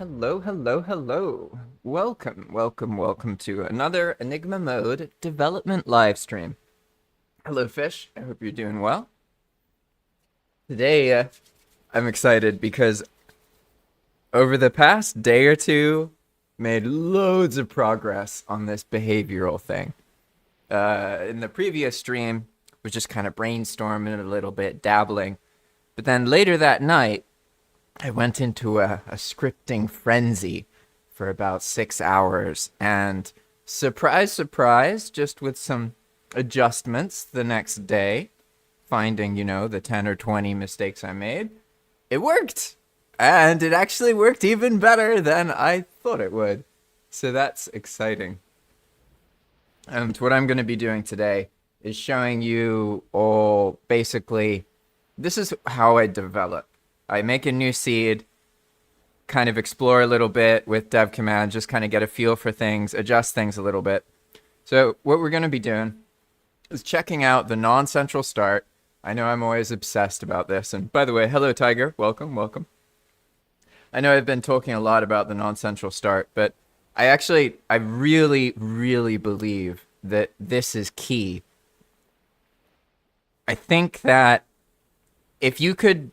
Hello, hello, hello. Welcome to another Enigma Mode development live stream. Hello, Fish. I hope you're doing well. Today, I'm excited because over the past day or two, made loads of progress on this behavioral thing. In the previous stream, was just kind of brainstorming a little bit, dabbling. But then later that night, I went into a scripting frenzy for about 6 hours, and surprise, surprise, just with some adjustments the next day, finding, the 10 or 20 mistakes I made, it worked! And it actually worked even better than I thought it would. So that's exciting. And what I'm going to be doing today is showing you all, basically, this is how I develop. I make a new seed, kind of explore a little bit with Devcommands, just kind of get a feel for things, adjust things a little bit. So what we're going to be doing is checking out the non-central start. I know I'm always obsessed about this. And by the way, hello, Tiger. Welcome. I know I've been talking a lot about the non-central start, but I really, really believe that this is key. I think that if you could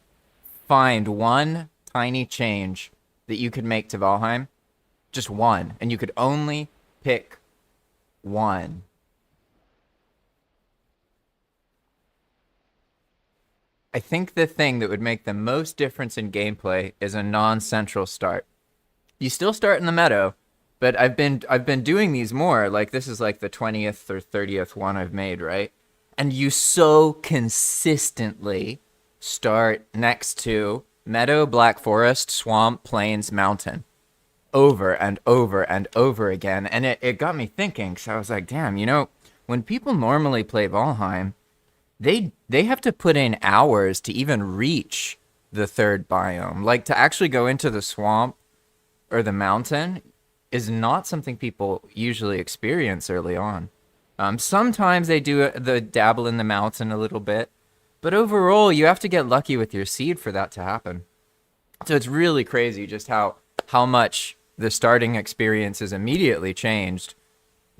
find one tiny change that you could make to Valheim, just one, and you could only pick one. I think the thing that would make the most difference in gameplay is a non-central start. You still start in the meadow, but I've been doing these more. Like, this is like the 20th or 30th one I've made, right? And you so consistently start next to meadow, black forest, swamp, plains, mountain, over and over and over again. And it got me thinking, so I was like, damn, when people normally play Valheim, they have to put in hours to even reach the third biome. Like, to actually go into the swamp or the mountain is not something people usually experience early on. Sometimes they do the dabble in the mountain a little bit, but overall, you have to get lucky with your seed for that to happen. So it's really crazy just how much the starting experience is immediately changed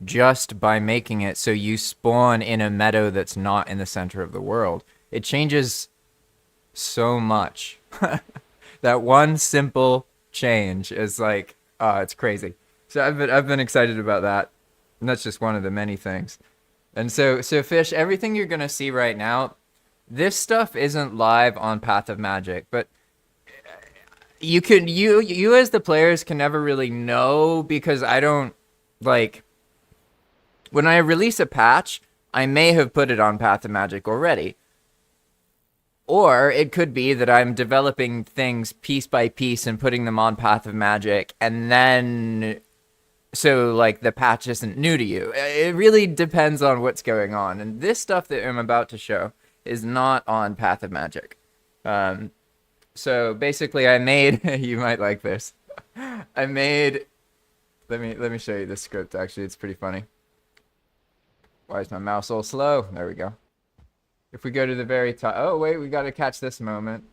just by making it so you spawn in a meadow that's not in the center of the world. It changes so much. That one simple change is like, it's crazy. So I've been excited about that. And that's just one of the many things. And so Fish, everything you're going to see right now, this stuff isn't live on Path of Magic, but you as the players can never really know, because I don't, like, when I release a patch, I may have put it on Path of Magic already. Or it could be that I'm developing things piece by piece and putting them on Path of Magic, and then, so, like, the patch isn't new to you. It really depends on what's going on. And this stuff that I'm about to show is not on Path of Magic. So basically I made, you might like this. I made, let me show you this script, actually. It's pretty funny. Why is my mouse all slow? There we go. If we go to the very top, oh wait, we gotta catch this moment.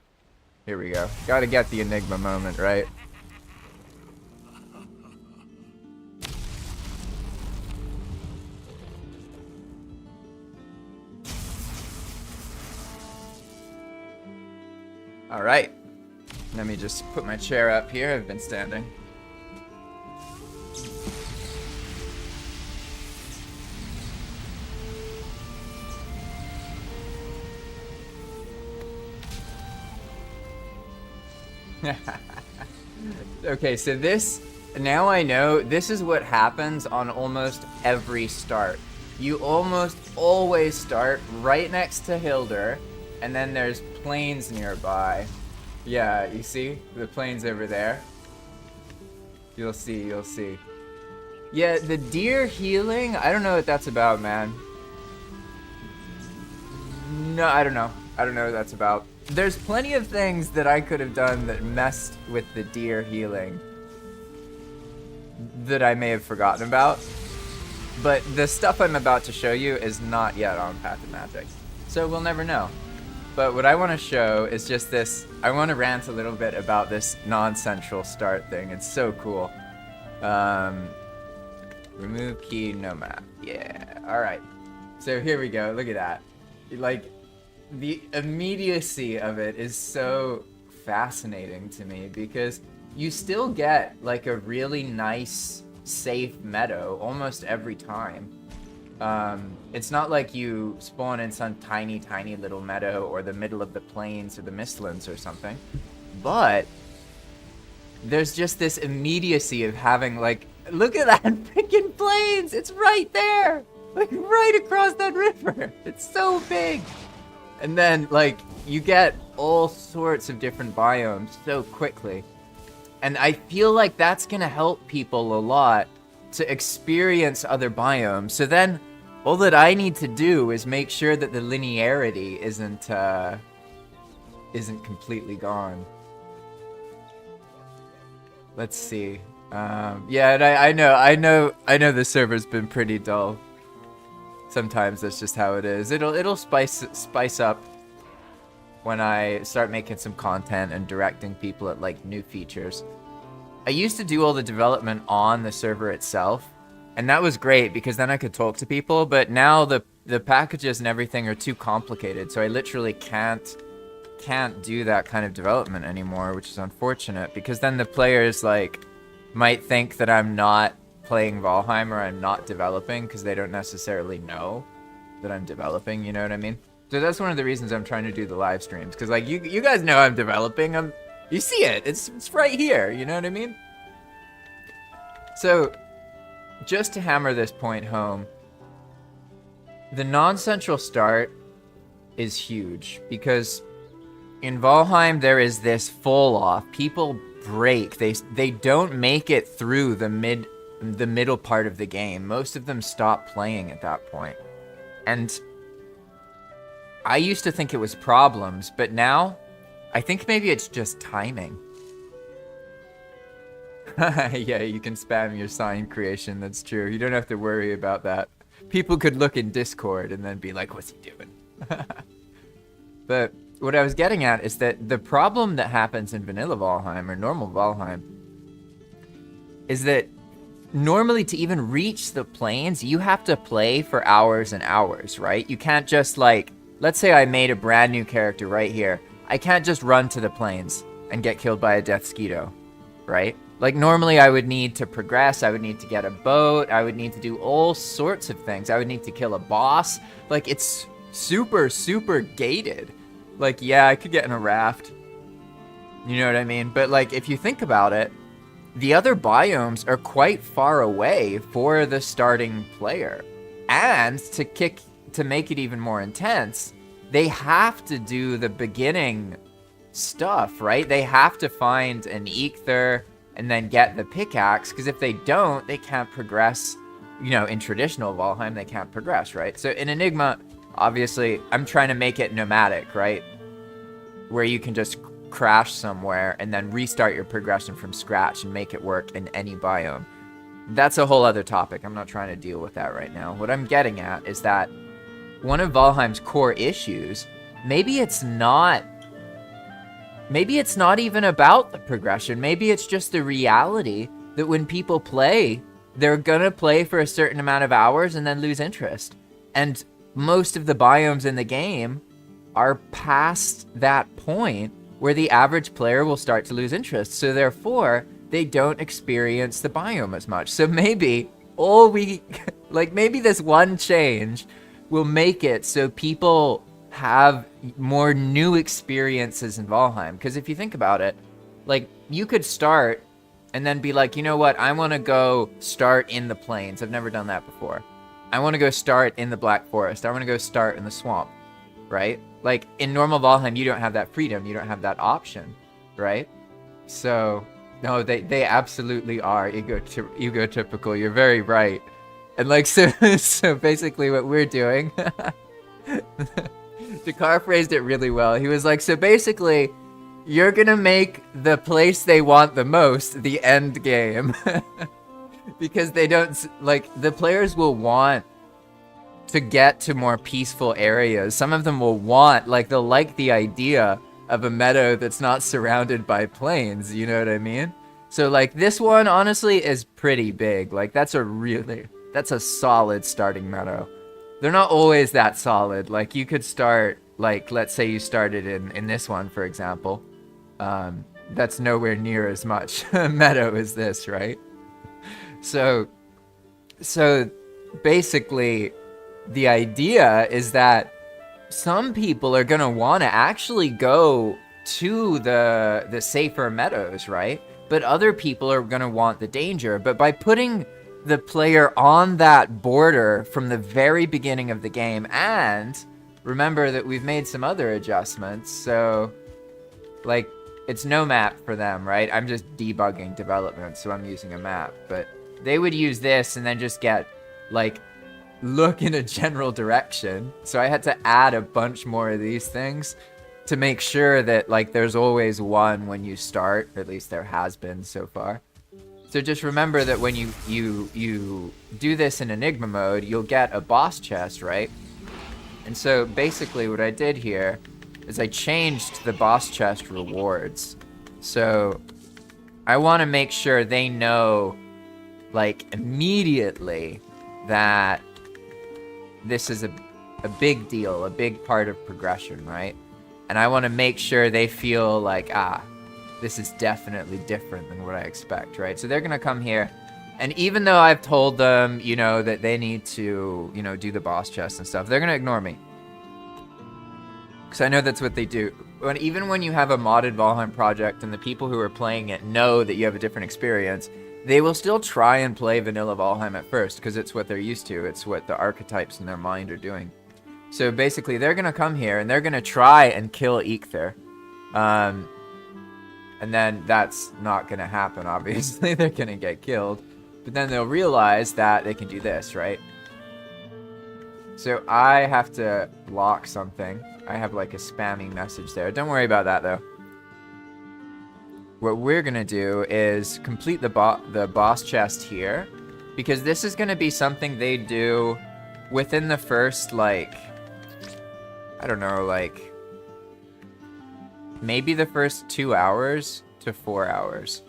Here we go. Gotta get the Enigma moment, right? All right, let me just put my chair up here. I've been standing. Okay, so this, now I know this is what happens on almost every start. You almost always start right next to Hildur, and then there's plains nearby. Yeah, you see? The plains over there. You'll see. Yeah, the deer healing, I don't know what that's about, man. No, I don't know. I don't know what that's about. There's plenty of things that I could have done that messed with the deer healing that I may have forgotten about. But the stuff I'm about to show you is not yet on Path of Magic. So we'll never know. But what I want to show is just this. I want to rant a little bit about this non-central start thing. It's so cool. Remove key, no map. Yeah. All right. So here we go. Look at that. Like, the immediacy of it is so fascinating to me because you still get like a really nice, safe meadow almost every time. It's not like you spawn in some tiny, tiny little meadow or the middle of the plains or the mistlands or something. But there's just this immediacy of having, like, look at that freaking plains! It's right there! Like, right across that river! It's so big! And then, like, you get all sorts of different biomes so quickly. And I feel like that's gonna help people a lot to experience other biomes. So then, all that I need to do is make sure that the linearity isn't completely gone. Let's see. Yeah, and I know the server's been pretty dull. Sometimes that's just how it is. It'll spice up when I start making some content and directing people at like new features. I used to do all the development on the server itself, and that was great because then I could talk to people, but now the packages and everything are too complicated, so I literally can't do that kind of development anymore, which is unfortunate because then the players like might think that I'm not playing Valheim or I'm not developing because they don't necessarily know that I'm developing, you know what I mean? So that's one of the reasons I'm trying to do the live streams, because like you guys know I'm developing. You see it. It's right here, you know what I mean? So just to hammer this point home, the non-central start is huge because in Valheim there is this fall off. People break. They don't make it through the middle part of the game. Most of them stop playing at that point. And I used to think it was problems, but now I think maybe it's just timing. Yeah, you can spam your sign creation, that's true. You don't have to worry about that. People could look in Discord and then be like, what's he doing? But what I was getting at is that the problem that happens in vanilla Valheim or normal Valheim is that normally to even reach the plains, you have to play for hours and hours, right? You can't just like, let's say I made a brand new character right here. I can't just run to the plains and get killed by a death skeeto, right? Like normally I would need to progress, I would need to get a boat, I would need to do all sorts of things. I would need to kill a boss. Like it's super, super gated. Like, yeah, I could get in a raft. You know what I mean? But like, if you think about it, the other biomes are quite far away for the starting player. And to make it even more intense, they have to do the beginning stuff, right? They have to find an Eikthyr and then get the pickaxe, because if they don't, they can't progress. You know, in traditional Valheim, they can't progress, right? So in Enigma, obviously, I'm trying to make it nomadic, right? Where you can just crash somewhere and then restart your progression from scratch and make it work in any biome. That's a whole other topic. I'm not trying to deal with that right now. What I'm getting at is that one of Valheim's core issues, maybe it's not even about the progression. Maybe it's just the reality that when people play, they're gonna play for a certain amount of hours and then lose interest. And most of the biomes in the game are past that point where the average player will start to lose interest. So therefore, they don't experience the biome as much. So maybe maybe this one change will make it so people have more new experiences in Valheim. Because if you think about it, like you could start and then be like, you know what, I want to go start in the plains. I've never done that before. I want to go start in the Black Forest. I want to go start in the swamp, right? Like in normal Valheim, you don't have that freedom. You don't have that option, right? So no, they absolutely are egotypical. You're very right. And like, so basically what we're doing, Dakar phrased it really well. He was like, so basically, you're gonna make the place they want the most the end game. Because they don't, like, the players will want to get to more peaceful areas. Some of them will want, like, they'll like the idea of a meadow that's not surrounded by plains, you know what I mean? So, like, this one, honestly, is pretty big. Like, that's a solid starting meadow. They're not always that solid. Like, you could start, like, let's say you started in this one, for example. That's nowhere near as much meadow as this, right? So basically, the idea is that some people are going to want to actually go to the safer meadows, right? But other people are going to want the danger. But by putting the player on that border from the very beginning of the game, and remember that we've made some other adjustments, so like it's no map for them, right? I'm just debugging development, so I'm using a map, but they would use this and then just get like look in a general direction. So I had to add a bunch more of these things to make sure that like there's always one when you start. At least there has been so far. So just remember that when you do this in Enigma mode, you'll get a boss chest, right? And so basically what I did here is I changed the boss chest rewards. So I want to make sure they know like immediately that this is a big deal, a big part of progression, right? And I want to make sure they feel like, this is definitely different than what I expect, right? So they're going to come here. And even though I've told them, you know, that they need to, you know, do the boss chest and stuff, they're going to ignore me. Because I know that's what they do. Even when you have a modded Valheim project and the people who are playing it know that you have a different experience, they will still try and play vanilla Valheim at first because it's what they're used to. It's what the archetypes in their mind are doing. So basically, they're going to come here and they're going to try and kill Eikthyr. And then that's not going to happen, obviously. They're going to get killed. But then they'll realize that they can do this, right? So I have to block something. I have like a spammy message there. Don't worry about that, though. What we're going to do is complete the boss chest here. Because this is going to be something they do within the first, like, I don't know, like, maybe the first 2 hours to 4 hours.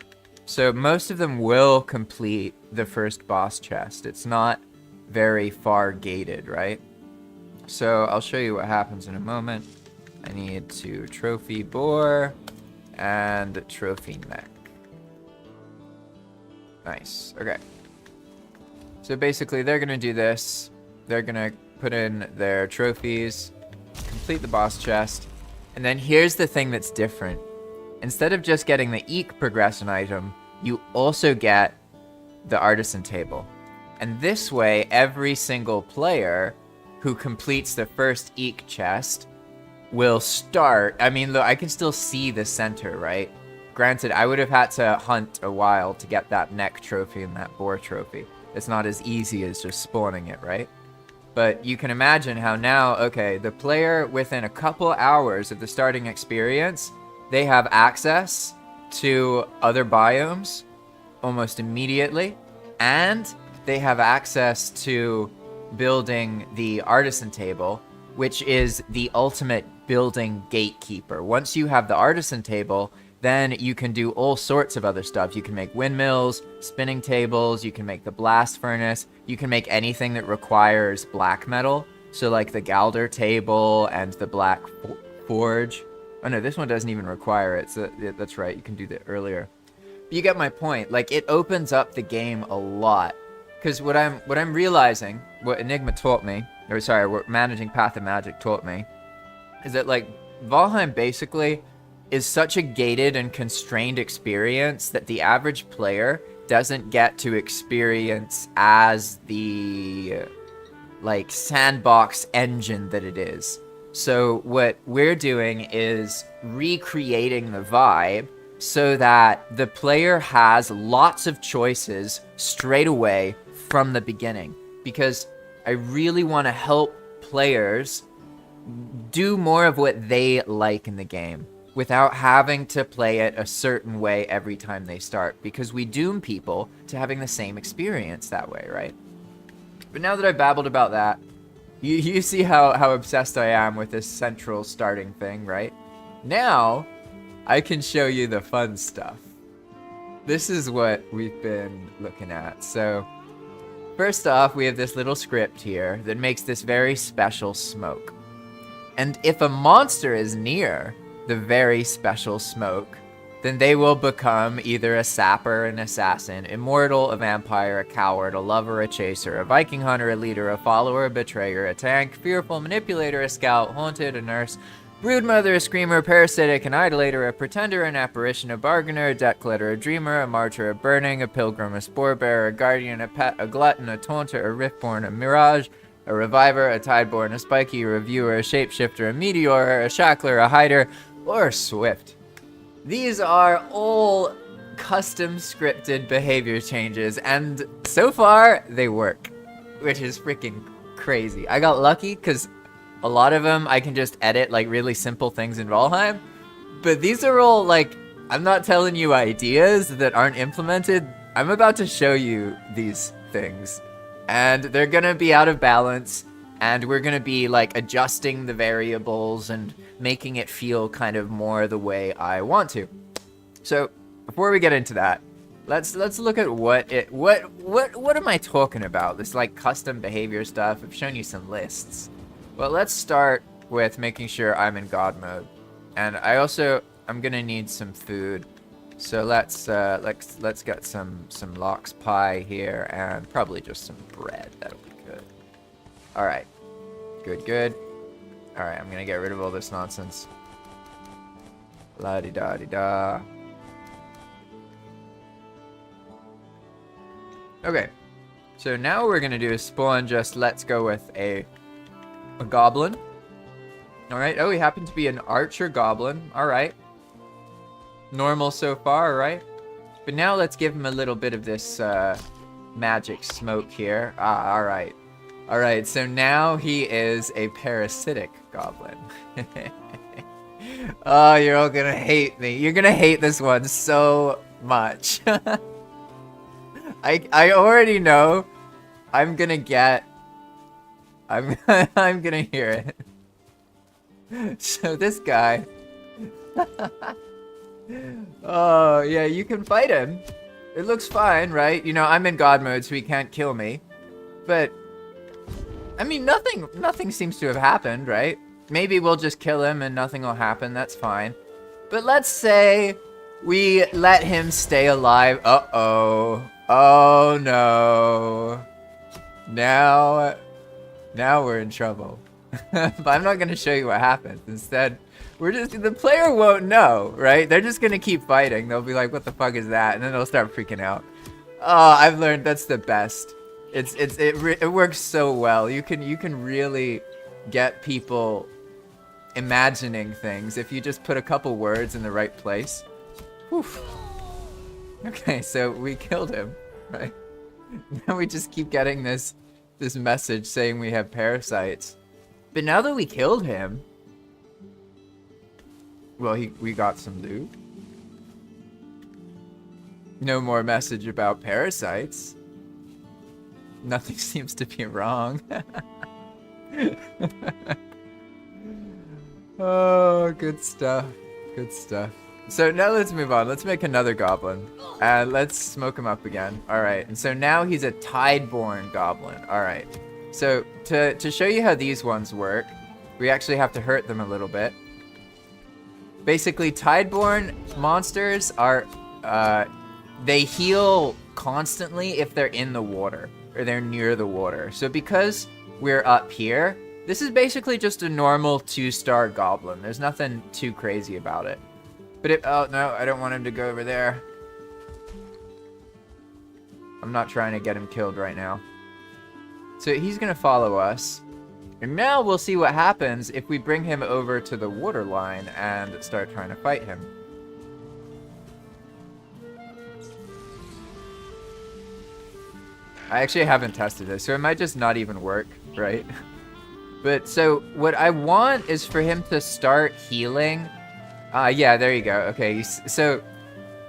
So most of them will complete the first boss chest. It's not very far gated, right? So I'll show you what happens in a moment. I need to trophy boar and trophy neck. Nice. Okay. So basically they're going to do this. They're going to put in their trophies, complete the boss chest. And then here's the thing that's different. Instead of just getting the Eek progression item, you also get the artisan table. And this way, every single player who completes the first Eek chest will start. I mean, look, I can still see the center, right? Granted, I would have had to hunt a while to get that neck trophy and that boar trophy. It's not as easy as just spawning it, right? But you can imagine how now, okay, the player within a couple hours of the starting experience, they have access to other biomes almost immediately, and they have access to building the artisan table, which is the ultimate building gatekeeper. Once you have the artisan table, then you can do all sorts of other stuff. You can make windmills, spinning tables, you can make the blast furnace, you can make anything that requires black metal. So like the Galder table and the black forge. Oh no, this one doesn't even require it. So yeah, that's right, you can do that earlier. But you get my point. Like, it opens up the game a lot. Because what I'm realizing, what Enigma taught me, or sorry, what Managing Path of Magic taught me, is that like Valheim basically is such a gated and constrained experience that the average player doesn't get to experience as the like sandbox engine that it is. So what we're doing is recreating the vibe so that the player has lots of choices straight away from the beginning. Because I really want to help players do more of what they like in the game without having to play it a certain way every time they start. Because we doom people to having the same experience that way, right? But now that I've babbled about that, You see how obsessed I am with this central starting thing, right? Now, I can show you the fun stuff. This is what we've been looking at. So, first off, we have this little script here that makes this very special smoke. And if a monster is near the very special smoke, then they will become either a sapper, an assassin, immortal, a vampire, a coward, a lover, a chaser, a Viking hunter, a leader, a follower, a betrayer, a tank, fearful, manipulator, a scout, haunted, a nurse, broodmother, a screamer, parasitic, an idolater, a pretender, an apparition, a bargainer, a debt collector, a dreamer, a martyr, a burning, a pilgrim, a spore bearer, a guardian, a pet, a glutton, a taunter, a riftborn, a mirage, a reviver, a tideborn, a spiky, a reviewer, a shapeshifter, a meteor, a shackler, a hider, or a swift. These are all custom scripted behavior changes, and so far, they work, which is freaking crazy. I got lucky because a lot of them I can just edit like really simple things in Valheim, but these are all like, I'm not telling you ideas that aren't implemented. I'm about to show you these things, and they're gonna be out of balance, and we're gonna be like adjusting the variables and making it feel kind of more the way I want to. So before we get into that, let's look at what am I talking about? This like custom behavior stuff. I've shown you some lists. Well, let's start with making sure I'm in God mode, and I'm gonna need some food. So let's get some lox pie here and probably just some bread. That'll be good. All right, good. All right, I'm gonna get rid of all this nonsense. La-di-da-di-da. Okay, so now what we're gonna do is spawn let's go with a goblin. All right, oh, he happened to be an archer goblin. All right. Normal so far, right? But now let's give him a little bit of this magic smoke here. All right. All right, so now he is a parasitic goblin. Oh, you're all gonna hate me. You're gonna hate this one so much. I already know I'm gonna hear it. So this guy. Oh, yeah, you can fight him. It looks fine, right? You know, I'm in God mode, so he can't kill me. But I mean, nothing seems to have happened, right? Maybe we'll just kill him and nothing will happen. That's fine. But let's say we let him stay alive. Uh-oh. Oh, no. Now we're in trouble. But I'm not going to show you what happens. Instead, the player won't know, right? They're just going to keep fighting. They'll be like, what the fuck is that? And then they'll start freaking out. Oh, I've learned that's the best. It works so well. You can really get people imagining things if you just put a couple words in the right place. Whew. Okay, so we killed him, right? Now we just keep getting this message saying we have parasites. But now that we killed him, well, we got some loot. No more message about parasites. Nothing seems to be wrong. Oh, good stuff. Good stuff. So now let's move on. Let's make another goblin. And let's smoke him up again. Alright, and so now he's a tideborn goblin. Alright. So to show you how these ones work, we actually have to hurt them a little bit. Basically, tideborn monsters are, they heal constantly if they're in the water. Or they're near the water. So because we're up here, this is basically just a normal 2-star goblin. There's nothing too crazy about it. But oh no, I don't want him to go over there. I'm not trying to get him killed right now. So he's gonna follow us. And now we'll see what happens if we bring him over to the water line and start trying to fight him. I actually haven't tested this, so it might just not even work, right? But so what I want is for him to start healing. Yeah, there you go. Okay, so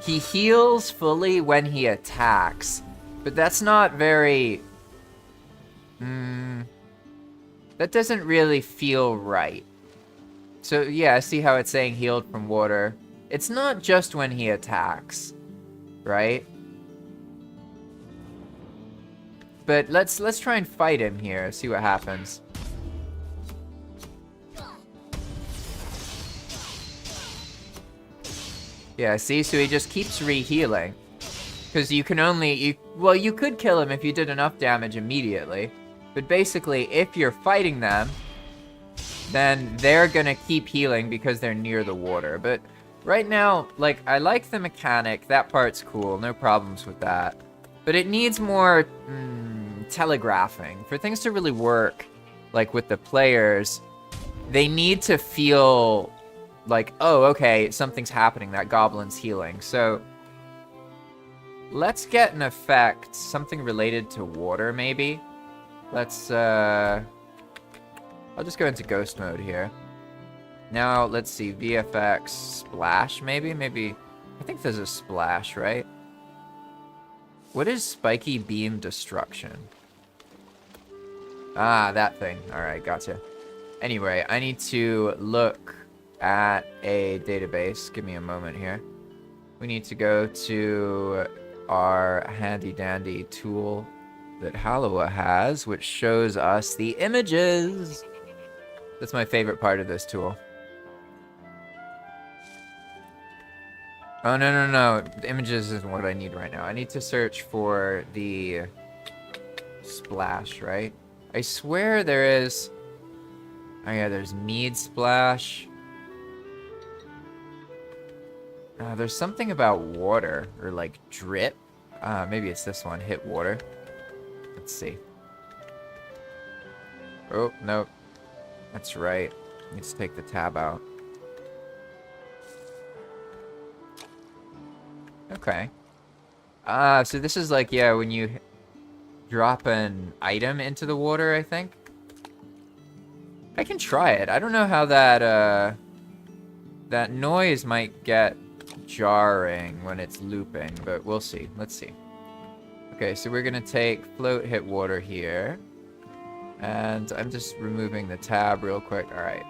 he heals fully when he attacks, but that's not very... That doesn't really feel right. So yeah, see how it's saying healed from water. It's not just when he attacks, right? But let's try and fight him here, see what happens. Yeah, see, so he just keeps re-healing. Because you can only, well, you could kill him if you did enough damage immediately. But basically, if you're fighting them, then they're gonna keep healing because they're near the water. But right now, like, I like the mechanic. That part's cool. No problems with that. But it needs more telegraphing. For things to really work, like with the players, they need to feel like, oh, okay, something's happening. That goblin's healing. So let's get an effect, something related to water, maybe. Let's, I'll just go into ghost mode here. Now, let's see, VFX, splash, maybe? Maybe, I think there's a splash, right? What is spiky beam destruction? Ah, that thing. Alright, gotcha. Anyway, I need to look at a database. Give me a moment here. We need to go to our handy-dandy tool that Halawa has, which shows us the images. That's my favorite part of this tool. Oh, no. The images isn't what I need right now. I need to search for the splash, right? I swear there is... Oh, yeah, there's mead splash. There's something about water, or like drip. Maybe it's this one, hit water. Let's see. Oh, no. That's right. Let's take the tab out. Okay. So this is like, yeah, when you drop an item into the water, I think. I can try it. I don't know how that, that noise might get jarring when it's looping, but we'll see. Let's see. Okay, so we're gonna take float hit water here. And I'm just removing the tab real quick. Alright.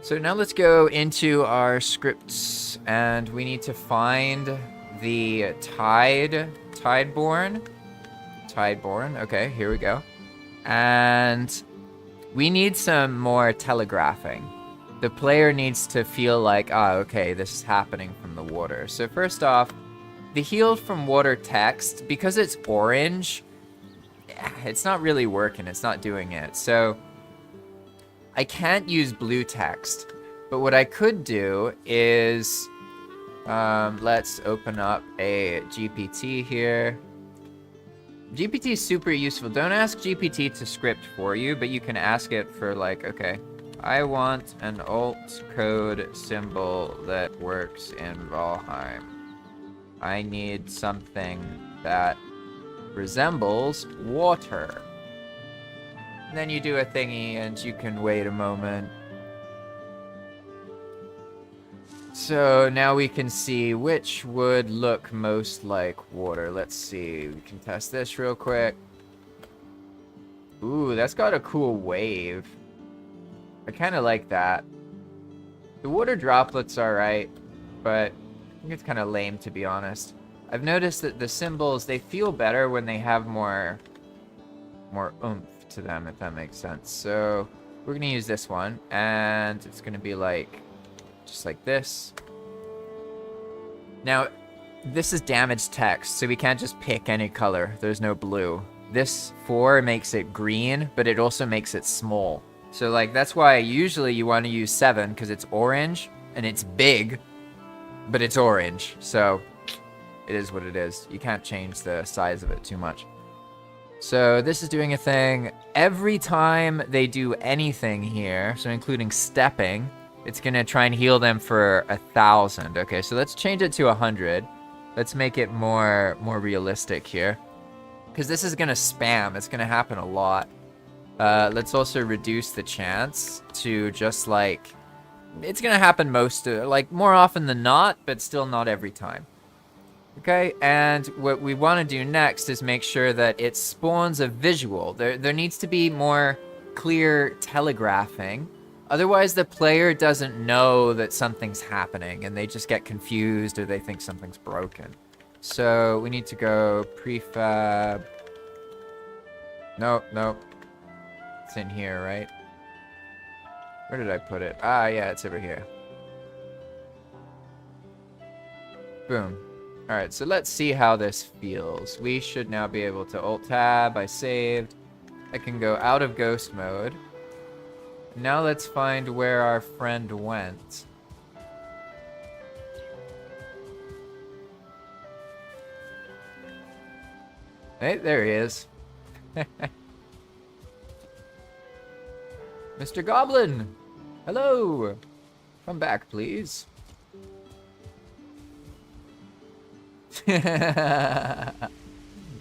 So now let's go into our scripts, and we need to find the Tideborn. Okay, here we go. And we need some more telegraphing. The player needs to feel like, okay, this is happening from the water. So first off, the healed from water text, because it's orange, it's not really working. It's not doing it. So I can't use blue text. But what I could do is, let's open up a GPT here. GPT is super useful. Don't ask GPT to script for you, but you can ask it for like, okay, I want an alt code symbol that works in Valheim. I need something that resembles water. And then you do a thingy and you can wait a moment. So now we can see which would look most like water. Let's see, we can test this real quick. Ooh, that's got a cool wave. I kind of like that. The water droplets are right, but I think it's kind of lame, to be honest. I've noticed that the symbols, they feel better when they have more oomph to them, if that makes sense. So we're gonna use this one, and it's gonna be like just like this. Now this is damaged text, so we can't just pick any color. There's no blue. This 4 makes it green, but it also makes it small. So like that's why usually you want to use 7, because it's orange and it's big, but it's orange. So it is what it is. You can't change the size of it too much. So this is doing a thing. Every time they do anything here, so including stepping, it's gonna try and heal them for 1,000. Okay, so let's change it to 100. Let's make it more realistic here, because this is gonna spam. It's gonna happen a lot. Let's also reduce the chance to just like, it's gonna happen like more often than not, but still not every time. Okay, and what we want to do next is make sure that it spawns a visual. There needs to be more clear telegraphing. Otherwise, the player doesn't know that something's happening, and they just get confused or they think something's broken. So we need to go prefab. Nope, nope. It's in here, right? Where did I put it? Ah, yeah, it's over here. Boom. Alright, so let's see how this feels. We should now be able to Alt-Tab. I saved. I can go out of ghost mode. Now let's find where our friend went. Hey, there he is. Mr. Goblin! Hello! Come back, please.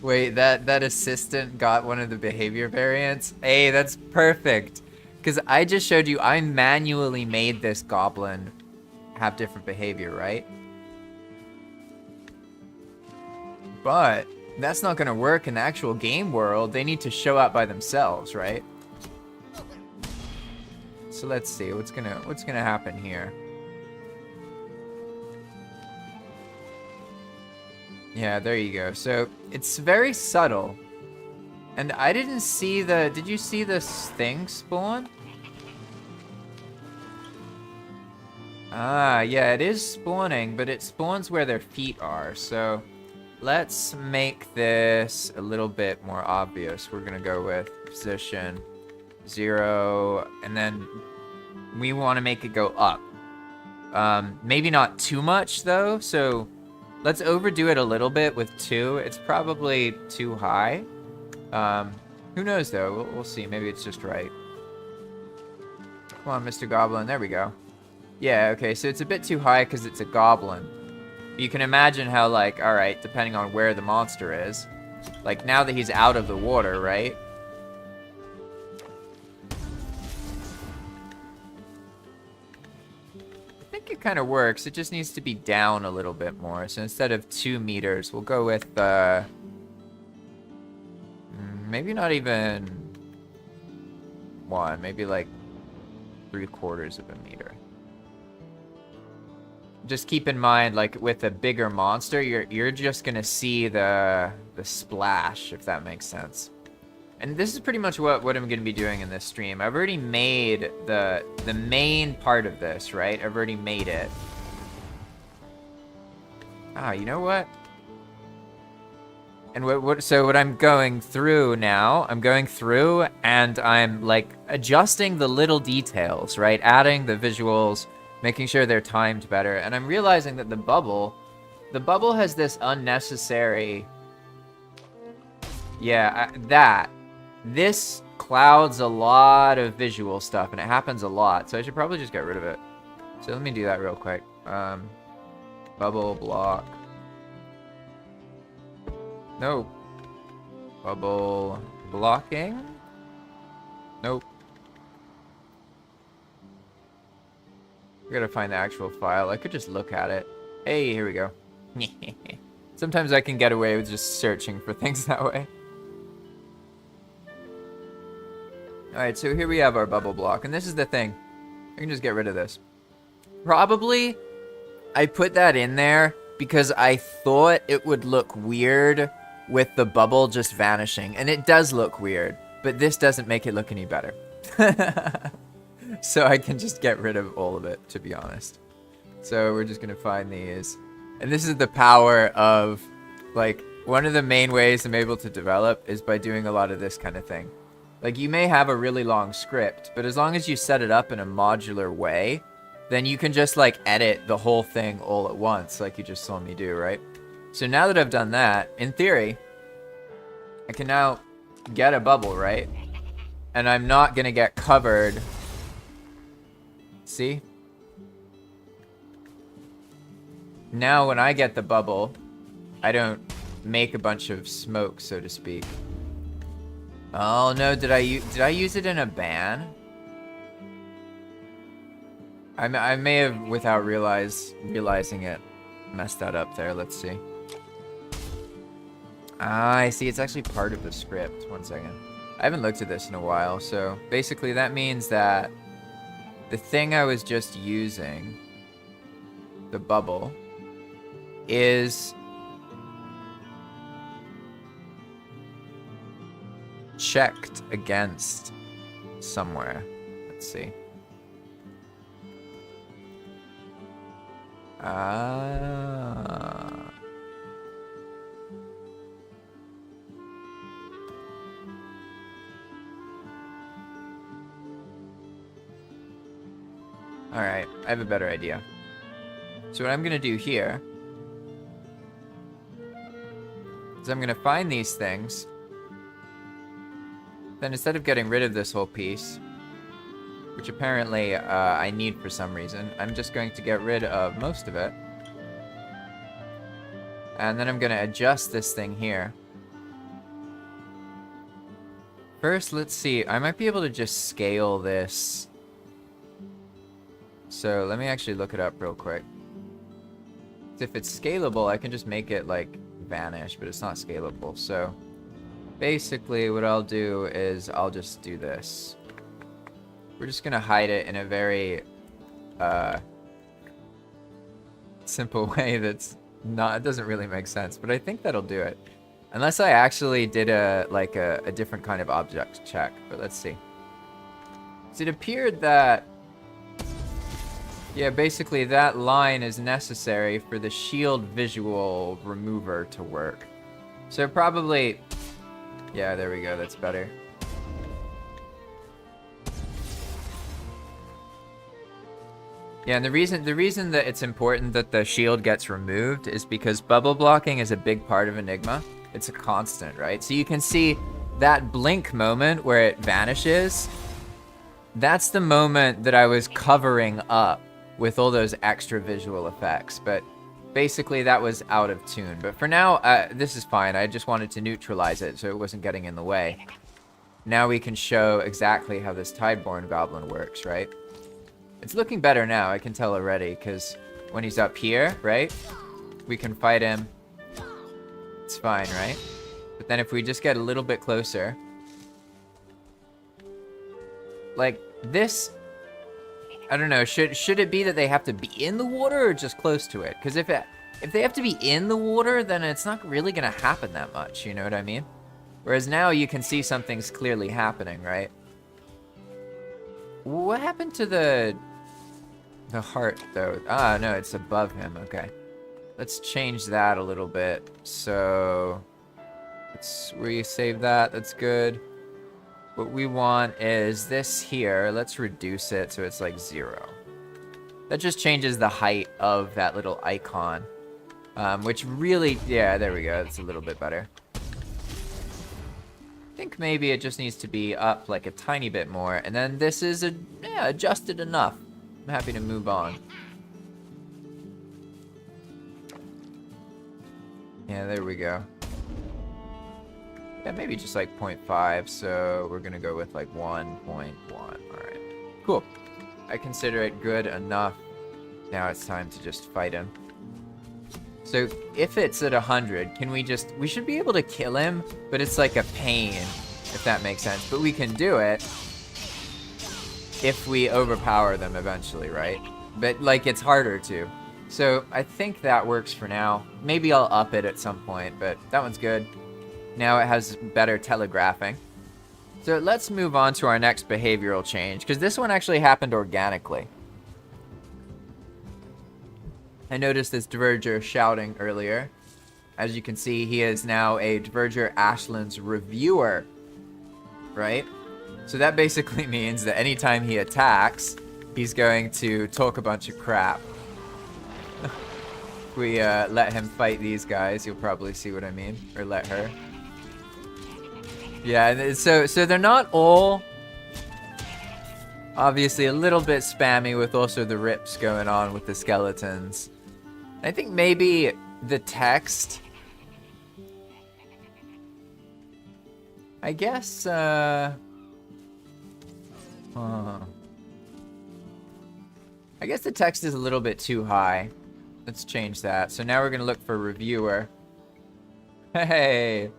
Wait, that assistant got one of the behavior variants? Hey, that's perfect. Because I just showed you I manually made this goblin have different behavior, right? But that's not going to work in the actual game world. They need to show up by themselves, right? So let's see what's gonna happen here. Yeah, there you go. So it's very subtle. And I didn't see the... Did you see this thing spawn? Ah, yeah, it is spawning, but it spawns where their feet are. So let's make this a little bit more obvious. We're gonna go with position 0, and then we want to make it go up. Maybe not too much, though, so let's overdo it a little bit with 2. It's probably too high. Who knows, though? We'll see. Maybe it's just right. Come on, Mr. Goblin. There we go. Yeah, okay, so it's a bit too high because it's a goblin. You can imagine how, like, alright, depending on where the monster is. Like, now that he's out of the water, right? I think it kind of works. It just needs to be down a little bit more. So instead of 2 meters, we'll go with, maybe not even 1. Maybe, like, 3/4 of a meter. Just keep in mind, like, with a bigger monster, you're just gonna see the splash, if that makes sense. And this is pretty much what I'm gonna be doing in this stream. I've already made the main part of this, right? I've already made it. Ah, you know what? And so what I'm going through now, I'm going through and I'm, like, adjusting the little details, right? Adding the visuals, making sure they're timed better. And I'm realizing that the bubble has this unnecessary... Yeah, this clouds a lot of visual stuff, and it happens a lot, so I should probably just get rid of it. So let me do that real quick. Bubble block. Nope. Bubble blocking? Nope. We gotta find the actual file. I could just look at it. Hey, here we go. Sometimes I can get away with just searching for things that way. Alright, so here we have our bubble block, and this is the thing. I can just get rid of this. Probably, I put that in there because I thought it would look weird with the bubble just vanishing, and it does look weird, but this doesn't make it look any better. So I can just get rid of all of it, to be honest. So we're just gonna find these. And this is the power of, like, one of the main ways I'm able to develop is by doing a lot of this kind of thing. Like, you may have a really long script, but as long as you set it up in a modular way, then you can just, like, edit the whole thing all at once, like you just saw me do, right? So now that I've done that, in theory, I can now get a bubble, right? And I'm not gonna get covered. See? Now when I get the bubble, I don't make a bunch of smoke, so to speak. Oh no, did I use it in a ban? I may have, without realizing it, messed that up there. Let's see. Ah, I see. It's actually part of the script. 1 second. I haven't looked at this in a while, so basically that means that the thing I was just using, the bubble, is checked against somewhere. Let's see. Ah. Alright, I have a better idea. So what I'm going to do here is I'm going to find these things. Then instead of getting rid of this whole piece, which apparently I need for some reason, I'm just going to get rid of most of it. And then I'm going to adjust this thing here. First, let's see. I might be able to just scale this. So let me actually look it up real quick. If it's scalable, I can just make it like vanish, but it's not scalable. So basically what I'll do is I'll just do this. We're just gonna hide it in a very simple way that's not, it doesn't really make sense, but I think that'll do it. Unless I actually did a different kind of object check, but let's see. So it appeared that, yeah, basically that line is necessary for the shield visual remover to work. So probably, yeah, there we go, that's better. Yeah, and the reason that it's important that the shield gets removed is because bubble blocking is a big part of Enigma. It's a constant, right? So you can see that blink moment where it vanishes. That's the moment that I was covering up with all those extra visual effects, but basically that was out of tune. But for now, this is fine. I just wanted to neutralize it so it wasn't getting in the way. Now we can show exactly how this Tideborn goblin works, right? It's looking better now, I can tell already, because when he's up here, right, we can fight him. It's fine, right? But then if we just get a little bit closer, like this, I don't know, should it be that they have to be in the water or just close to it? Because if they have to be in the water, then it's not really going to happen that much, you know what I mean? Whereas now you can see something's clearly happening, right? What happened to the heart, though? Ah, no, it's above him, okay. Let's change that a little bit. So, let's resave that, that's good. What we want is this here. Let's reduce it so it's like 0. That just changes the height of that little icon. Which really, yeah, there we go. That's a little bit better. I think maybe it just needs to be up like a tiny bit more. And then this is adjusted enough. I'm happy to move on. Yeah, there we go. Yeah, maybe just like 0.5, so we're gonna go with like 1.1. Alright, cool. I consider it good enough. Now it's time to just fight him. So if it's at 100, can we should be able to kill him, but it's like a pain, if that makes sense. But we can do it if we overpower them eventually, right? But like it's harder to. So I think that works for now. Maybe I'll up it at some point, but that one's good. Now it has better telegraphing. So let's move on to our next behavioral change, because this one actually happened organically. I noticed this Diverger shouting earlier. As you can see, he is now a Diverger Ashland's reviewer, right? So that basically means that anytime he attacks, he's going to talk a bunch of crap. If we let him fight these guys, you'll probably see what I mean, or let her. Yeah, so they're not all obviously a little bit spammy with also the rips going on with the skeletons. I think maybe the text, I guess, I guess the text is a little bit too high. Let's change that. So now we're gonna look for reviewer. Hey,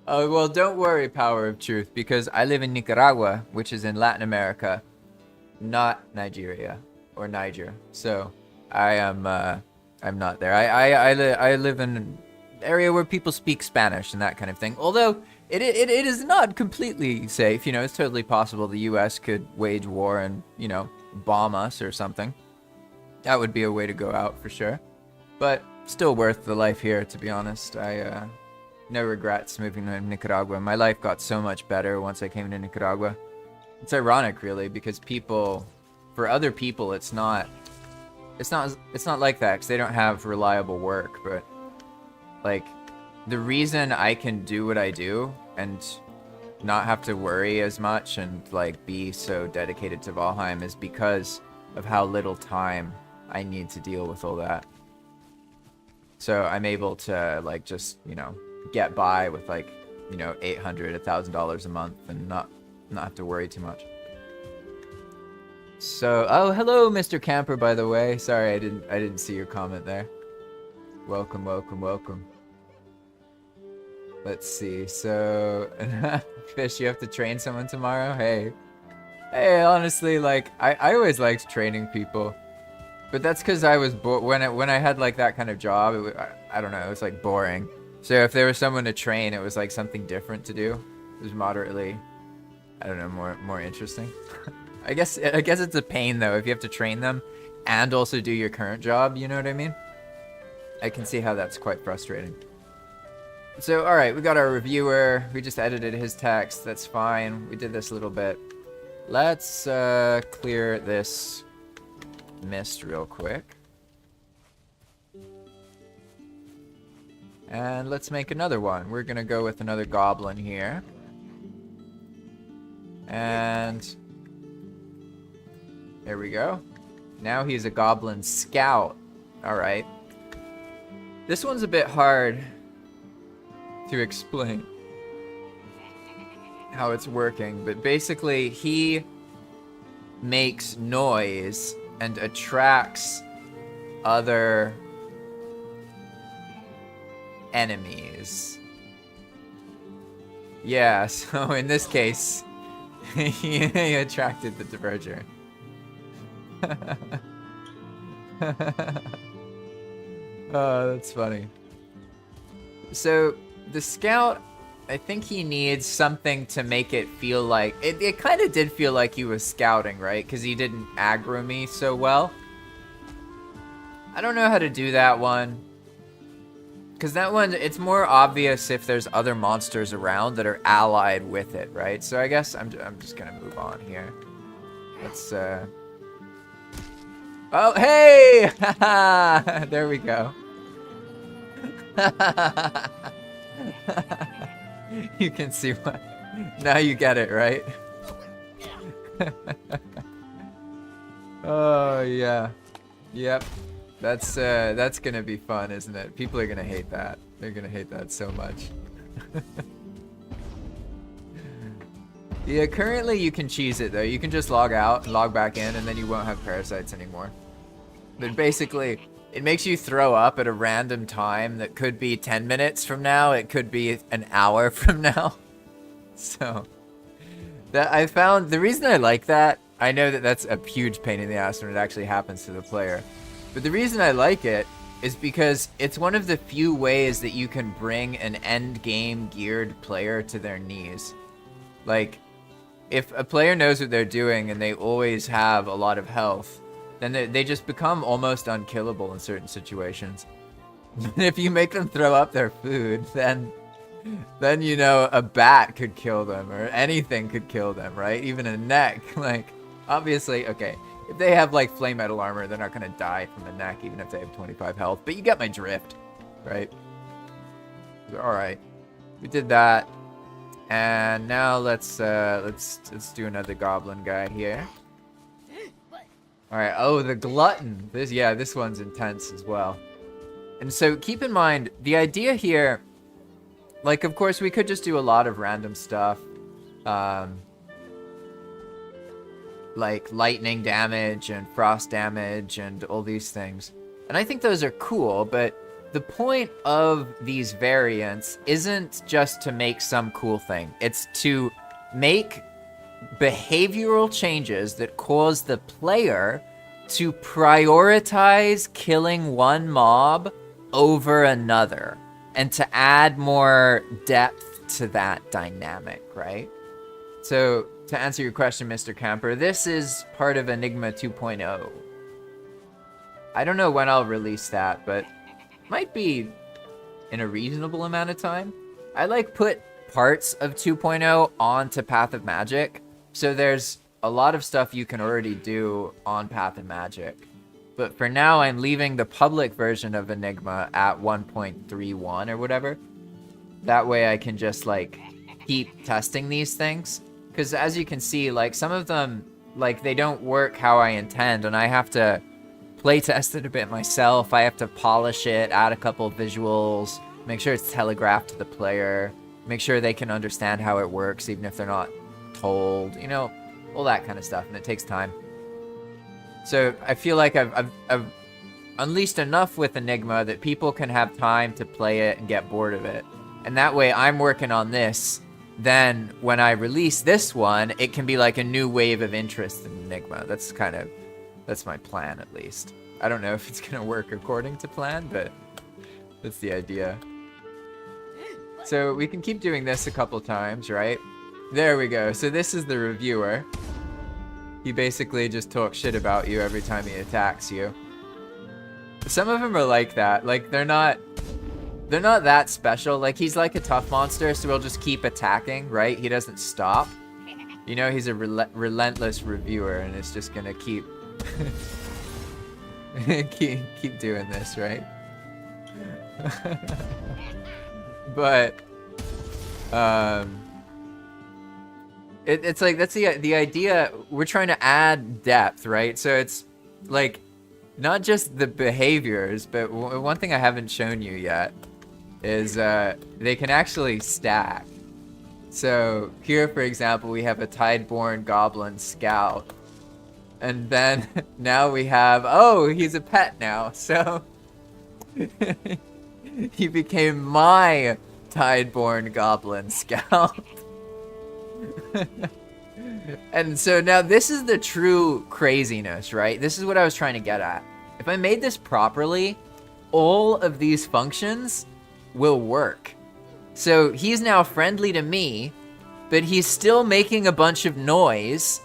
Oh, well, don't worry, Power of Truth, because I live in Nicaragua, which is in Latin America, not Nigeria or Niger. So I am I'm not there. I live in an area where people speak Spanish and that kind of thing. Although it is not completely safe. You know, it's totally possible the U.S. could wage war and, you know, bomb us or something. That would be a way to go out for sure. But still worth the life here, to be honest. No regrets moving to Nicaragua. My life got so much better once I came to Nicaragua. It's ironic, really, because for other people, it's not like that, because they don't have reliable work. But like, the reason I can do what I do and not have to worry as much and like be so dedicated to Valheim is because of how little time I need to deal with all that. So I'm able to like just, you know, get by with like, you know, $800, $1,000 a month and not have to worry too much. So, oh, hello, Mr. Camper, by the way. Sorry, I didn't see your comment there. Welcome, welcome, welcome. Let's see. So, Fish, you have to train someone tomorrow? Hey, honestly, like I always liked training people. But that's because I was when I had like that kind of job, I don't know, it was like boring. So if there was someone to train, it was like something different to do. It was moderately, I don't know, more interesting. I guess it's a pain though if you have to train them and also do your current job. You know what I mean? I can see how that's quite frustrating. So all right, we got our reviewer. We just edited his text. That's fine. We did this a little bit. Let's clear this mist real quick. And let's make another one. We're gonna go with another goblin here. And there we go. Now he's a goblin scout. Alright. This one's a bit hard to explain how it's working, but basically he makes noise and attracts other enemies. Yeah, so in this case, he attracted the Diverger. Oh, that's funny. So the scout, I think he needs something to make it feel like it kind of did feel like he was scouting, right? Because he didn't aggro me so well. I don't know how to do that one. Because that one, it's more obvious if there's other monsters around that are allied with it, right? So I guess I'm just gonna move on here. Let's oh, hey! There we go. You can see what. Now you get it, right? Oh yeah. Yep. That's gonna be fun, isn't it? People are gonna hate that. They're gonna hate that so much. Yeah, currently you can cheese it though. You can just log out and log back in and then you won't have parasites anymore. But basically, it makes you throw up at a random time that could be 10 minutes from now, it could be an hour from now. So, that I found, the reason I like that, I know that that's a huge pain in the ass when it actually happens to the player. But the reason I like it is because it's one of the few ways that you can bring an end game geared player to their knees. Like, if a player knows what they're doing and they always have a lot of health, then they just become almost unkillable in certain situations. If you make them throw up their food, then you know, a bat could kill them or anything could kill them, right? Even a neck. Like, obviously, okay, if they have like flame metal armor, they're not gonna die from a neck even if they have 25 health, but you get my drift, right? All right, we did that. And now let's do another goblin guy here. All right. Oh, the glutton. This one's intense as well. And so keep in mind the idea here. Like, of course, we could just do a lot of random stuff, like lightning damage and frost damage and all these things. And I think those are cool. But the point of these variants isn't just to make some cool thing. It's to make behavioral changes that cause the player to prioritize killing one mob over another and to add more depth to that dynamic, right? So to answer your question, Mr. Camper, this is part of Enigma 2.0. I don't know when I'll release that, but might be in a reasonable amount of time. I like put parts of 2.0 onto Path of Magic, so there's a lot of stuff you can already do on Path of Magic. But for now, I'm leaving the public version of Enigma at 1.31 or whatever. That way I can just, like, keep testing these things. Because as you can see, like, some of them, like, they don't work how I intend, and I have to play test it a bit myself. I have to polish it, add a couple visuals, make sure it's telegraphed to the player, make sure they can understand how it works, even if they're not told, you know, all that kind of stuff, and it takes time. So I feel like I've unleashed enough with Enigma that people can have time to play it and get bored of it. And that way I'm working on this. Then when I release this one, it can be like a new wave of interest in Enigma. That's my plan, at least. I don't know if it's gonna work according to plan, but that's the idea. So we can keep doing this a couple times, right? There we go. So this is the reviewer. He basically just talks shit about you every time he attacks you. Some of them are like that. Like, they're not that special. Like, he's like a tough monster, so he'll just keep attacking, right? He doesn't stop. You know, he's a relentless reviewer, and it's just gonna keep keep doing this, right? But it's like, that's the idea. We're trying to add depth, right? So it's like not just the behaviors, but one thing I haven't shown you yet is they can actually stack. So here, for example, we have a Tideborn Goblin Scout. And then now we have, oh, he's a pet now. So he became my Tideborn Goblin Scout. And so now this is the true craziness, right? This is what I was trying to get at. If I made this properly, all of these functions will work. So he's now friendly to me, but he's still making a bunch of noise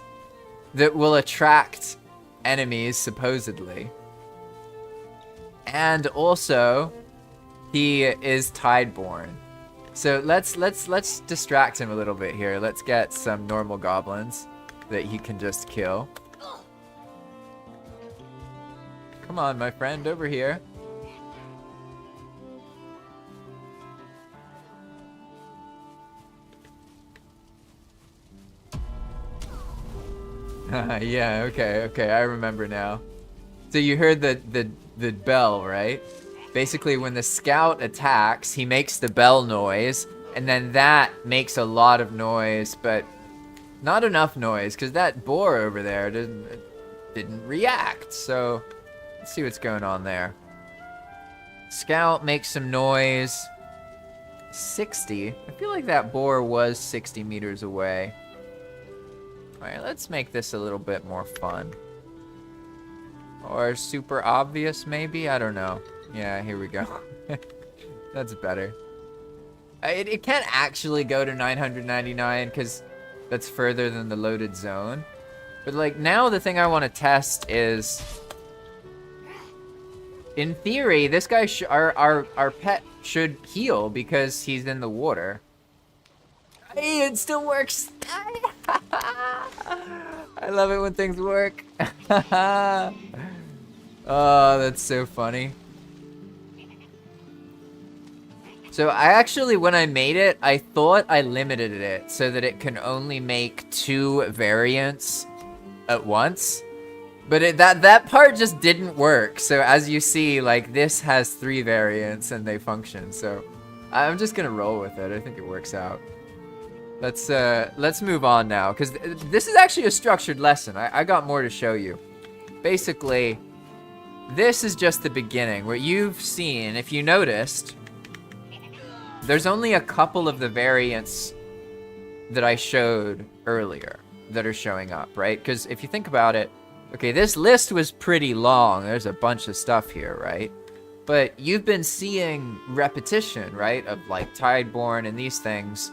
that will attract enemies, supposedly. And also, he is Tideborn. So let's distract him a little bit here. Let's get some normal goblins that he can just kill. Come on, my friend, over here. Yeah, okay, I remember now. So you heard the bell, right? Basically, when the scout attacks, he makes the bell noise, and then that makes a lot of noise, but not enough noise, because that boar over there didn't react. So let's see what's going on there. Scout makes some noise. 60. I feel like that boar was 60 meters away. Alright, let's make this a little bit more fun. Or super obvious, maybe? I don't know. Yeah, here we go. That's better. It can't actually go to 999 because that's further than the loaded zone. But like, now the thing I want to test is, in theory, this guy, our pet should heal because he's in the water. Hey, it still works. I love it when things work. Oh, that's so funny. So I actually, when I made it, I thought I limited it so that it can only make 2 variants at once. But that part just didn't work. So as you see, like, this has 3 variants and they function. So I'm just gonna roll with it. I think it works out. Let's move on now, because this is actually a structured lesson. I got more to show you. Basically, this is just the beginning. What you've seen, if you noticed, there's only a couple of the variants that I showed earlier that are showing up, right? Because if you think about it, okay, this list was pretty long. There's a bunch of stuff here, right? But you've been seeing repetition, right? Of like Tideborn and these things.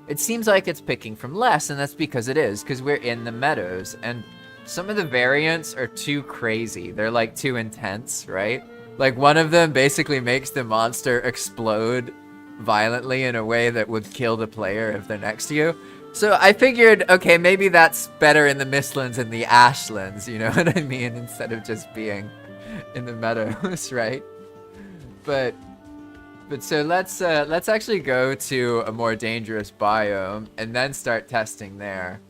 It seems like it's picking from less, and that's because it is, because we're in the meadows. And some of the variants are too crazy. They're like too intense, right? Like one of them basically makes the monster explode violently in a way that would kill the player if they're next to you. So I figured, okay, maybe that's better in the Mistlands and the Ashlands, you know what I mean? Instead of just being in the meadows, right? But so let's actually go to a more dangerous biome and then start testing there.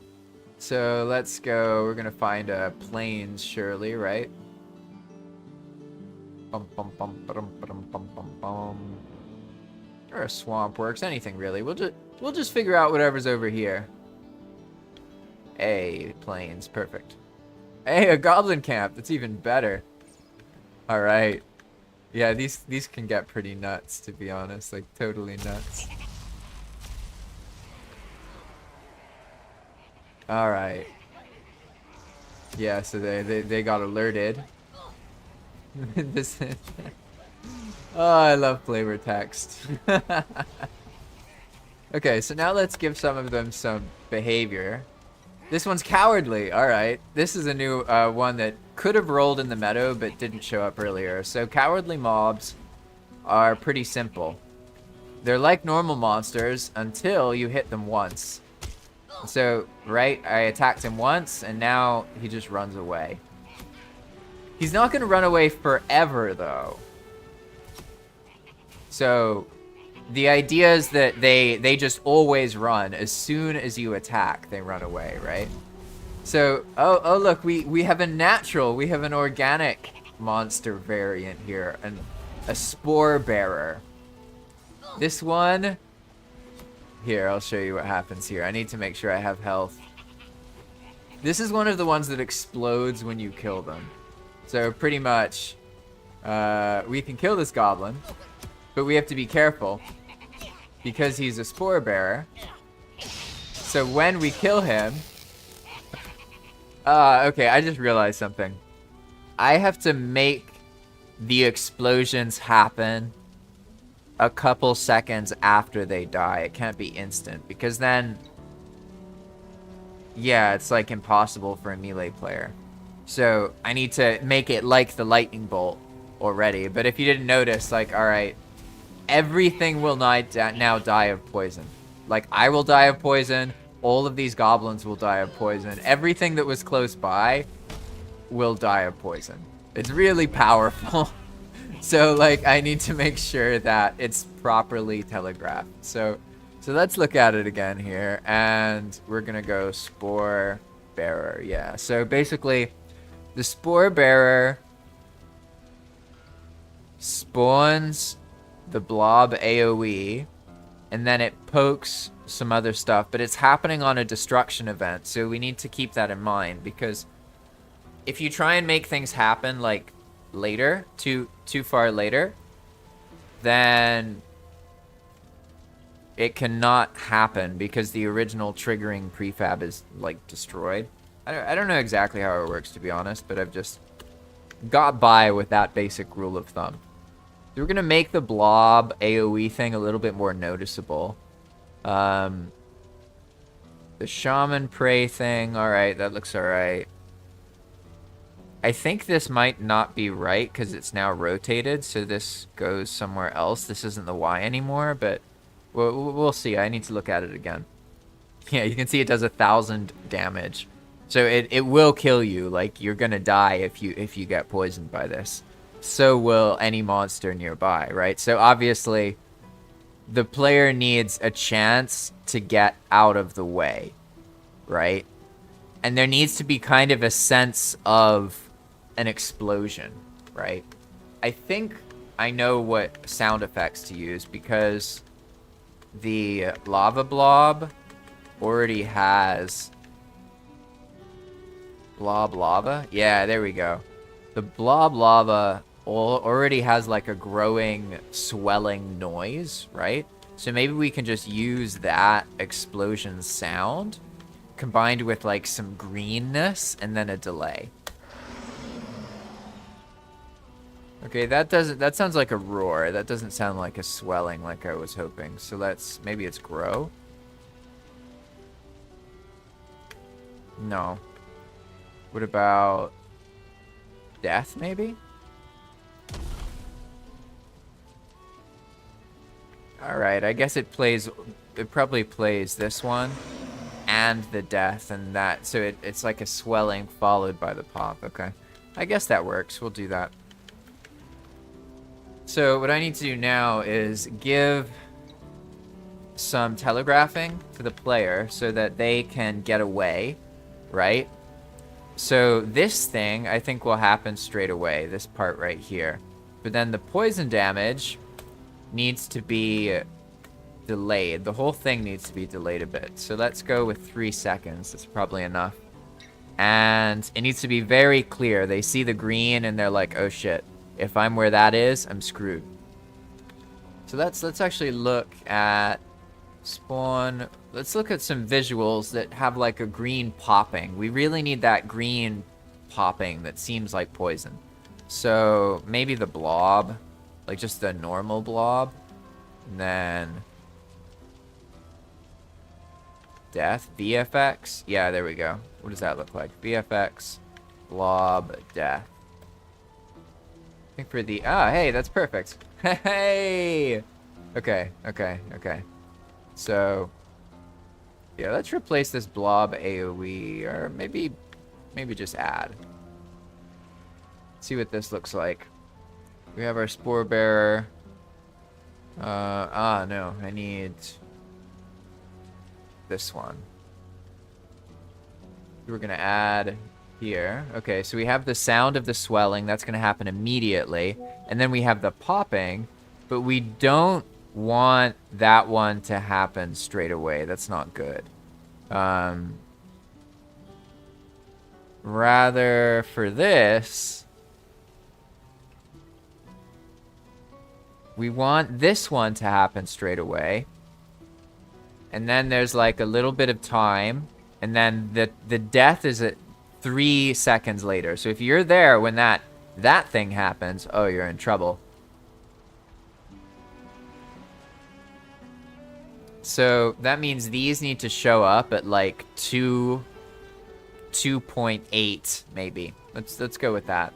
So let's go. We're gonna find a plains, surely, right? Or a swamp works. Anything really. We'll just figure out whatever's over here. Hey, plains, perfect. Hey, a goblin camp. That's even better. All right. Yeah, these can get pretty nuts, to be honest. Like totally nuts. All right. Yeah, so they got alerted. This. Oh, I love flavor text. Okay, so now let's give some of them some behavior. This one's cowardly. All right. This is a new one that could have rolled in the meadow but didn't show up earlier. So cowardly mobs are pretty simple. They're like normal monsters until you hit them once. So, right, I attacked him once and now he just runs away. He's not going to run away forever though. So the idea is that they just always run. As soon as you attack, they run away, right? So, oh look, we have a natural, we have an organic monster variant here, and a spore bearer. This one, here, I'll show you what happens here. I need to make sure I have health. This is one of the ones that explodes when you kill them. So pretty much, we can kill this goblin, but we have to be careful because he's a spore bearer. So when we kill him, okay, I just realized something. I have to make the explosions happen a couple seconds after they die. It can't be instant because then, yeah, it's like impossible for a melee player. So I need to make it like the lightning bolt already. But if you didn't notice, like, all right, everything will now die of poison. Like, I will die of poison. All of these goblins will die of poison. Everything that was close by will die of poison. It's really powerful. So, like, I need to make sure that it's properly telegraphed. So let's look at it again here. And we're going to go spore bearer. Yeah, so basically, the spore bearer spawns the blob AoE, and then it pokes some other stuff, but it's happening on a destruction event, so we need to keep that in mind, because if you try and make things happen like later, too far later, then it cannot happen because the original triggering prefab is like destroyed. I don't know exactly how it works, to be honest, but I've just got by with that basic rule of thumb. So we're gonna make the blob AoE thing a little bit more noticeable. The shaman prey thing, alright, that looks alright. I think this might not be right because it's now rotated, so this goes somewhere else. This isn't the Y anymore, but we'll see. I need to look at it again. Yeah, you can see it does 1,000 damage. So it will kill you. Like, you're gonna die if you get poisoned by this. So will any monster nearby, right? So obviously, the player needs a chance to get out of the way, right? And there needs to be kind of a sense of an explosion, right? I think I know what sound effects to use because the lava blob already has blob lava. Yeah, there we go. the blob lava already has like a growing, swelling noise, right? So maybe we can just use that explosion sound combined with like some greenness and then a delay. Okay, that sounds like a roar. That doesn't sound like a swelling like I was hoping. So maybe it's grow. No. What about death, maybe? Alright, I guess it probably plays this one and the death and that. So it's like a swelling followed by the pop. Okay. I guess that works. We'll do that. So what I need to do now is give some telegraphing to the player so that they can get away, right? So this thing, I think, will happen straight away, this part right here. But then the poison damage needs to be delayed. The whole thing needs to be delayed a bit. So let's go with 3 seconds. That's probably enough. And it needs to be very clear. They see the green and they're like, oh shit. If I'm where that is, I'm screwed. So let's actually look at spawn. Let's look at some visuals that have like a green popping. We really need that green popping that seems like poison. So maybe the blob, like just the normal blob. And then death, VFX. Yeah, there we go. What does that look like? VFX, blob, death. I think for the, hey, that's perfect. Hey! Okay. So, yeah, let's replace this blob AoE, or maybe just add. See what this looks like. We have our spore bearer. No, I need this one. We're gonna add here. Okay, so we have the sound of the swelling. That's going to happen immediately. And then we have the popping, but we don't want that one to happen straight away. That's not good. Rather, for this, we want this one to happen straight away. And then there's like a little bit of time. And then the death is at 3 seconds later. So if you're there when that thing happens, oh, you're in trouble. So that means these need to show up at like 2.8 maybe. Let's go with that.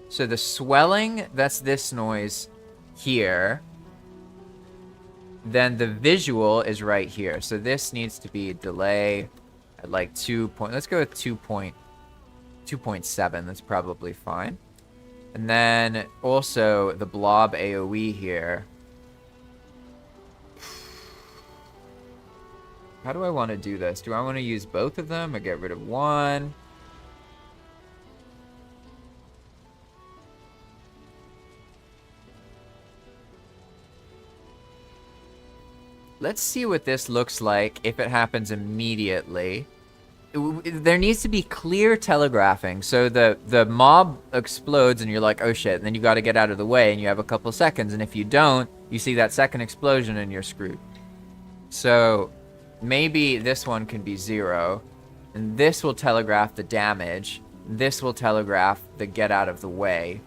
So the swelling, that's this noise here. Then the visual is right here. So this needs to be delay at like let's go with 2.7. That's probably fine. And then also the blob AoE here. How do I want to do this? Do I want to use both of them or get rid of one? Let's see what this looks like if it happens immediately. There needs to be clear telegraphing. So the mob explodes and you're like, oh shit. And then you got to get out of the way and you have a couple seconds. And if you don't, you see that second explosion and you're screwed. So maybe this one can be 0. And this will telegraph the damage. This will telegraph the get out of the way.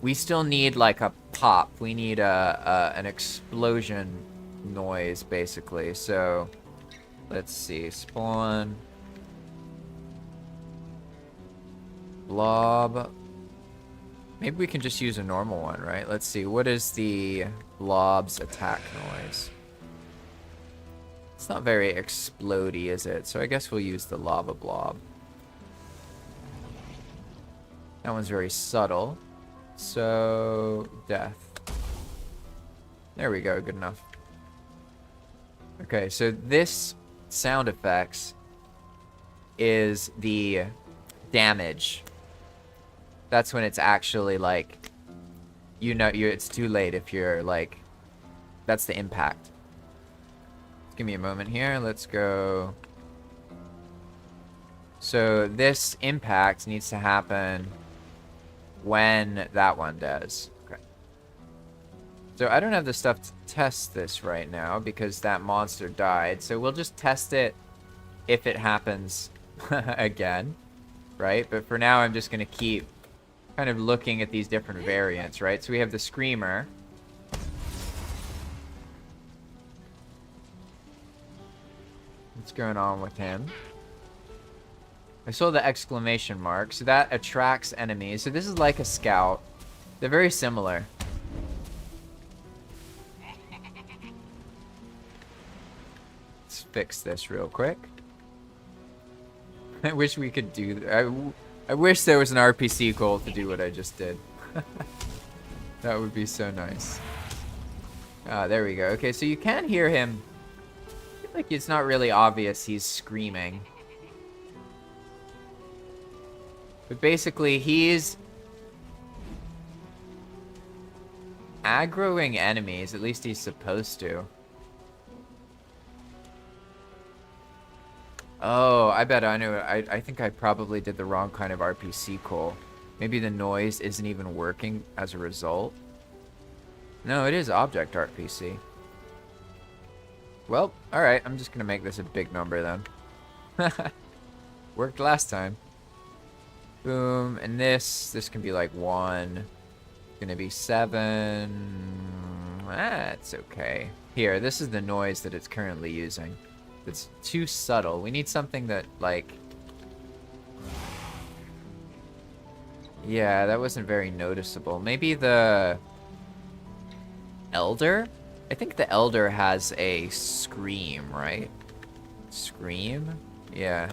We still need like a pop. We need an explosion noise basically. So let's see, spawn blob. Maybe we can just use a normal one, right? Let's see, what is the blob's attack noise? It's not very explodey, is it? So I guess we'll use the lava blob. That one's very subtle. So death. There we go, good enough. Okay, so this sound effects is the damage. That's when it's actually like, you know, it's too late if you're like, that's the impact. Give me a moment here. Let's go. So this impact needs to happen when that one does. Okay. So I don't have the stuff to test this right now because that monster died. So we'll just test it if it happens again, right? But for now, I'm just going to keep kind of looking at these different variants, right? So we have the Screamer. What's going on with him? I saw the exclamation mark, so that attracts enemies. So this is like a scout. They're very similar. Let's fix this real quick. I wish we could do... I wish there was an RPC goal to do what I just did. That would be so nice. Ah, there we go. Okay, so you can hear him. I feel like it's not really obvious he's screaming. But basically, he's aggroing enemies. At least he's supposed to. Oh, I bet I knew it. I think I probably did the wrong kind of RPC call. Maybe the noise isn't even working as a result. No, it is object RPC. Well, alright. I'm just going to make this a big number then. Worked last time. Boom. And this can be like 1. Gonna be 7. That's okay. Here, this is the noise that it's currently using. It's too subtle. We need something that, like... Yeah, that wasn't very noticeable. Maybe the... Elder? I think the Elder has a scream, right? Scream? Yeah.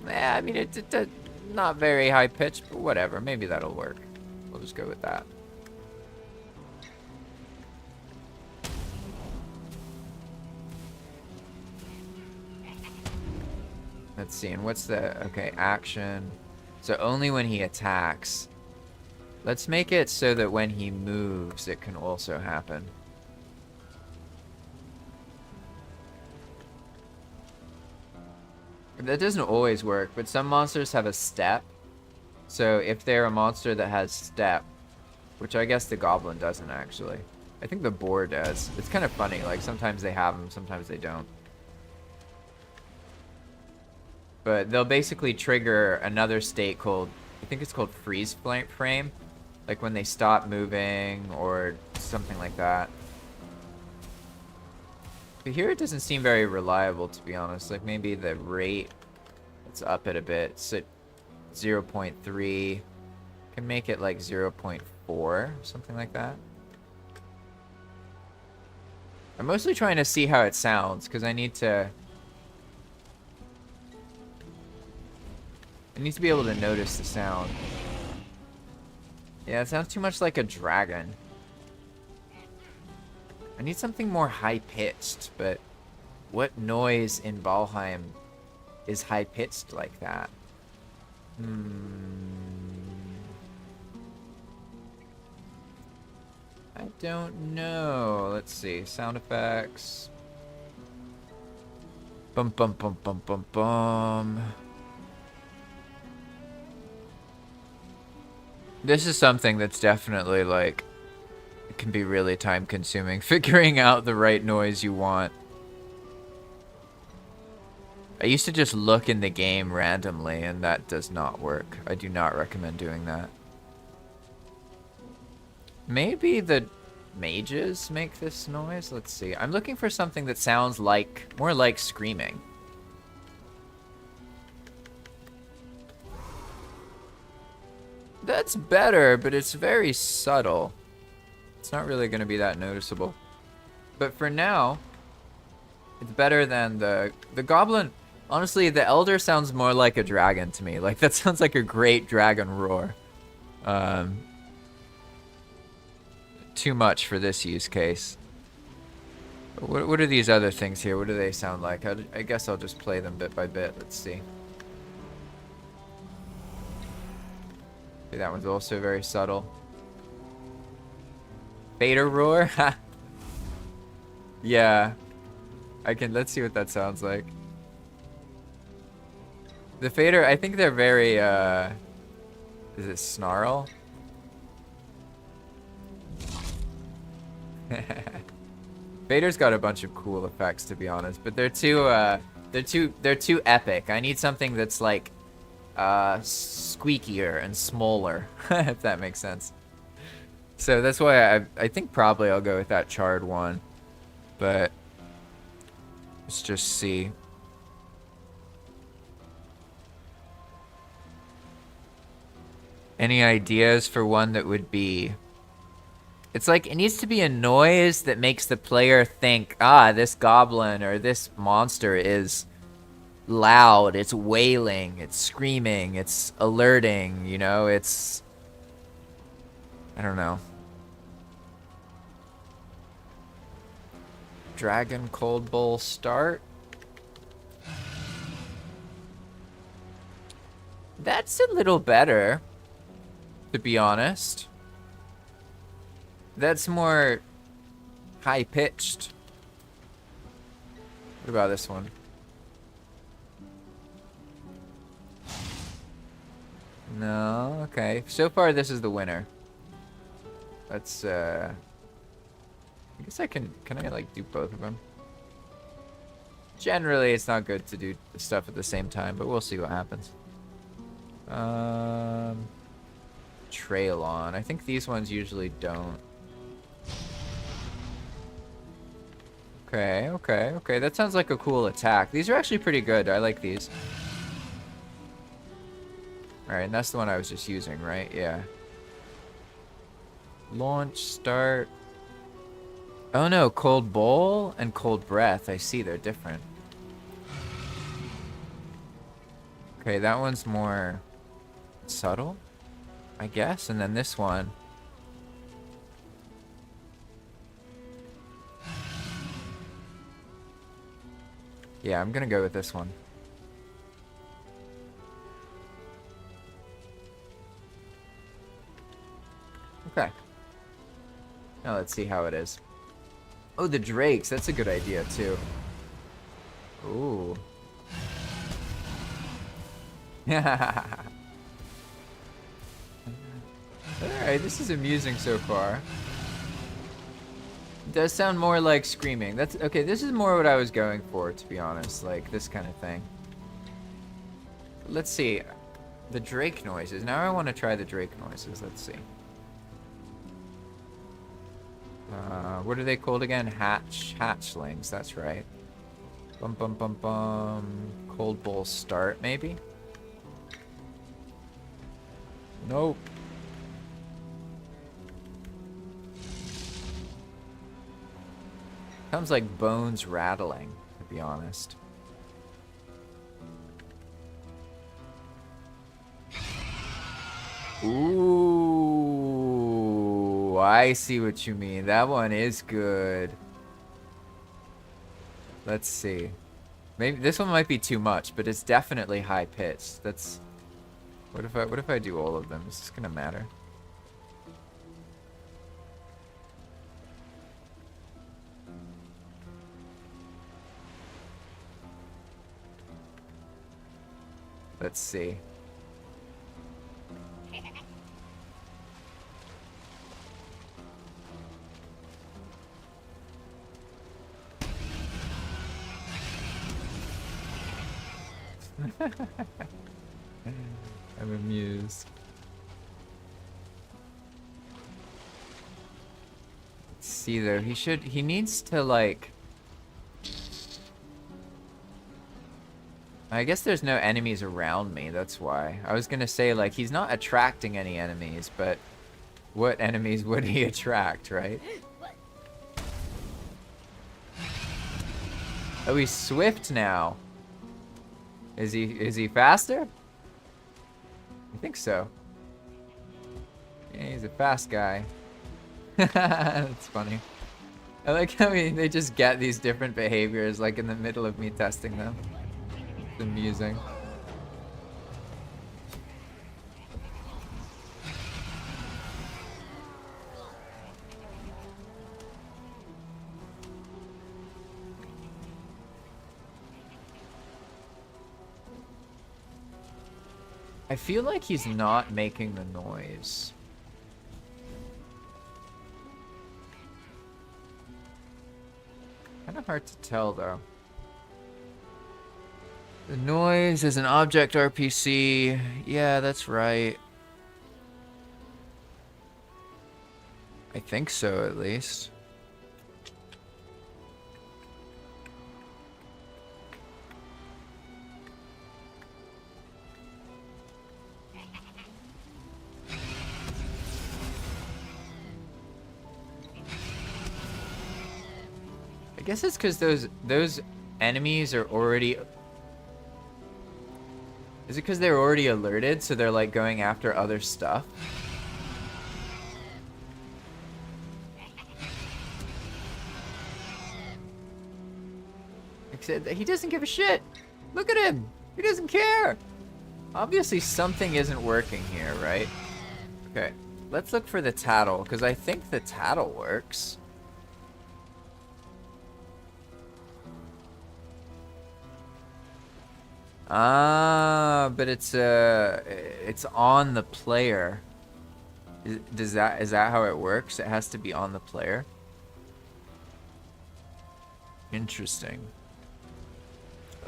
Yeah, I mean, it's not very high-pitched, but whatever. Maybe that'll work. We'll just go with that. Let's see, and what's the... Okay, action. So only when he attacks. Let's make it so that when he moves, it can also happen. That doesn't always work, but some monsters have a step. So if they're a monster that has step, which I guess the goblin doesn't actually. I think the boar does. It's kind of funny, like sometimes they have them, sometimes they don't. But they'll basically trigger another state called, I think it's called freeze frame. Like when they stop moving or something like that. But here it doesn't seem very reliable, to be honest. Like maybe the rate, let's up it a bit. It's at 0.3. Can make it like 0.4, something like that. I'm mostly trying to see how it sounds, because I need to be able to notice the sound. Yeah, it sounds too much like a dragon. I need something more high-pitched, but what noise in Valheim is high-pitched like that? I don't know. Let's see. Sound effects. Bum bum bum bum bum bum. This is something that's definitely like, it can be really time consuming, figuring out the right noise you want. I used to just look in the game randomly, and that does not work. I do not recommend doing that. Maybe the mages make this noise? Let's see. I'm looking for something that sounds like, more like screaming. That's better, but it's very subtle. It's not really going to be that noticeable. But for now, it's better than the goblin. Honestly, the elder sounds more like a dragon to me. Like, that sounds like a great dragon roar. Too much for this use case. What are these other things here? What do they sound like? I guess I'll just play them bit by bit. Let's see. That one's also very subtle. Beta roar? Yeah. Let's see what that sounds like. The fader, I think they're very, is it snarl? Vader's got a bunch of cool effects, to be honest, but they're too epic. I need something that's like squeakier and smaller, if that makes sense. So that's why I think probably I'll go with that charred one, but let's just see. Any ideas for one that would be... It's like, it needs to be a noise that makes the player think, ah, this goblin or this monster is loud, it's wailing, it's screaming, it's alerting, you know, it's... I don't know. Dragon Cold Bowl start? That's a little better, to be honest. That's more high-pitched. What about this one? No, okay. So far, this is the winner. Let's, I guess I can I, like, do both of them? Generally, it's not good to do stuff at the same time, but we'll see what happens. Trail on. I think these ones usually don't. Okay, okay, okay. That sounds like a cool attack. These are actually pretty good. I like these. Alright, and that's the one I was just using, right? Yeah. Launch, start. Oh no, Cold Bowl and Cold Breath. I see, they're different. Okay, that one's more subtle, I guess. And then this one. Yeah, I'm gonna go with this one. Okay. Now let's see how it is. Oh, the drakes. That's a good idea, too. Ooh. Alright, this is amusing so far. It does sound more like screaming. That's okay, this is more what I was going for, to be honest. Like, this kind of thing. Let's see. The Drake noises. Now I want to try the Drake noises. Let's see. What are they called again? Hatchlings, that's right. Bum bum bum bum. Cold Bowl start, maybe? Nope. Sounds like bones rattling, to be honest. Ooh, I see what you mean. That one is good. Let's see. Maybe this one might be too much, but it's definitely high pitched. That's... What if I do all of them? Is this gonna matter? Let's see. I'm amused. Let's see though, he needs to like... I guess there's no enemies around me, that's why. I was gonna say, like, he's not attracting any enemies, but what enemies would he attract, right? Oh, he's swift now. Is he faster? I think so. Yeah, he's a fast guy. That's funny. I like how they just get these different behaviors, like, in the middle of me testing them. It's amusing. I feel like he's not making the noise. Kind of hard to tell, though. The noise is an object RPC. Yeah, that's right. I think so, at least. I guess it's because those enemies are already... Is it because they're already alerted, so they're like going after other stuff? Except that he doesn't give a shit. Look at him. He doesn't care. Obviously something isn't working here, right? Okay, let's look for the tattle, because I think the tattle works. Ah, but it's on the player. Is that how it works? It has to be on the player. Interesting.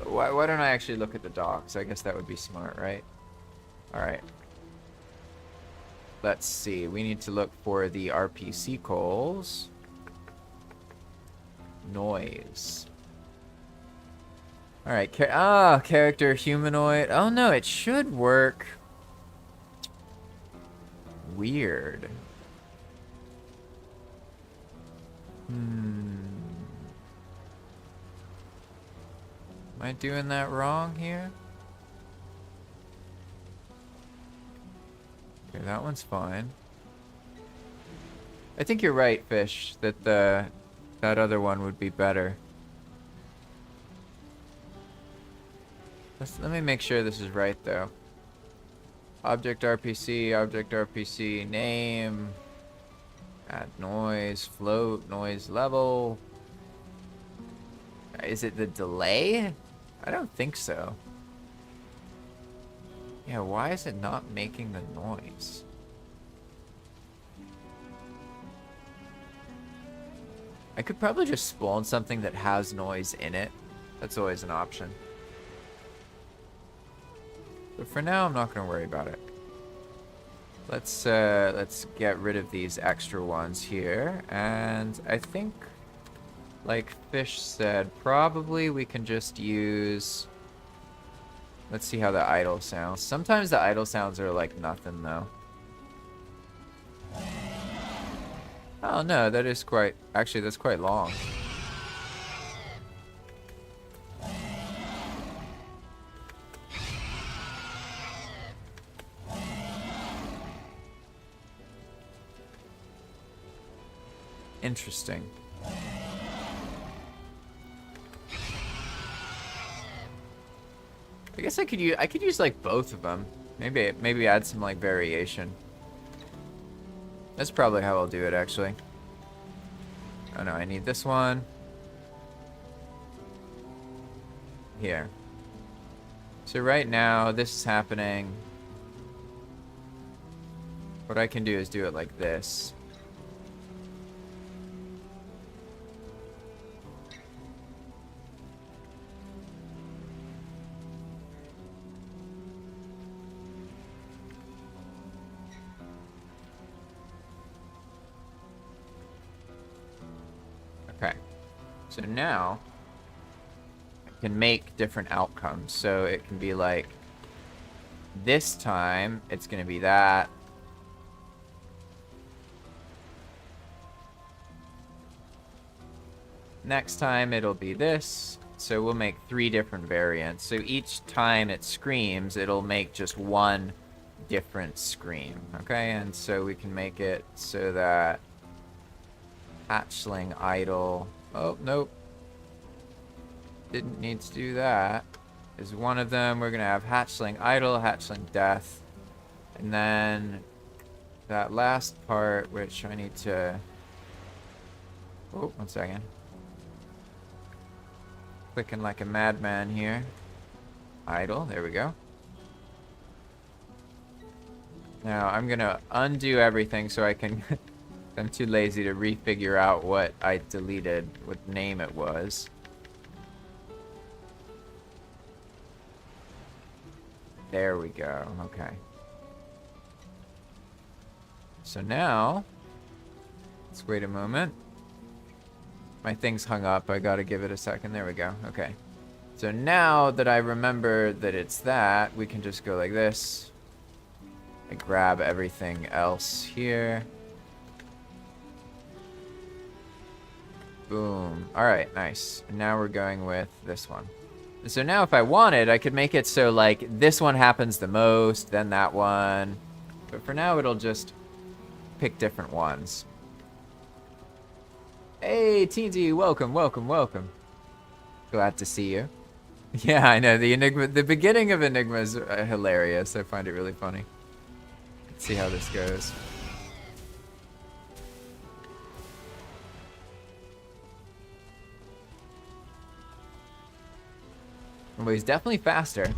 Why don't I actually look at the docs? I guess that would be smart, right? All right. Let's see. We need to look for the RPC calls. Noise. All right. Character humanoid. Oh no, it should work. Weird. Am I doing that wrong here? Okay, that one's fine. I think you're right, Fish, that that other one would be better. Let me make sure this is right, though. Object RPC, name, add noise, float, noise level. Is it the delay? I don't think so. Yeah, why is it not making the noise? I could probably just spawn something that has noise in it. That's always an option. But for now, I'm not going to worry about it. Let's get rid of these extra ones here. And I think, like Fish said, probably we can just use... Let's see how the idle sounds. Sometimes the idle sounds are like nothing, though. Oh, no, that is quite... Actually, that's quite long. Interesting. I guess I could use like both of them. Maybe add some like variation. That's probably how I'll do it actually. Oh no, I need this one. Here. So right now this is happening. What I can do is do it like this. Okay, so now I can make different outcomes. So it can be like, this time it's going to be that. Next time it'll be this. So we'll make 3 different variants. So each time it screams, it'll make just one different scream. Okay, and so we can make it so that hatchling idle. Oh, nope. Didn't need to do that. Is one of them. We're going to have hatchling idle, hatchling death. And then that last part, which I need to... Oh, 1 second. Clicking like a madman here. Idle, there we go. Now I'm gonna undo everything so I can... I'm too lazy to refigure out what I deleted, what name it was. There we go, okay. So now, let's wait a moment. My thing's hung up, I gotta give it a second, there we go, okay. So now that I remember that it's that, we can just go like this. I grab everything else here. Boom. Alright, nice. And now we're going with this one. And so now if I wanted, I could make it so like this one happens the most, then that one. But for now it'll just pick different ones. Hey, Teensy, welcome, welcome, welcome. Glad to see you. Yeah, I know, the beginning of Enigma is hilarious. I find it really funny. Let's see how this goes. Well, he's definitely faster.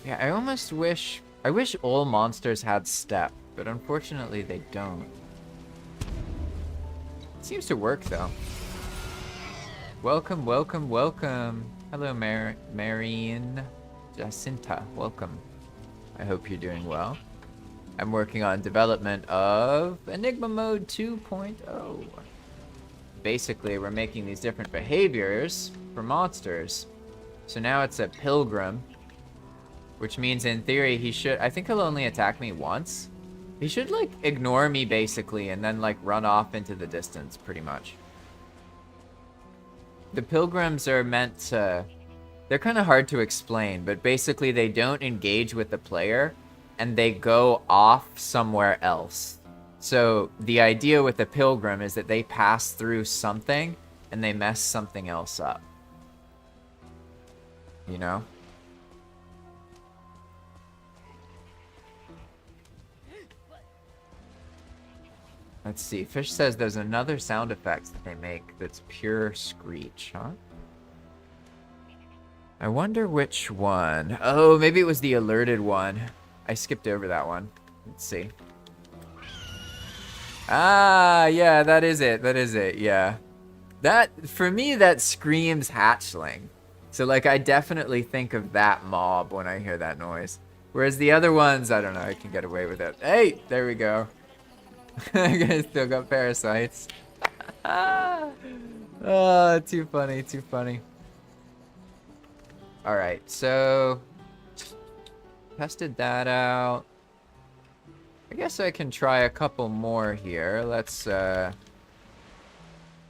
Yeah, I almost wish... I wish all monsters had step, but unfortunately they don't. It seems to work, though. Welcome, welcome, welcome. Hello, Marian Jacinta. Welcome. I hope you're doing well. I'm working on development of Enigma Mode 2.0. Basically, we're making these different behaviors for monsters. So now it's a pilgrim, which means in theory he should... I think he'll only attack me once. He should, like, ignore me, basically, and then, like, run off into the distance, pretty much. The pilgrims are meant to... They're kind of hard to explain, but basically they don't engage with the player, and they go off somewhere else. So the idea with the pilgrim is that they pass through something, and they mess something else up. You know? Let's see. Fish says there's another sound effect that they make that's pure screech, huh? I wonder which one. Oh, maybe it was the alerted one. I skipped over that one. Let's see. Ah, yeah, that is it. That is it, yeah. That, for me, that screams hatchling. So, like, I definitely think of that mob when I hear that noise. Whereas the other ones, I don't know, I can get away with it. Hey, there we go. I still got parasites. Oh, too funny, too funny. Alright, so... tested that out. I guess I can try a couple more here. Let's, I'm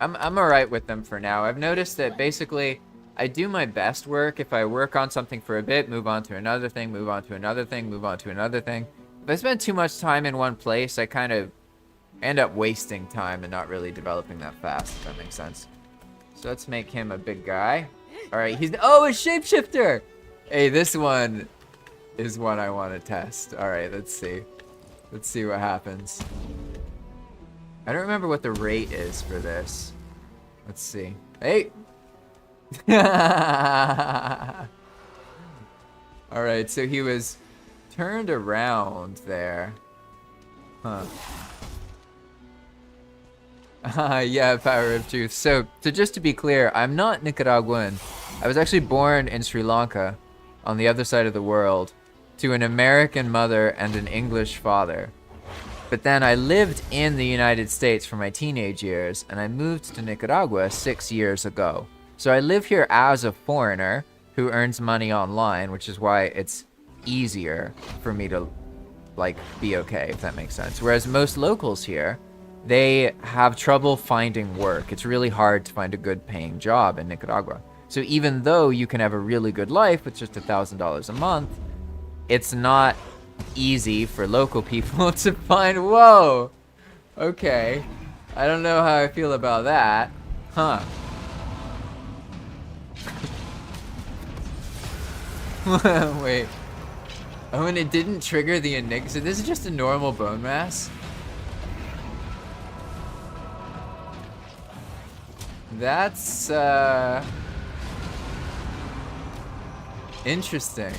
alright with them for now. I've noticed that basically I do my best work if I work on something for a bit, move on to another thing, move on to another thing, move on to another thing. If I spend too much time in one place, I kind of end up wasting time and not really developing that fast, if that makes sense. So let's make him a big guy. Alright, he's... Oh, a shapeshifter! Hey, this one is one I want to test. Alright, let's see. Let's see what happens. I don't remember what the rate is for this. Let's see. Hey! Alright, so he was turned around there. Huh. Yeah, power of truth. So just to be clear, I'm not Nicaraguan. I was actually born in Sri Lanka, on the other side of the world, to an American mother and an English father. But then I lived in the United States for my teenage years, and I moved to Nicaragua 6 years ago. So I live here as a foreigner who earns money online, which is why it's easier for me to, like, be okay, if that makes sense. Whereas most locals here, they have trouble finding work. It's really hard to find a good paying job in Nicaragua. So even though you can have a really good life with just $1,000 a month, it's not easy for local people to find... Whoa! Okay. I don't know how I feel about that. Huh. Wait. Oh, and it didn't trigger the Enigma. So this is just a normal bone mass? That's, interesting.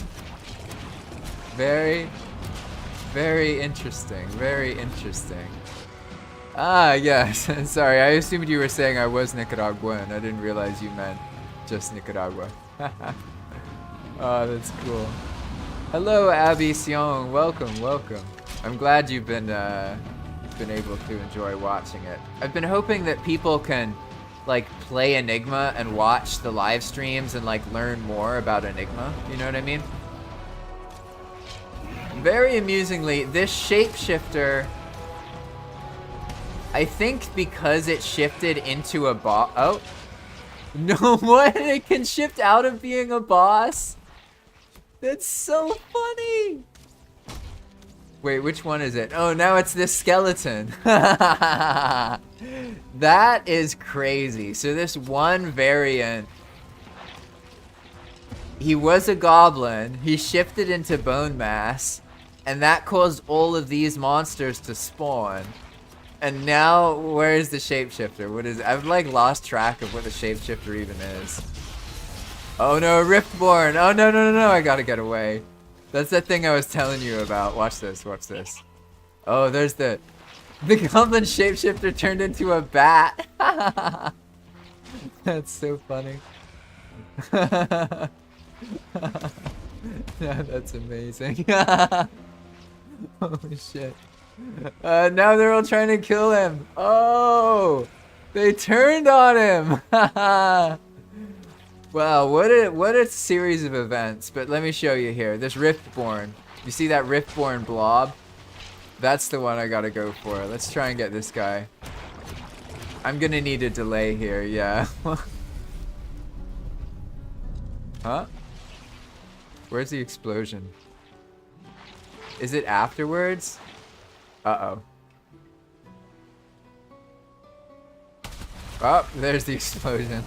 Very, very interesting. Very interesting. Ah, yes. Sorry, I assumed you were saying I was Nicaraguan. I didn't realize you meant just Nicaragua. Oh, that's cool. Hello, Abby Sion. Welcome, welcome. I'm glad you've been able to enjoy watching it. I've been hoping that people can like play Enigma and watch the live streams and like learn more about Enigma. You know what I mean? Very amusingly, this shapeshifter, I think because it shifted into a boss. Oh. No, what? It can shift out of being a boss? That's so funny. Wait, which one is it? Oh, now it's this skeleton. That is crazy. So this one variant, he was a goblin, he shifted into bone mass, and that caused all of these monsters to spawn. And now, where is the shapeshifter? What is it? I've like lost track of what the shapeshifter even is. Oh no, Riftborn! Oh no, no, no, no, I gotta get away. That's that thing I was telling you about. Watch this, watch this. Oh, there's the goblin shapeshifter turned into a bat. That's so funny. Yeah, that's amazing. Holy shit. Now they're all trying to kill him. Oh, they turned on him. Wow, what a series of events. But let me show you here. This Riftborn. You see that Riftborn blob? That's the one I gotta go for. Let's try and get this guy. I'm gonna need a delay here, yeah. Huh? Where's the explosion? Is it afterwards? Uh-oh. Oh, there's the explosion.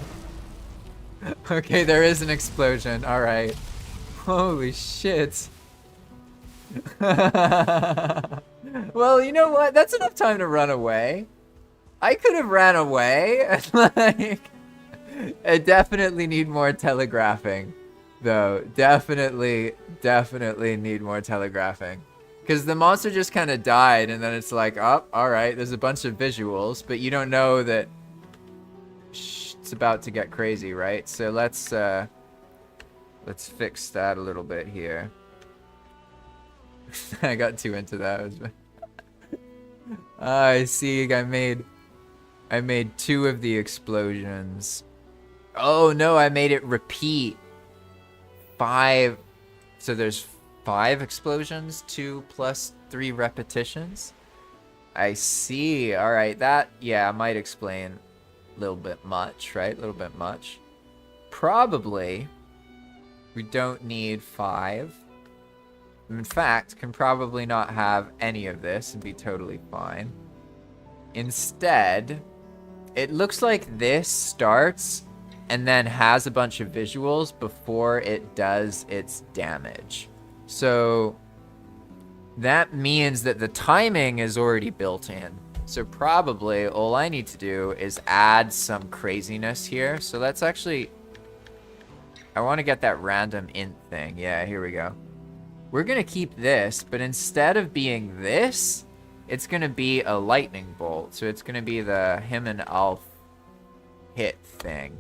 Okay, there is an explosion. Alright. Holy shit. Well, you know what? That's enough time to run away. I could have ran away. Like, I definitely need more telegraphing. Though. Definitely need more telegraphing. Because the monster just kind of died, and then it's like, oh, alright, there's a bunch of visuals, but you don't know that it's about to get crazy, right? So let's fix that a little bit here. I got too into that. I see, I made 2 of the explosions. Oh no, I made it repeat 5. So there's 5 explosions, 2 plus 3 repetitions. I see. All right, that, yeah, might explain a little bit much, right? A little bit much. Probably we don't need 5. In fact, can probably not have any of this and be totally fine. Instead, it looks like this starts and then has a bunch of visuals before it does its damage. So that means that the timing is already built in. So probably all I need to do is add some craziness here. So let's actually, I want to get that random int thing. Yeah, here we go. We're going to keep this, but instead of being this, it's going to be a lightning bolt. So it's going to be the him and Alf hit thing.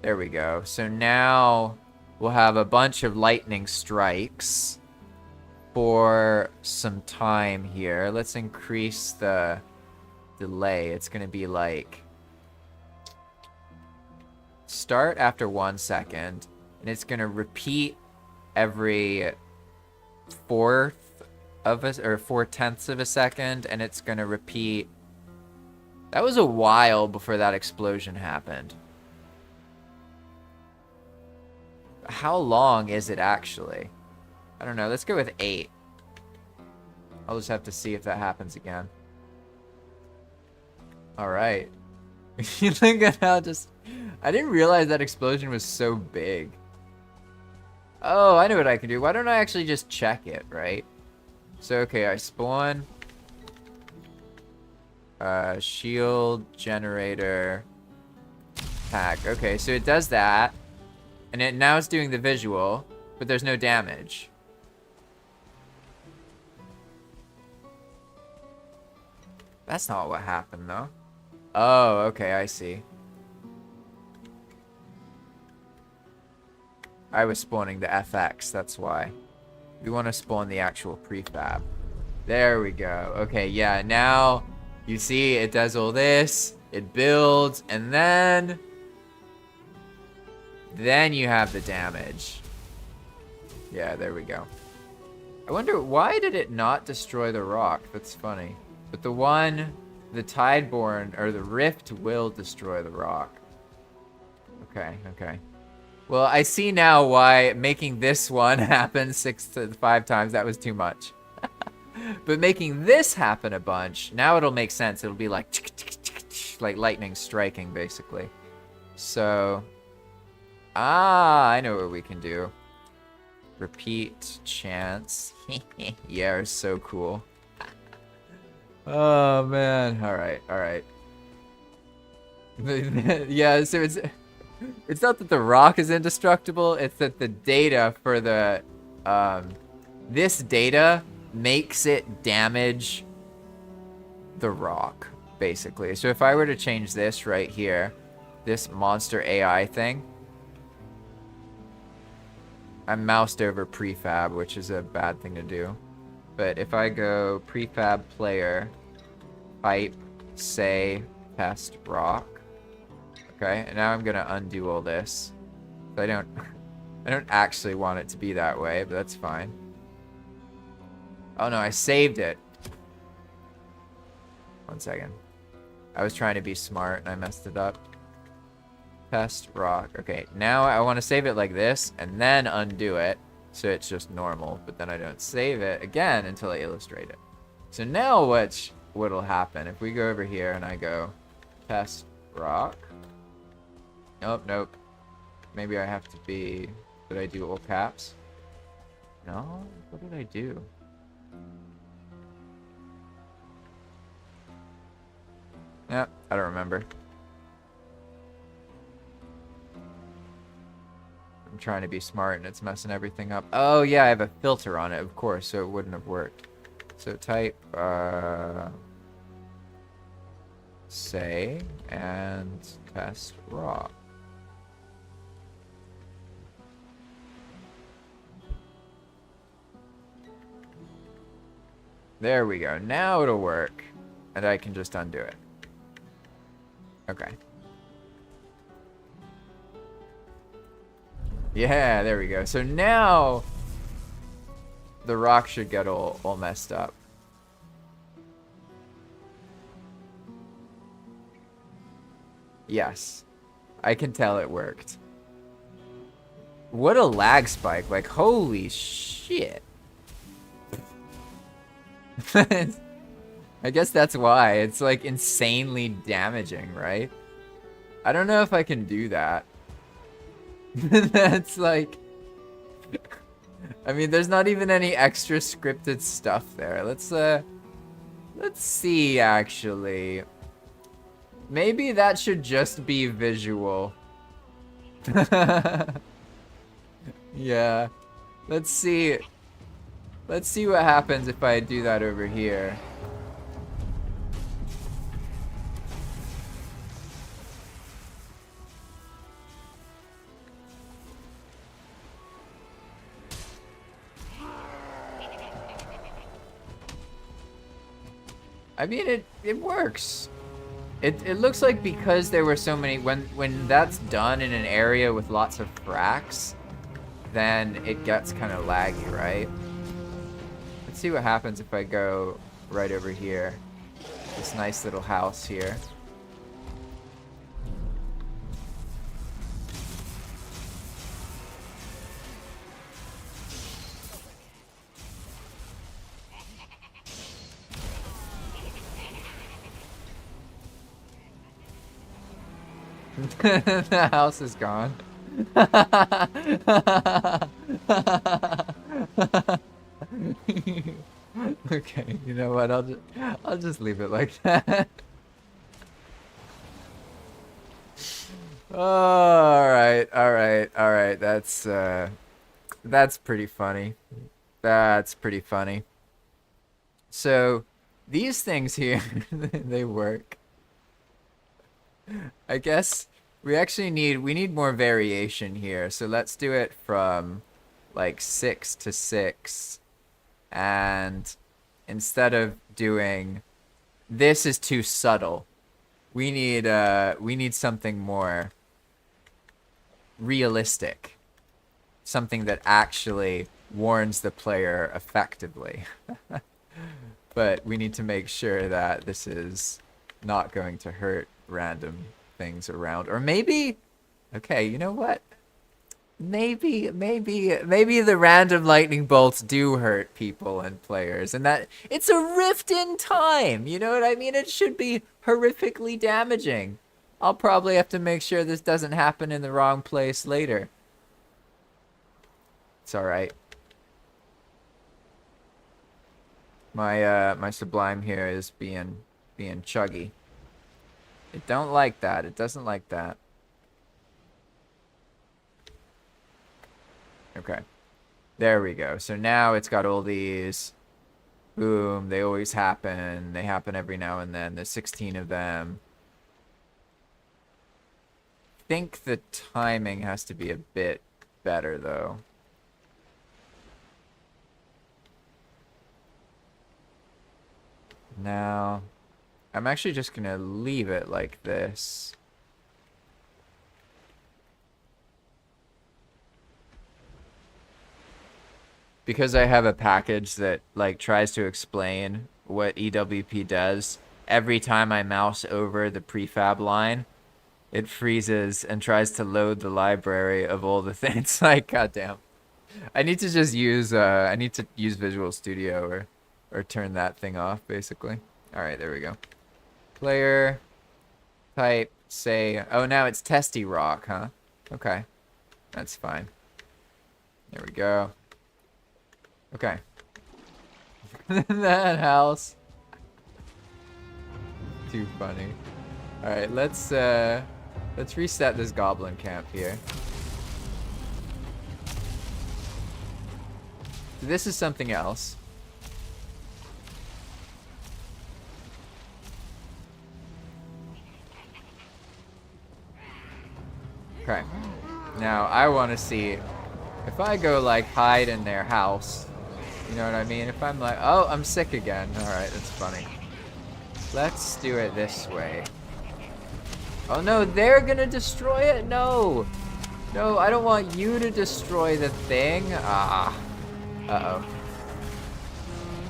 There we go. So now we'll have a bunch of lightning strikes for some time here. Let's increase the delay. It's going to be like start after 1 second, and it's going to repeat every 4/10 of a second, and it's going to repeat. That was a while before that explosion happened. How long is it actually? I don't know. Let's go with 8. I'll just have to see if that happens again. Alright. You look at how just... I didn't realize that explosion was so big. Oh, I know what I can do. Why don't I actually just check it, right? So, okay, I spawn... shield, generator... attack. Okay, so it does that. And now it's doing the visual, but there's no damage. That's not what happened, though. Oh, okay, I see. I was spawning the FX, that's why. We want to spawn the actual prefab. There we go. Okay, yeah, now you see it does all this, it builds, and then you have the damage. Yeah, there we go. I wonder, why did it not destroy the rock? That's funny. But the Tideborn, or the Rift will destroy the rock. Okay, okay. Well, I see now why making this one happen 6 to 5 times, that was too much. But making this happen a bunch, now it'll make sense. It'll be like lightning striking, basically. So, I know what we can do. Repeat chance. Yeah, it's so cool. Oh, man. All right, all right. Yeah, so it's not that the rock is indestructible, it's that the data for the, this data makes it damage the rock, basically. So if I were to change this right here, this monster AI thing, I'm moused over prefab, which is a bad thing to do. But if I go prefab player, pipe, say, test, rock. Okay, and now I'm gonna undo all this. I don't actually want it to be that way, but that's fine. Oh no, I saved it. One second. I was trying to be smart and I messed it up. Test, rock. Okay, now I want to save it like this and then undo it so it's just normal, but then I don't save it again until I illustrate it. So now what'll happen if we go over here and I go test, rock. Nope, nope. Maybe I have to be... Did I do all caps? No? What did I do? Yep, I don't remember. I'm trying to be smart and it's messing everything up. Oh yeah, I have a filter on it, of course, so it wouldn't have worked. So type, say, and test raw. There we go. Now it'll work. And I can just undo it. Okay. Yeah, there we go. So now the rock should get all messed up. Yes. I can tell it worked. What a lag spike. Like, holy shit. I guess that's why. It's like insanely damaging, right? I don't know if I can do that. That's like... I mean, there's not even any extra scripted stuff there. Let's see, actually. Maybe that should just be visual. Yeah. Let's see. Let's see what happens if I do that over here. I mean, it works. It looks like because there were so many, when that's done in an area with lots of cracks, then it gets kind of laggy, right? Let's see what happens if I go right over here. This nice little house here. The house is gone. Okay, you know what? I'll just leave it like that. Oh, all right, all right, all right. That's pretty funny. That's pretty funny. So, these things here, they work. I guess we need more variation here. So let's do it from like 6 to 6, and instead of doing this is too subtle. We need something more realistic. Something that actually warns the player effectively. But we need to make sure that this is not going to hurt random things around. Or maybe, okay, you know what? Maybe the random lightning bolts do hurt people and players, and that it's a rift in time. You know what I mean? It should be horrifically damaging. I'll probably have to make sure this doesn't happen in the wrong place later. It's all right. My sublime here is being chuggy. It don't like that. It doesn't like that. Okay. There we go. So now it's got all these. Boom. They always happen. They happen every now and then. There's 16 of them. I think the timing has to be a bit better, though. Now, I'm actually just going to leave it like this. Because I have a package that like tries to explain what EWP does, every time I mouse over the prefab line, it freezes and tries to load the library of all the things. Like, goddamn. I need to just use Visual Studio or turn that thing off, basically. All right, there we go. Player type say, oh, now it's testy rock, huh? Okay, that's fine. There we go. Okay. That house. Too funny. All right, let's reset this goblin camp here. This is something else. Okay. Now I want to see if I go like hide in their house. You know what I mean? If I'm like, oh, I'm sick again. All right, that's funny. Let's do it this way. Oh no, they're gonna destroy it? No. No, I don't want you to destroy the thing. Ah. Uh-oh.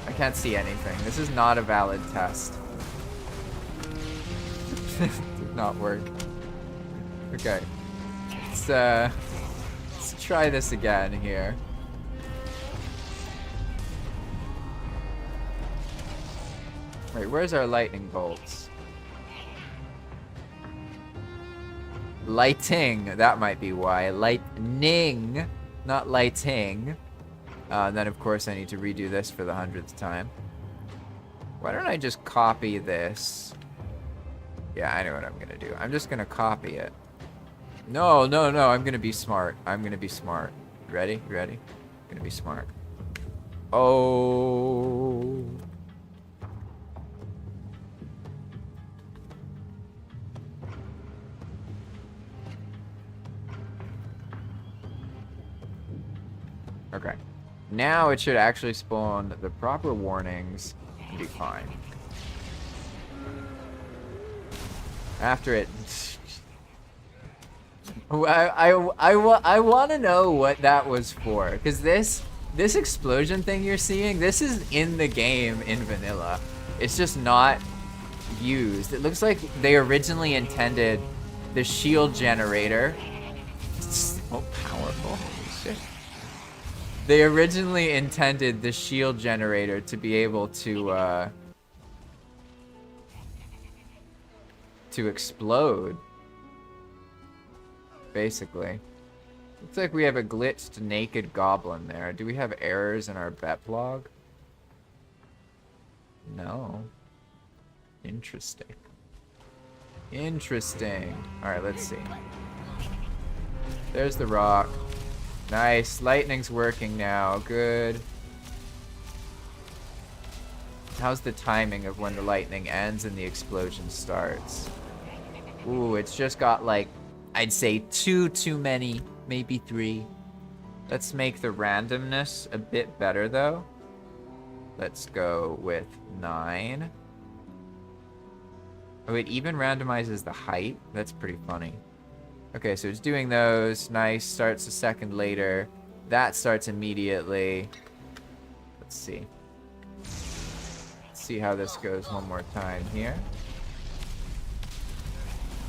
I can't see anything. This is not a valid test. Did not work. Okay. Let's try this again here. Wait, where's our lightning bolts? Lighting, that might be why. Lightning, not lighting. And then, of course, I need to redo this for the 100th time. Why don't I just copy this? Yeah, I know what I'm going to do. I'm just going to copy it. No, no, no, I'm going to be smart. I'm going to be smart. You ready? You ready? I'm going to be smart. Oh... Okay. Now it should actually spawn the proper warnings and be fine. After it... I want to know what that was for. Because this explosion thing you're seeing, this is in the game in vanilla. It's just not used. It looks like they originally intended the shield generator. It's so powerful. Holy shit. They originally intended the shield generator to be able to explode, basically. Looks like we have a glitched naked goblin there. Do we have errors in our bet log? No. Interesting. Interesting. Alright, let's see. There's the rock. Nice. Lightning's working now. Good. How's the timing of when the lightning ends and the explosion starts? Ooh, it's just got like, I'd say 2 too many, maybe 3. Let's make the randomness a bit better though. Let's go with 9. Oh, it even randomizes the height? That's pretty funny. Okay, so it's doing those. Nice. Starts a second later. That starts immediately. Let's see. Let's see how this goes one more time here.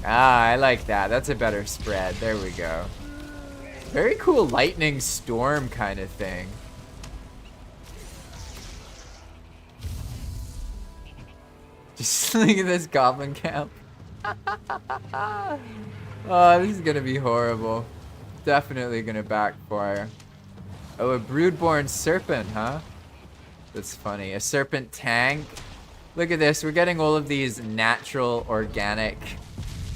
Ah, I like that. That's a better spread. There we go. Very cool lightning storm kind of thing. Just look at this goblin camp. Oh, this is gonna be horrible. Definitely gonna backfire. Oh, a broodborn serpent, huh? That's funny. A serpent tank. Look at this. We're getting all of these natural, organic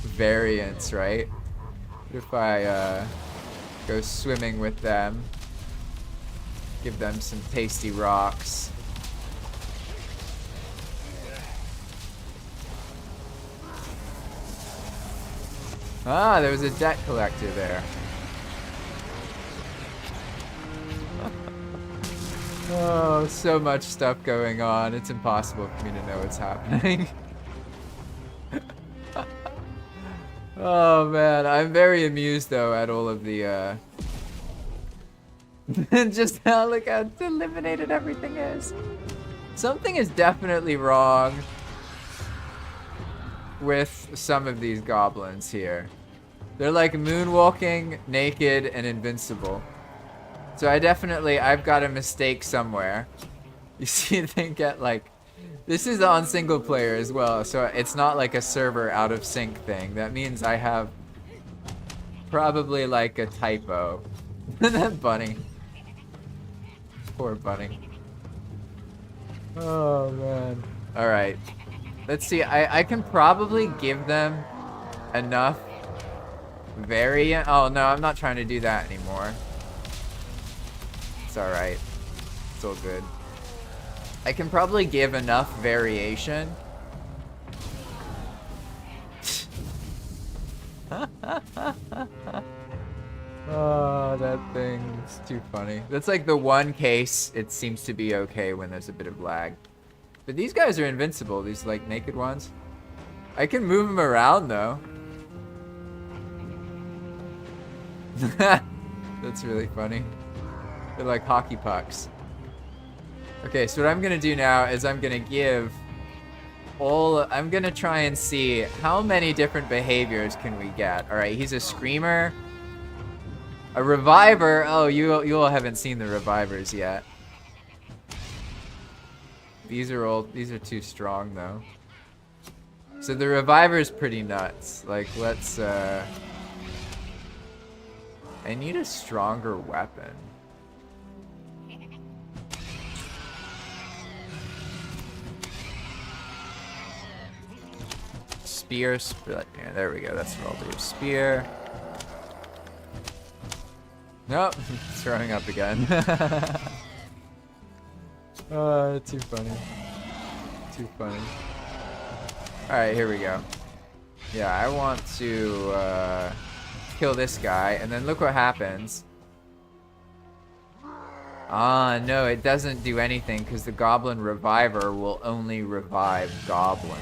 variants, right? What if I go swimming with them? Give them some tasty rocks. Ah, there was a debt collector there. Oh, so much stuff going on. It's impossible for me to know what's happening. Oh man, I'm very amused though at all of the just look how eliminated everything is. Something is definitely wrong with some of these goblins here. They're like moonwalking, naked, and invincible. So I've got a mistake somewhere. You see, they get like, this is on single player as well, so it's not like a server out of sync thing. That means I have probably like a typo. That bunny. Poor bunny. Oh man. Alright. Let's see, I can probably give them enough variant. Oh no, I'm not trying to do that anymore. It's alright. It's all good. I can probably give enough variation. Oh, that thing's too funny. That's like the one case it seems to be okay when there's a bit of lag. But these guys are invincible, these like naked ones. I can move them around though. That's really funny. They're like hockey pucks. Okay, so what I'm gonna do now is I'm gonna try and see how many different behaviors can we get. Alright, he's a screamer. A reviver. Oh, you all haven't seen the revivers yet. These are too strong though. So the reviver is pretty nuts. Like, let's I need a stronger weapon. Spear, yeah, there we go. That's what I'll do. Spear. Nope, throwing up again. Too funny. Too funny. Alright, here we go. Yeah, I want to kill this guy, and then look what happens. Ah, no, it doesn't do anything because the Goblin Reviver will only revive Goblin.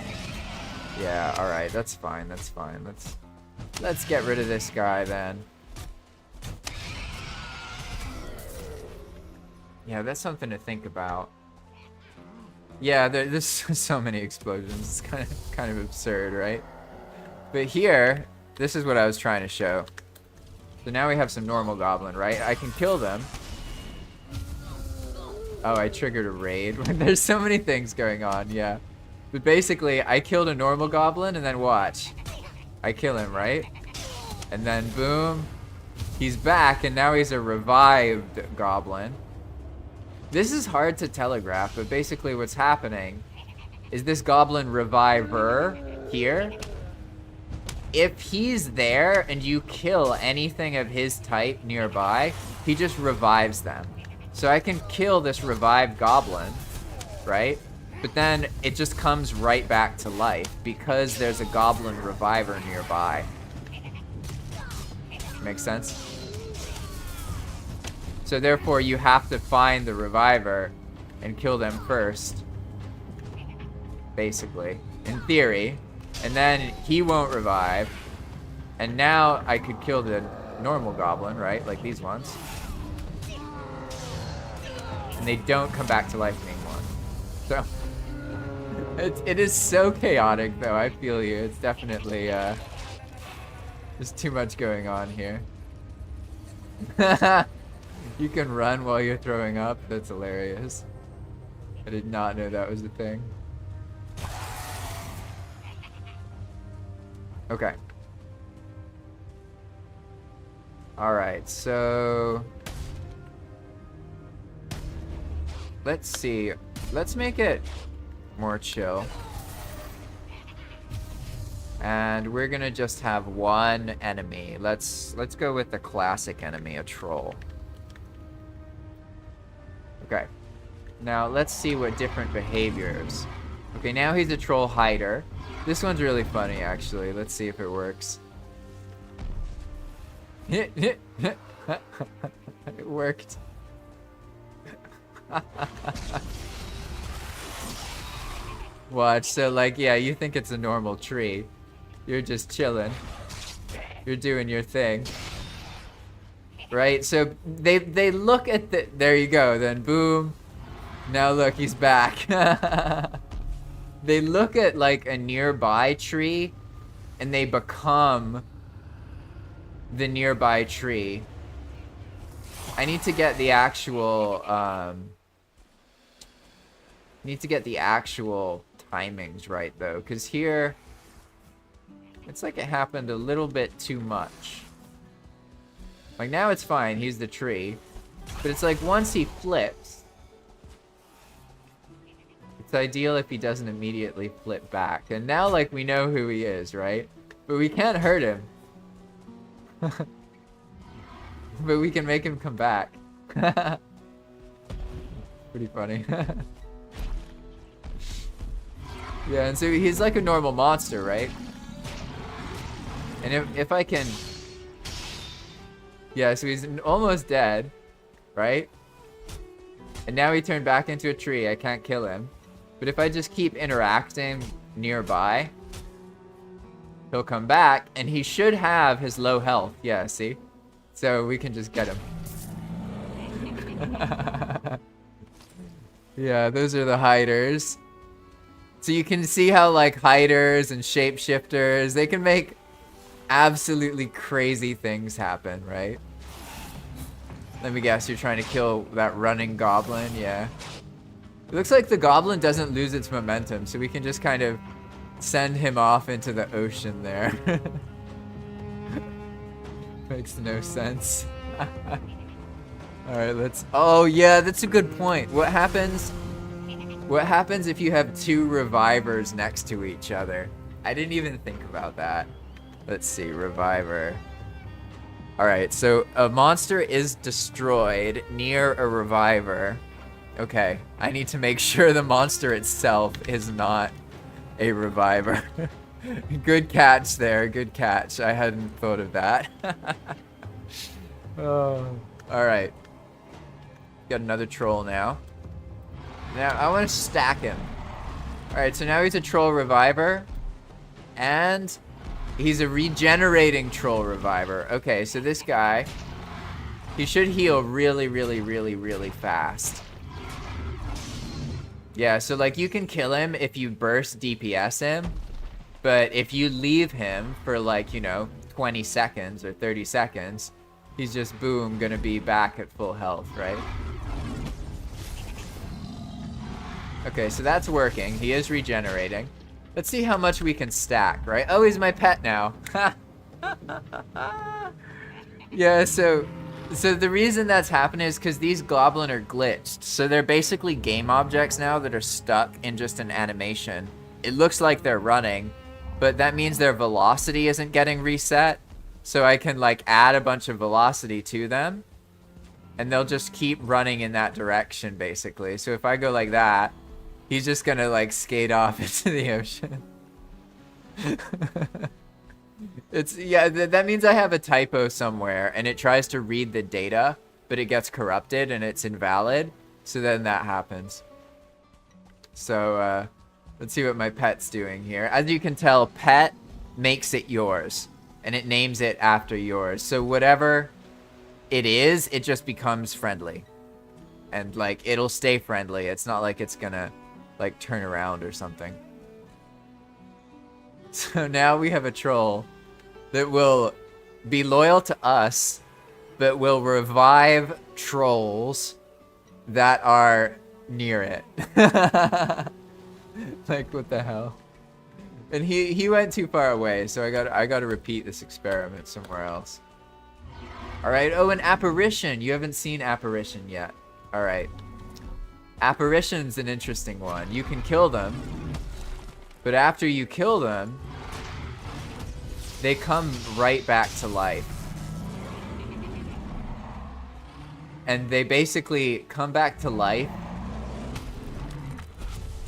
Yeah, alright, that's fine, that's fine. Let's get rid of this guy then. Yeah, that's something to think about. Yeah, there's so many explosions. It's kind of absurd, right? But here, this is what I was trying to show. So now we have some normal goblin, right? I can kill them. Oh, I triggered a raid. There's so many things going on, yeah. But basically, I killed a normal goblin, and then watch. I kill him, right? And then boom, he's back, and now he's a revived goblin. This is hard to telegraph, but basically what's happening is this Goblin Reviver here if he's there and you kill anything of his type nearby, he just revives them. So I can kill this revived goblin, right? But then it just comes right back to life because there's a goblin reviver nearby. Makes sense? So therefore you have to find the reviver and kill them first. Basically. In theory. And then he won't revive. And now I could kill the normal goblin, right? Like these ones. And they don't come back to life anymore. So it is so chaotic though, I feel you. It's definitely there's too much going on here. You can run while you're throwing up. That's hilarious. I did not know that was a thing. Okay. Alright, so let's see. Let's make it more chill. And we're gonna just have one enemy. Let's go with the classic enemy, a troll. Okay. Now let's see what different behaviors. Okay, now he's a troll hider. This one's really funny actually. Let's see if it works. It worked. Watch, so like, yeah, you think it's a normal tree. You're just chilling. You're doing your thing. Right? So they look at the, there you go, then boom. Now look, he's back. They look at like a nearby tree and they become the nearby tree. I need to get the actual timings right though, because here it's like it happened a little bit too much. Like now it's fine, he's the tree, but it's like once he flips, it's ideal if he doesn't immediately flip back. And now like we know who he is, right? But we can't hurt him. But we can make him come back. Pretty funny. Yeah, and so he's like a normal monster, right? And if I can... Yeah, so he's almost dead, right? And now he turned back into a tree. I can't kill him. But if I just keep interacting nearby, he'll come back, and he should have his low health. Yeah, see? So we can just get him. Yeah, those are the hiders. So you can see how like hiders and shapeshifters, they can make absolutely crazy things happen, right? Let me guess, you're trying to kill that running goblin? Yeah. It looks like the goblin doesn't lose its momentum, so we can just kind of send him off into the ocean there. Makes no sense. Alright, let's... Oh, yeah, that's a good point. What happens if you have two revivers next to each other? I didn't even think about that. Let's see, reviver. Alright, so a monster is destroyed near a reviver. Okay, I need to make sure the monster itself is not a reviver. Good catch there, good catch. I hadn't thought of that. Oh. Alright. Got another troll now. Now, I want to stack him. Alright, so now he's a troll reviver. And he's a regenerating troll reviver. Okay, so this guy, he should heal really, really, really, really fast. Yeah, so like you can kill him if you burst DPS him. But if you leave him for like, you know, 20 seconds or 30 seconds, he's just, boom, gonna be back at full health, right? Okay, so that's working. He is regenerating. Let's see how much we can stack, right? Oh, he's my pet now. Yeah, so the reason that's happening is because these goblin are glitched. So they're basically game objects now that are stuck in just an animation. It looks like they're running, but that means their velocity isn't getting reset. So I can like add a bunch of velocity to them, and they'll just keep running in that direction basically. So if I go like that, he's just gonna like skate off into the ocean. It's, yeah, that means I have a typo somewhere and it tries to read the data, but it gets corrupted and it's invalid. So then that happens. So let's see what my pet's doing here. As you can tell, pet makes it yours and it names it after yours. So whatever it is, it just becomes friendly. And like it'll stay friendly. It's not like it's gonna like turn around or something. So now we have a troll that will be loyal to us, but will revive trolls that are near it. Like, what the hell? And he went too far away, so I got to repeat this experiment somewhere else. All right. Oh, an apparition. You haven't seen apparition yet. All right. Apparition's an interesting one. You can kill them, but after you kill them, they come right back to life. And they basically come back to life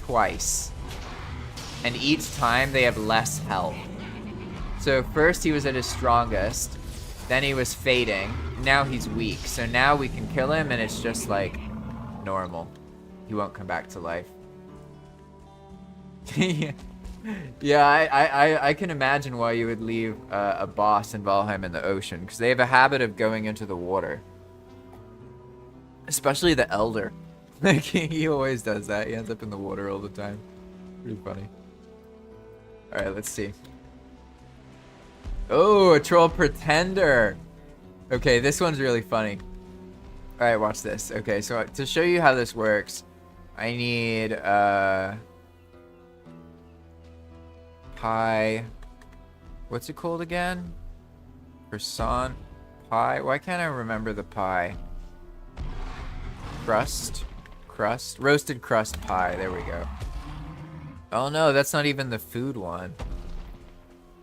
twice. And each time they have less health. So first he was at his strongest, then he was fading, now he's weak. So now we can kill him and it's just like normal. He won't come back to life. Yeah, I can imagine why you would leave a boss in Valheim in the ocean, because they have a habit of going into the water. Especially the Elder. Like, he always does that. He ends up in the water all the time. Pretty funny. Alright, let's see. Oh, a troll pretender. Okay, this one's really funny. Alright, watch this. Okay, so to show you how this works, I need pie. What's it called again? Croissant pie. Why can't I remember the pie? Crust, roasted crust pie. There we go. Oh no, that's not even the food one.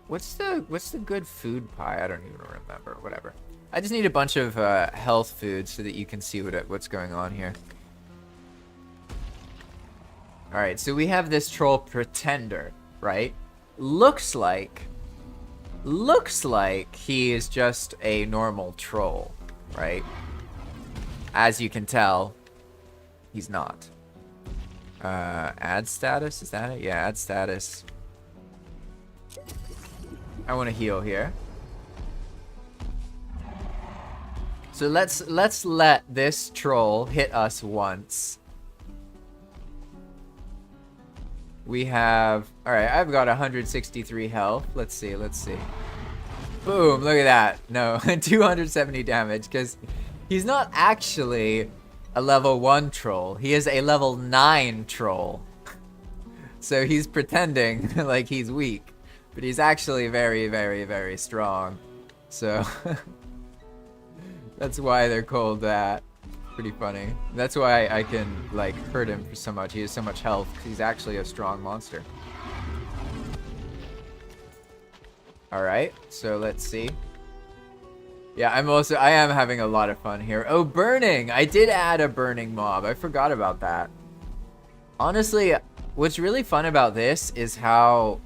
What's the good food pie? I don't even remember. Whatever. I just need a bunch of health foods so that you can see what's going on here. All right, so we have this troll pretender, right? Looks like he is just a normal troll, right? As you can tell, he's not. Add status, is that it? Yeah, add status. I want to heal here. So let's let this troll hit us once. We have, all right, I've got 163 health. Let's see. Boom, look at that. No, 270 damage, because he's not actually a level 1 troll. He is a level 9 troll. So he's pretending like he's weak, but he's actually very, very, very strong. So that's why they're called that. Pretty funny. That's why I can like hurt him for so much. He has so much health because he's actually a strong monster. All right, so let's see. Yeah, I am having a lot of fun here. Oh, burning! I did add a burning mob. I forgot about that. Honestly, what's really fun about this is how,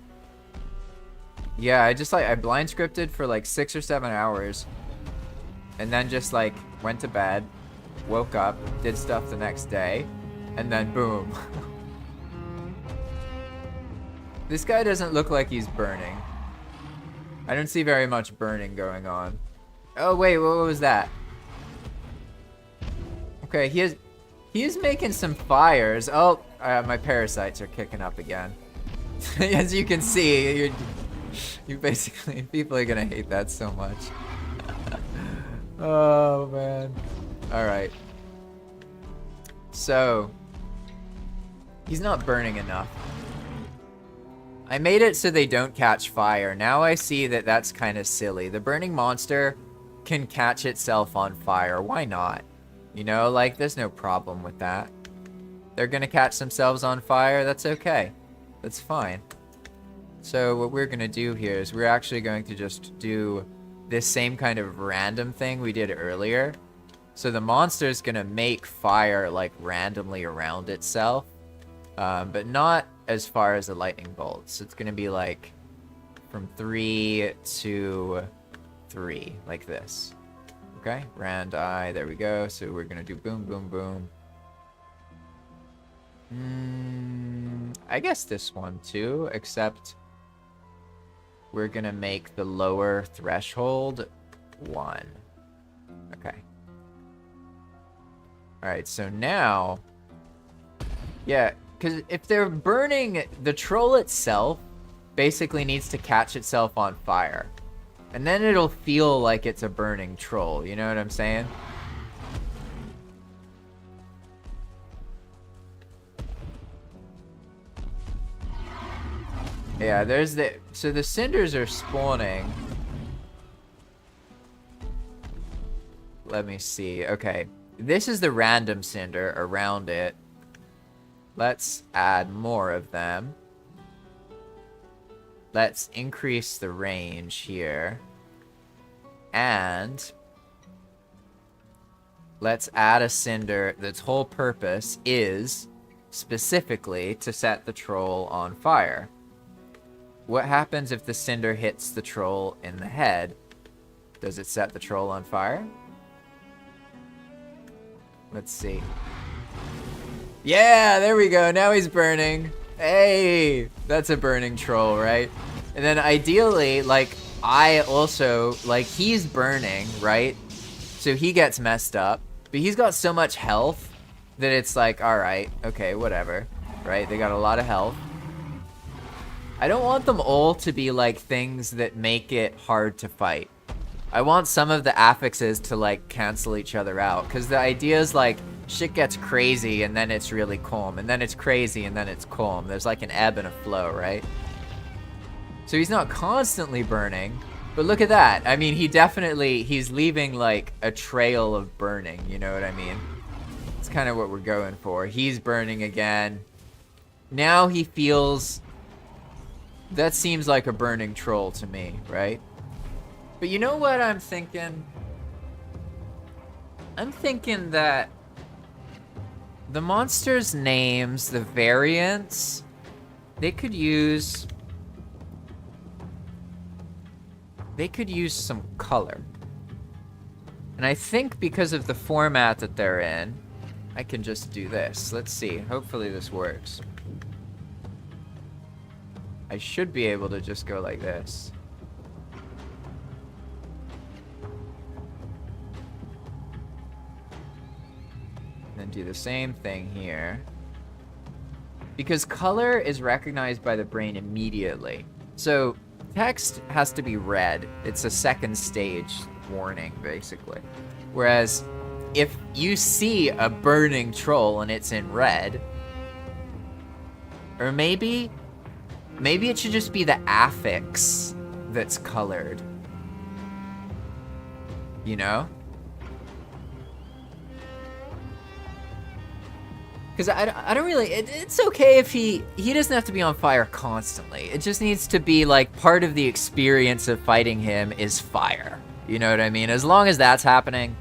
yeah, I blind scripted for like 6 or 7 hours and then just like went to bed, woke up, did stuff the next day, and then boom. This guy doesn't look like he's burning. I don't see very much burning going on. Oh wait, what was that? Okay, he is making some fires. Oh, my parasites are kicking up again. As you can see, you basically, people are gonna hate that so much. Oh man. All right. So he's not burning enough. I made it so they don't catch fire. Now I see that that's kind of silly. The burning monster can catch itself on fire. Why not? You know, like, there's no problem with that. They're gonna catch themselves on fire. That's okay. That's fine. It's So what we're going to do here is we're actually going to just do this same kind of random thing we did earlier. So the monster's going to make fire like randomly around itself, but not as far as the lightning bolts. It's going to be like from 3 to 3, like this. Okay, rand I, there we go. So we're going to do boom, boom, boom. I guess this one too, except we're going to make the lower threshold 1. Okay. Alright, so now... Yeah, because if they're burning, the troll itself basically needs to catch itself on fire. And then it'll feel like it's a burning troll, you know what I'm saying? Yeah, there's the... So the cinders are spawning. Let me see. Okay. This is the random cinder around it. Let's add more of them. Let's increase the range here. And let's add a cinder that's whole purpose is specifically to set the troll on fire. What happens if the cinder hits the troll in the head? Does it set the troll on fire? Let's see. Yeah, there we go. Now he's burning. Hey, that's a burning troll, right? And then ideally, like, I also, like, he's burning, right? So he gets messed up. But he's got so much health that it's like, alright, okay, whatever. Right? They got a lot of health. I don't want them all to be like things that make it hard to fight. I want some of the affixes to like cancel each other out, because the idea is like shit gets crazy and then it's really calm, and then it's crazy and then it's calm. There's like an ebb and a flow, right? So he's not constantly burning, but look at that. I mean, he's leaving like a trail of burning, you know what I mean? It's kind of what we're going for. He's burning again. Now he feels... That seems like a burning troll to me, right? But you know what I'm thinking? I'm thinking that the monsters' names, the variants, they could use some color. And I think because of the format that they're in, I can just do this. Let's see. Hopefully this works. I should be able to just go like this. And then do the same thing here. Because color is recognized by the brain immediately. So text has to be red. It's a second stage warning, basically. Whereas if you see a burning troll and it's in red, or maybe it should just be the affix that's colored. You know? Because I don't really... It's okay if he doesn't have to be on fire constantly. It just needs to be, like, part of the experience of fighting him is fire. You know what I mean? As long as that's happening,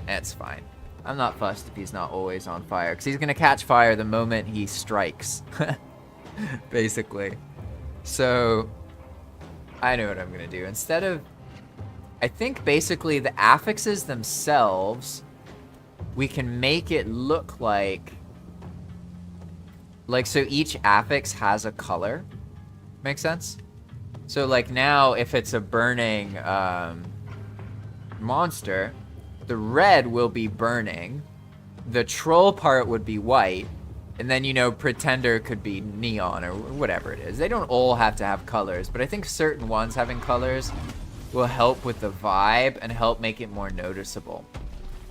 it's fine. I'm not fussed if he's not always on fire, because he's going to catch fire the moment he strikes. Basically. So, I know what I'm going to do. Instead of... I think basically the affixes themselves, we can make it look like... Like, so each affix has a color. Make sense? So, like, now, if it's a burning monster, the red will be burning, the troll part would be white, and then, you know, pretender could be neon or whatever it is. They don't all have to have colors, but I think certain ones having colors will help with the vibe and help make it more noticeable.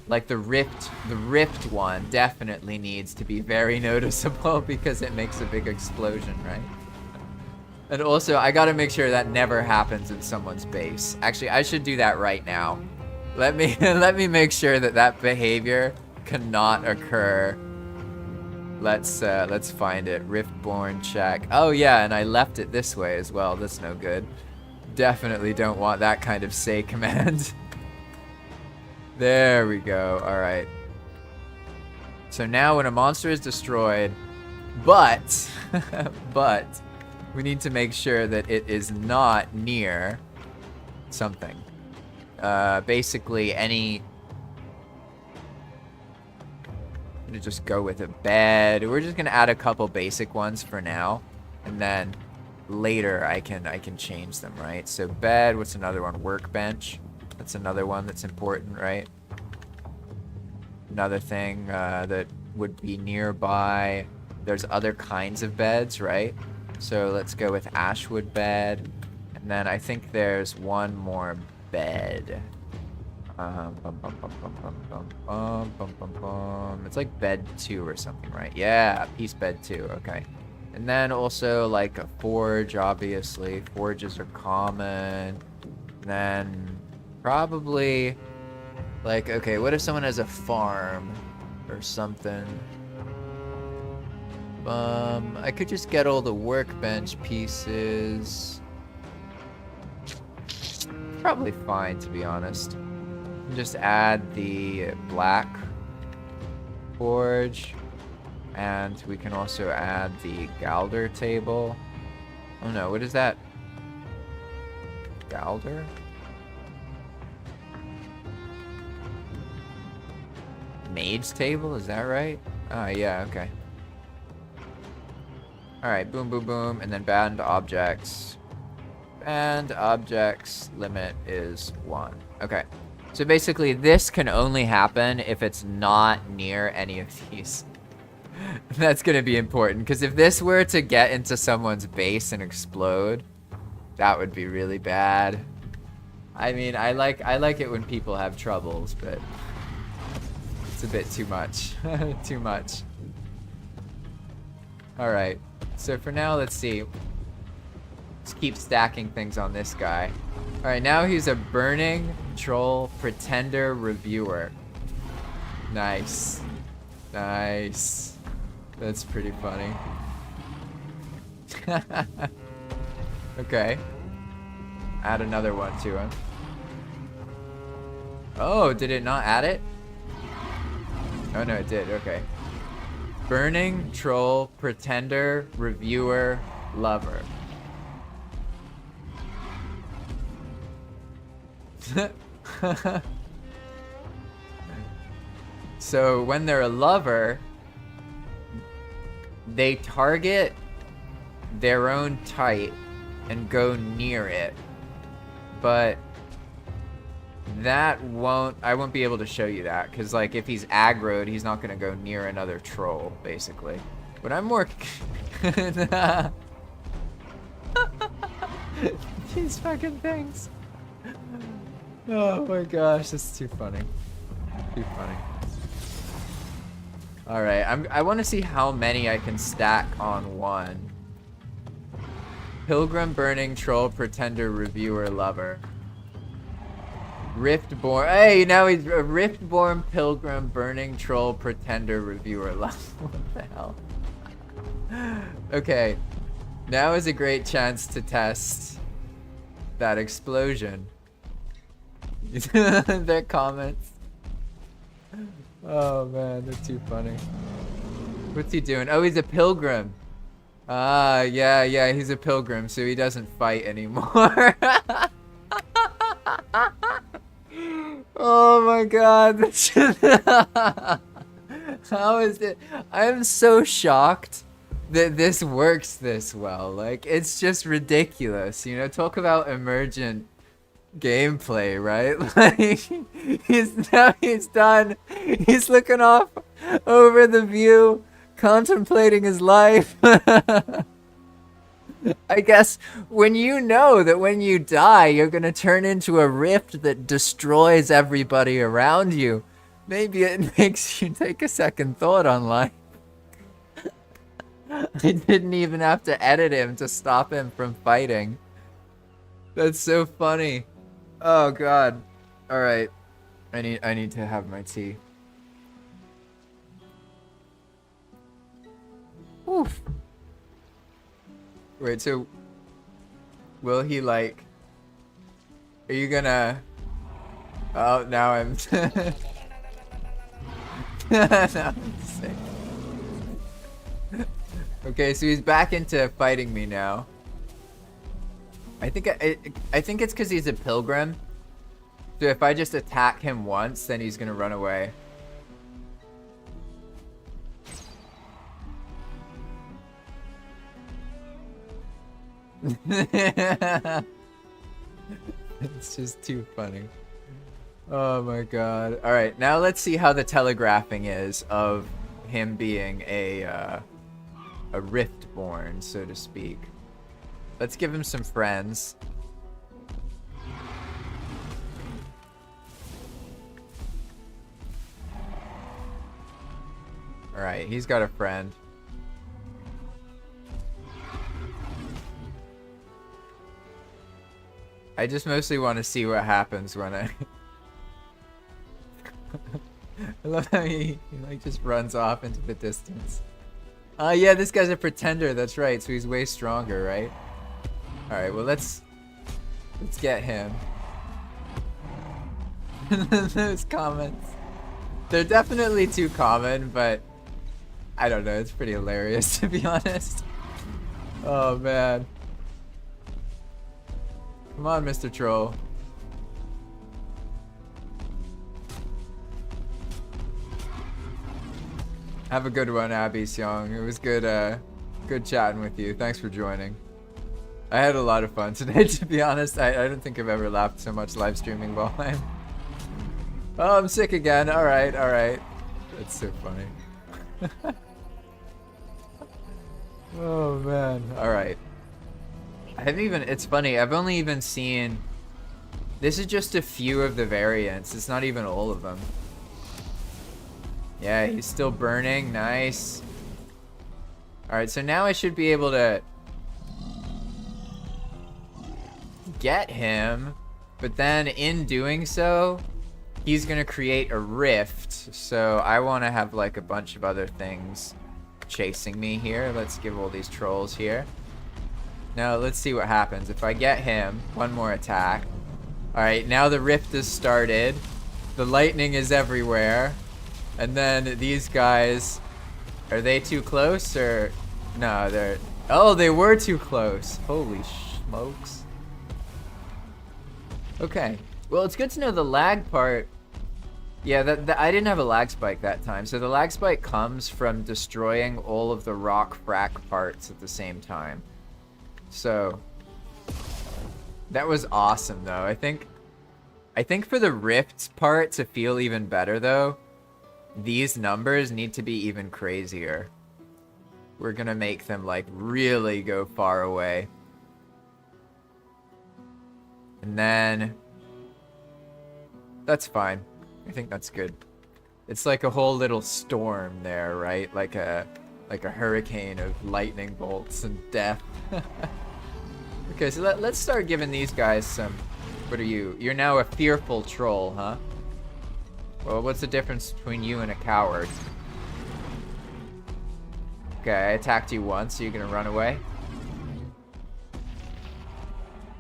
Like the rift one definitely needs to be very noticeable because it makes a big explosion, right? And also, I gotta make sure that never happens in someone's base. Actually, I should do that right now. Let me make sure that behavior cannot occur Let's find it. Riftborn check. Oh yeah, and I left it this way as well. That's no good. Definitely don't want that kind of say command. There we go. All right. So now when a monster is destroyed, but we need to make sure that it is not near something. Basically any. I'm gonna just go with a bed. We're just gonna add a couple basic ones for now, and then later I can change them, right? So bed. What's another one? Workbench. That's another one that's important, right? Another thing that would be nearby. There's other kinds of beds, right? So let's go with Ashwood bed, and then I think there's one more bed. It's like bed 2 or something, right? Yeah, piece bed 2. Okay. And then also like a forge, obviously. Forges are common. Then probably like, okay, what if someone has a farm or something? I could just get all the workbench pieces. Probably fine, to be honest. Just add the black forge, and we can also add the Galder table. Oh no, what is that? Galder? Mage table, is that right? Oh yeah, okay. Alright, boom, boom, boom, and then banned objects. Banned objects limit is 1. Okay. So basically, this can only happen if it's not near any of these. That's gonna be important, because if this were to get into someone's base and explode, that would be really bad. I mean, I like it when people have troubles, but it's a bit too much. Too much. Alright, so for now, let's see. Let's keep stacking things on this guy. Alright, now he's a burning troll pretender reviewer. Nice. Nice. That's pretty funny. Okay. Add another one to him. Oh, did it not add it? Oh no, it did. Okay. Burning troll pretender reviewer lover. So when they're a lover, they target their own type and go near it, but that I won't be able to show you that, because like if he's aggroed, he's not gonna go near another troll, basically. But I'm more these fucking things. Oh my gosh, that's too funny. Too funny. Alright, I want to see how many I can stack on one. Pilgrim Burning Troll Pretender Reviewer Lover. Riftborn. Hey, now he's a Riftborn Pilgrim Burning Troll Pretender Reviewer Lover. What the hell? Okay. Now is a great chance to test that explosion. Their comments. Oh man, they're too funny. What's he doing? Oh, he's a pilgrim. Ah, yeah, he's a pilgrim, so he doesn't fight anymore. Oh my god. How is it? I am so shocked that this works this well. Like, it's just ridiculous. You know, talk about emergent gameplay, right? Like, he's done. He's looking off over the view, contemplating his life. I guess when you know that when you die, you're gonna turn into a rift that destroys everybody around you, maybe it makes you take a second thought on life. I didn't even have to edit him to stop him from fighting. That's so funny. Oh god. Alright. I need to have my tea. Oof. Wait, so will he like? Are you gonna? Oh, now I'm. Now I'm sick. Okay, so he's back into fighting me now. I think it's because he's a pilgrim. So if I just attack him once, then he's gonna run away. It's just too funny. Oh my god. Alright, now let's see how the telegraphing is of him being a Riftborn, so to speak. Let's give him some friends. Alright, he's got a friend. I just mostly want to see what happens when I... I love how he like just runs off into the distance. Yeah, this guy's a pretender, that's right, so he's way stronger, right? Alright, well let's get him. Those comments. They're definitely too common, but I don't know, it's pretty hilarious to be honest. Oh man. Come on, Mr. Troll. Have a good one, Abby Seong. It was good good chatting with you. Thanks for joining. I had a lot of fun today, to be honest. I don't think I've ever laughed so much live streaming Valheim. Oh, I'm sick again. Alright, alright. That's so funny. Oh, man. Alright. I haven't even... It's funny. I've only even seen... This is just a few of the variants. It's not even all of them. Yeah, he's still burning. Nice. Alright, so now I should be able to... get him. But then in doing so... he's gonna create a rift. So I want to have like a bunch of other things chasing me here. Let's give all these trolls here. Now let's see what happens. If I get him, one more attack. Alright, now the rift has started. The lightning is everywhere. And then these guys, are they too close or? No, they're, oh, they were too close. Holy smokes. Okay, well it's good to know the lag part. Yeah, I didn't have a lag spike that time. So the lag spike comes from destroying all of the rock frack parts at the same time. So that was awesome though. I think for the rifts part to feel even better though, these numbers need to be even crazier. We're gonna make them like really go far away. And then that's fine. I think that's good. It's like a whole little storm there, right? Like a hurricane of lightning bolts and death. Okay, so let's start giving these guys some... What are you? You're now a fearful troll, huh? Well, what's the difference between you and a coward? Okay, I attacked you once, so you're gonna run away?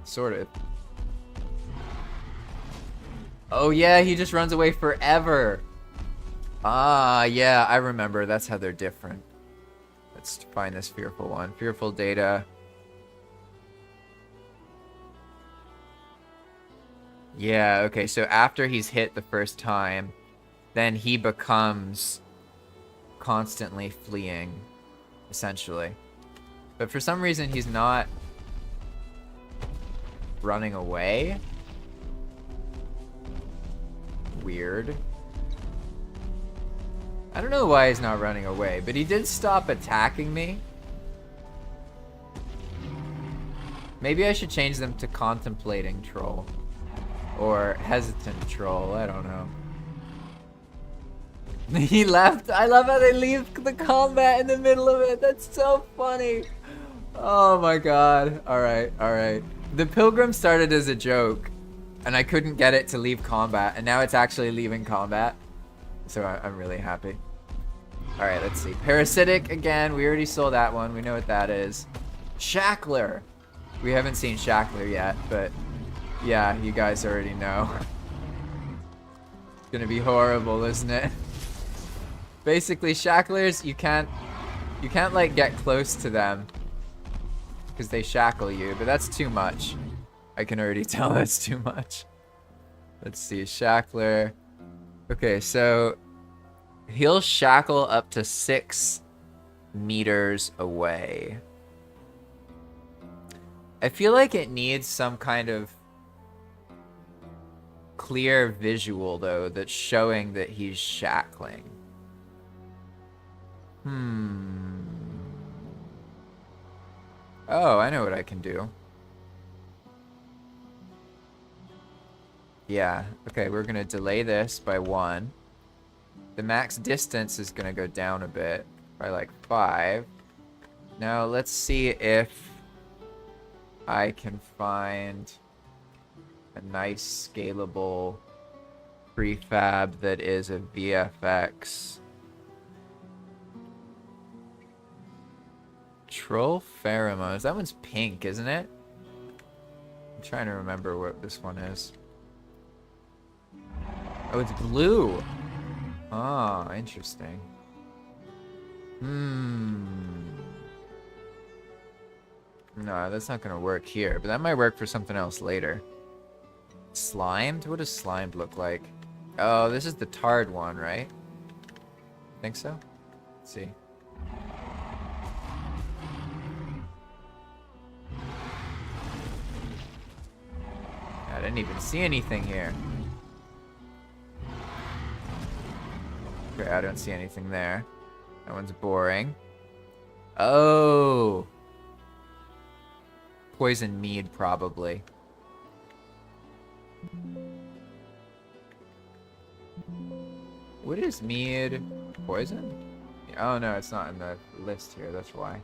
Sort of. Oh yeah, he just runs away forever. Ah, yeah, I remember. That's how they're different. Let's find this fearful one. Fearful data. Yeah, okay, so after he's hit the first time, then he becomes constantly fleeing, essentially. But for some reason, he's not running away. Weird. I don't know why he's not running away, but he did stop attacking me. Maybe I should change them to contemplating troll. Or hesitant troll, I don't know. He left. I love how they leave the combat in the middle of it. That's so funny. Oh my god. Alright, alright. The pilgrim started as a joke, and I couldn't get it to leave combat, and now it's actually leaving combat. So I'm really happy. All right, let's see. Parasitic again. We already saw that one. We know what that is. Shackler. We haven't seen Shackler yet, but yeah, you guys already know. It's gonna be horrible, isn't it? Basically, Shacklers, you can't like get close to them because they shackle you, but that's too much. I can already tell that's too much. Let's see, Shackler. Okay, so he'll shackle up to 6 meters away. I feel like it needs some kind of clear visual, though, that's showing that he's shackling. Oh, I know what I can do. Yeah, okay, we're gonna delay this by 1. The max distance is gonna go down a bit, by like 5. Now, let's see if I can find a nice scalable prefab that is a VFX. Troll pheromones. That one's pink, isn't it? I'm trying to remember what this one is. Oh, it's blue. Ah, interesting. No, that's not gonna work here, but that might work for something else later. Slimed? What does slimed look like? Oh, this is the tarred one, right? Think so? Let's see. I didn't even see anything here. Okay, I don't see anything there. That one's boring. Oh! Poison mead, probably. What is mead? Poison? Oh no, it's not in the list here, that's why.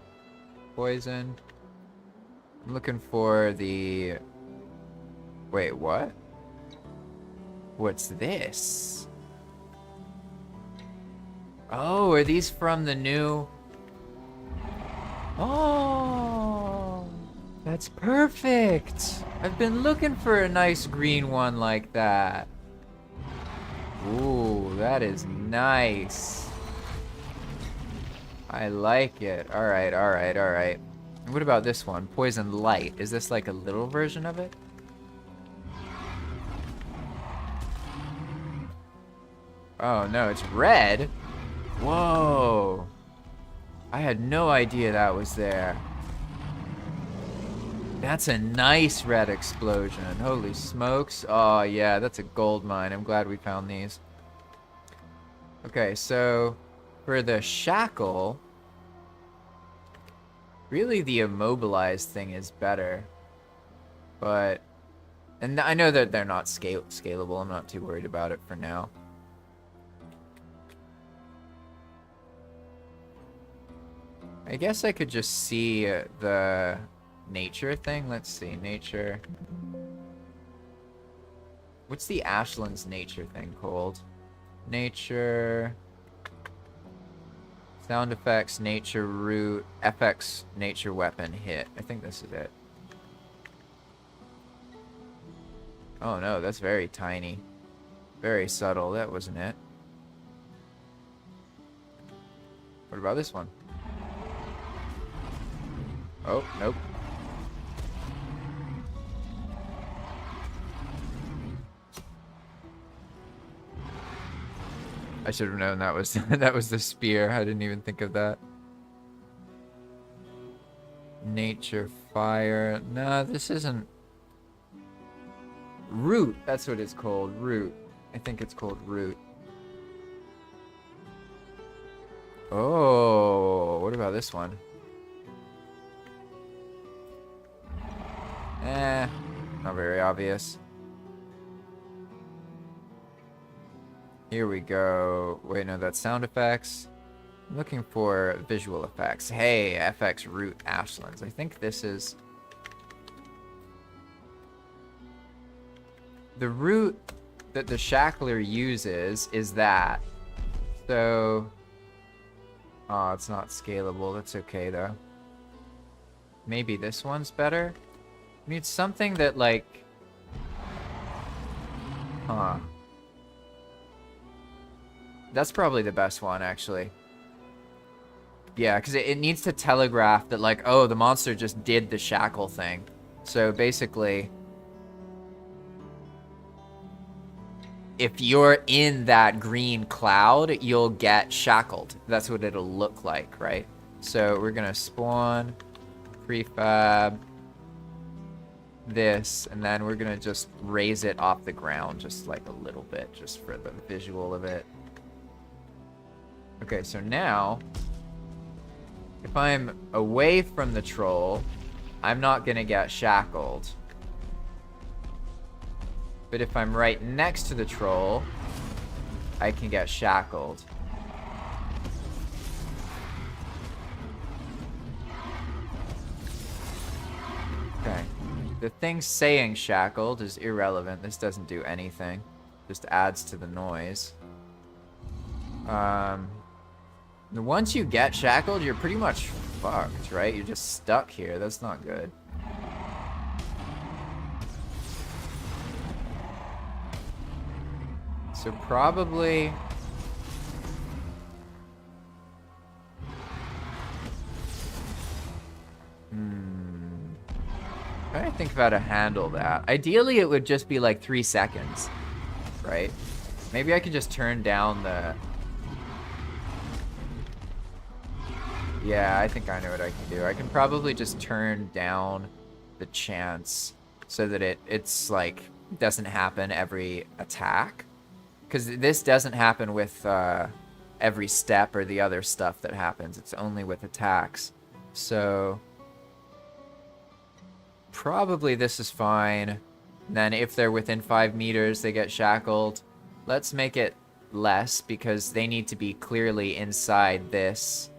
Poison. I'm looking for the... Wait, what? What's this? Oh, are these from the new... Oh, that's perfect. I've been looking for a nice green one like that. Ooh, that is nice. I like it. All right, all right, all right. What about this one? Poison light. Is this like a little version of it? Oh no, it's red. Whoa. I had no idea that was there. That's a nice red explosion. Holy smokes. Oh yeah, that's a gold mine. I'm glad we found these. Okay, so for the shackle, really the immobilized thing is better. But, and I know that they're not scalable. I'm not too worried about it for now. I guess I could just see the nature thing. Let's see, nature. What's the Ashland's nature thing called? Nature. Sound effects, nature root, FX, nature weapon, hit. I think this is it. Oh no, that's very tiny. Very subtle. That wasn't it. What about this one? Oh, nope. I should have known that was that was the spear. I didn't even think of that. Nature fire. No, this isn't. Root. That's what it's called. Root. I think it's called root. Oh, what about this one? Not very obvious. Here we go. Wait, no, that's sound effects. I'm looking for visual effects. Hey, FX root Ashlands. I think this is... The root that the shackler uses is that. So... Oh, it's not scalable. That's okay, though. Maybe this one's better? I need something that, like... Huh. That's probably the best one, actually. Yeah, because it needs to telegraph that, like, oh, the monster just did the shackle thing. So, basically... if you're in that green cloud, you'll get shackled. That's what it'll look like, right? So we're gonna spawn, prefab, this, and then we're gonna just raise it off the ground just like a little bit, just for the visual of it. Okay, so now, if I'm away from the troll, I'm not gonna get shackled. But if I'm right next to the troll, I can get shackled. Okay. The thing saying shackled is irrelevant. This doesn't do anything. Just adds to the noise. Once you get shackled, you're pretty much fucked, right? You're just stuck here. That's not good. So probably... trying to think of how to handle that. Ideally, it would just be like 3 seconds, right? Maybe I could just turn down the... Yeah, I think I know what I can do. I can probably just turn down the chance so that it's like doesn't happen every attack. Because this doesn't happen with every step or the other stuff that happens. It's only with attacks. So probably this is fine. And then if they're within 5 meters, they get shackled. Let's make it less because they need to be clearly inside this.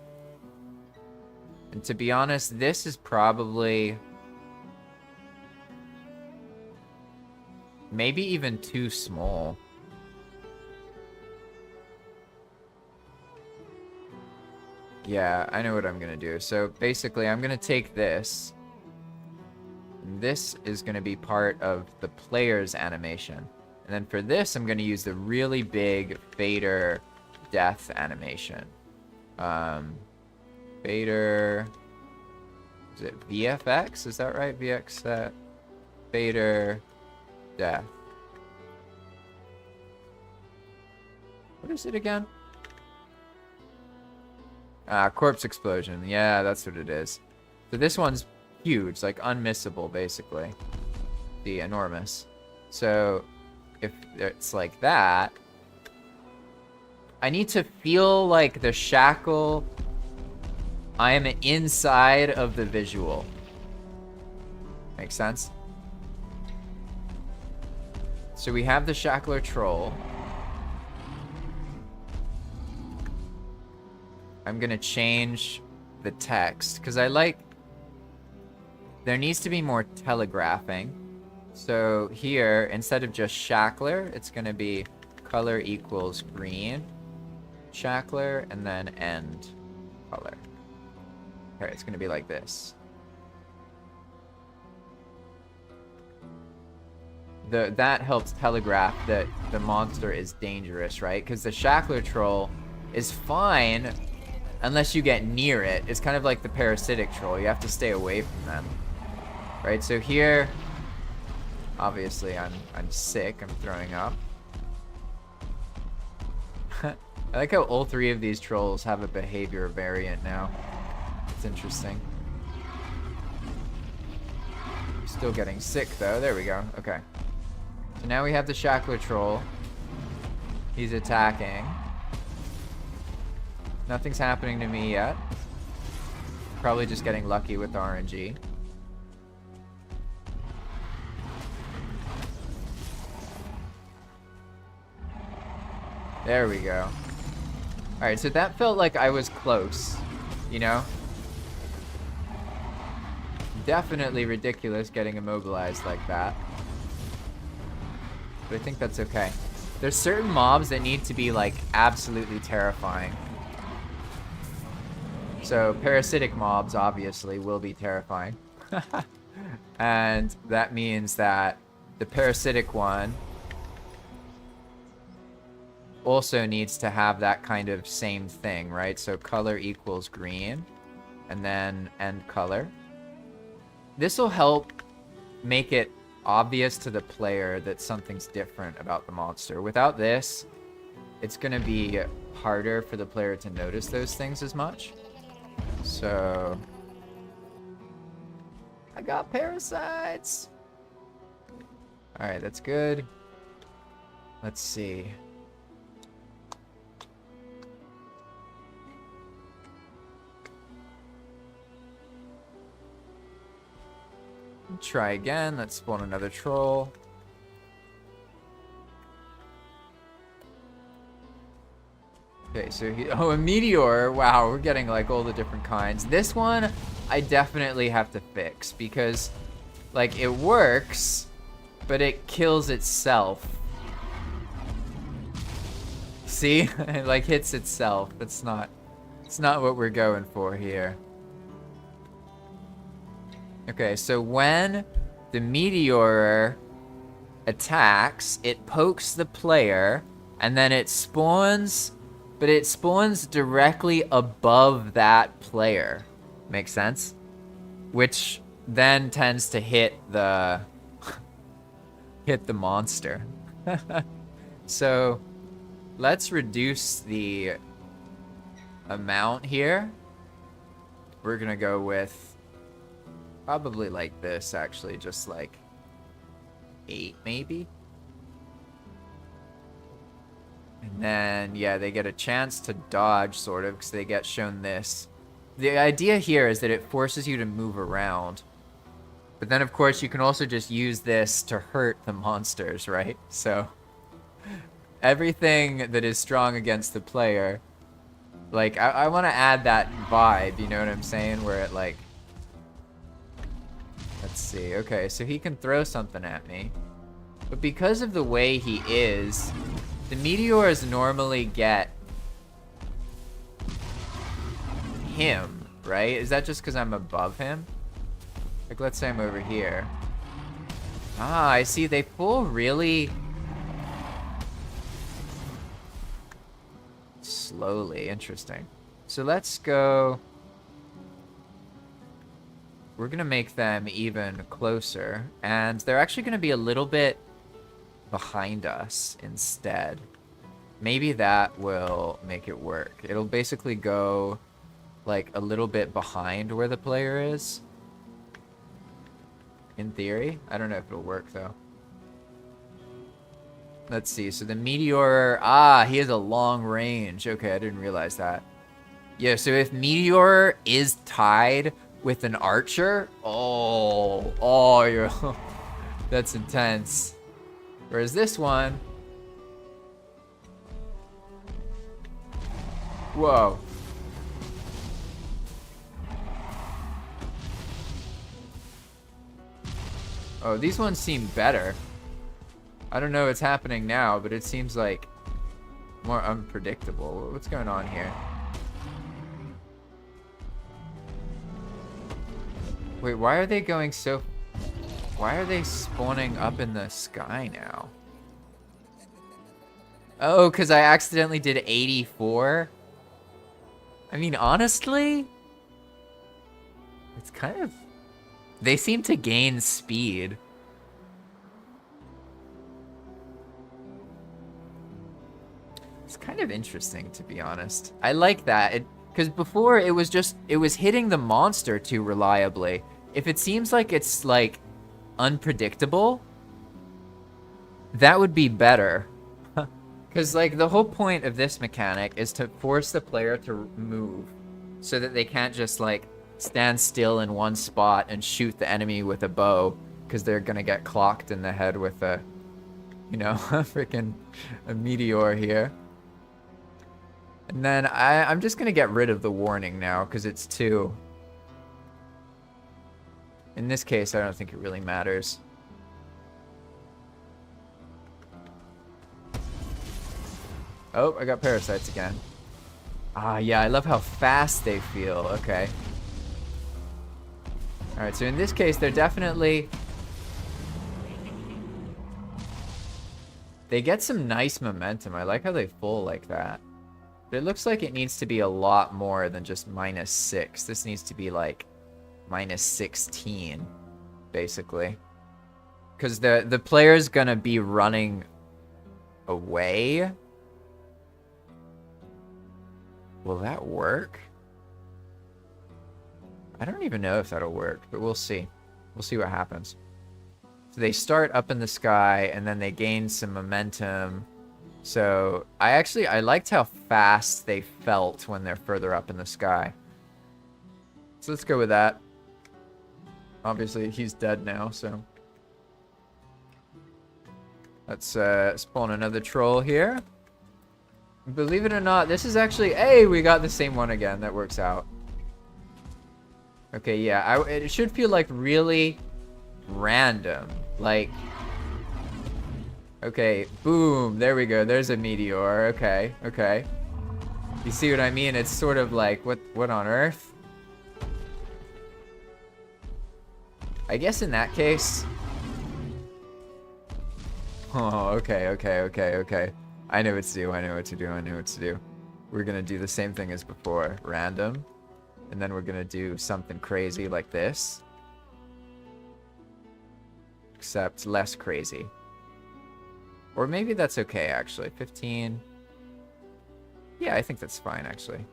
And to be honest, this is probably maybe even too small. Yeah, I know what I'm gonna do. So basically, I'm gonna take this. And this is gonna be part of the player's animation. And then for this, I'm gonna use the really big fader death animation. Fader... is it VFX? Is that right? VX set. Fader death. What is it again? Corpse explosion. Yeah, that's what it is. So this one's huge, like unmissable, basically. The enormous. So if it's like that, I need to feel like the shackle. I am inside of the visual. Makes sense? So we have the shackler troll. I'm gonna change the text because I like... there needs to be more telegraphing. So here, instead of just shackler, it's gonna be color equals green, shackler, and then end color. Okay, it's gonna be like this. That helps telegraph that the monster is dangerous, right? Because the shackler troll is fine unless you get near it. It's kind of like the parasitic troll. You have to stay away from them. Right, so here, obviously I'm sick, I'm throwing up. I like how all 3 of these trolls have a behavior variant now. It's interesting. Still getting sick though, there we go, okay. So now we have the shackler troll. He's attacking. Nothing's happening to me yet. Probably just getting lucky with the RNG. There we go. Alright, so that felt like I was close, you know? Definitely ridiculous getting immobilized like that. But I think that's okay. There's certain mobs that need to be, like, absolutely terrifying. So parasitic mobs obviously will be terrifying. And that means that the parasitic one also needs to have that kind of same thing, right? So color equals green, and then end color. This will help make it obvious to the player that something's different about the monster. Without this, it's going to be harder for the player to notice those things as much. So I got parasites. All right, that's good. Let's see. Try again. Let's spawn another troll. Okay, so oh, a meteor. Wow, we're getting like all the different kinds. This one I definitely have to fix because like it works, but it kills itself. See? It like hits itself. It's not what we're going for here. Okay, so when the meteor attacks, it pokes the player, and then it spawns, but it spawns directly above that player. Make sense? Which then tends to hit the monster. So let's reduce the amount here. We're gonna go with probably like this, actually, just like 8 maybe. And then, yeah, they get a chance to dodge, sort of, because they get shown this. The idea here is that it forces you to move around. But then, of course, you can also just use this to hurt the monsters, right? So everything that is strong against the player, like, I want to add that vibe, you know what I'm saying? Where it, like, let's see. Okay, so he can throw something at me. But because of the way he is, the meteors normally get him, right? Is that just because I'm above him? Like, let's say I'm over here. Ah, I see. They pull really slowly. Interesting. So let's go. We're going to make them even closer. And they're actually going to be a little bit behind us instead. Maybe that will make it work. It'll basically go like a little bit behind where the player is. In theory. I don't know if it'll work though. Let's see. So the meteor... Ah, he has a long range. Okay, I didn't realize that. Yeah, so if meteor is tied with an archer... Oh, you're... That's intense. Whereas this one... Whoa. Oh, these ones seem better. I don't know what's happening now, but it seems like more unpredictable. What's going on here? Wait, why are they going so... Why are they spawning up in the sky now? Oh, because I accidentally did 84? I mean, honestly... It's kind of... They seem to gain speed. It's kind of interesting, to be honest. I like that. Because before, it was hitting the monster too reliably. If it seems like it's, like, unpredictable, that would be better. Because, like, the whole point of this mechanic is to force the player to move so that they can't just, like, stand still in one spot and shoot the enemy with a bow because they're gonna get clocked in the head with a, you know, a meteor here. And then I'm just gonna get rid of the warning now because it's 2. In this case, I don't think it really matters. Oh, I got parasites again. Ah, yeah, I love how fast they feel. Okay. Alright, so in this case, they're definitely... They get some nice momentum. I like how they full like that. But it looks like it needs to be a lot more than just -6. This needs to be like -16, basically. Because the player's gonna be running away. Will that work? I don't even know if that'll work, but we'll see. We'll see what happens. So they start up in the sky, and then they gain some momentum. So I liked how fast they felt when they're further up in the sky. So let's go with that. Obviously, he's dead now, so... Let's spawn another troll here. Believe it or not, this is actually... Hey, we got the same one again. That works out. Okay, yeah. It should feel like really random. Like... Okay, boom. There we go. There's a meteor. Okay, okay. You see what I mean? It's sort of like, what on earth? I guess in that case... Oh, okay, okay, okay, okay. I know what to do, I know what to do, I know what to do. We're gonna do the same thing as before. Random. And then we're gonna do something crazy like this. Except less crazy. Or maybe that's okay, actually. 15. Yeah, I think that's fine, actually.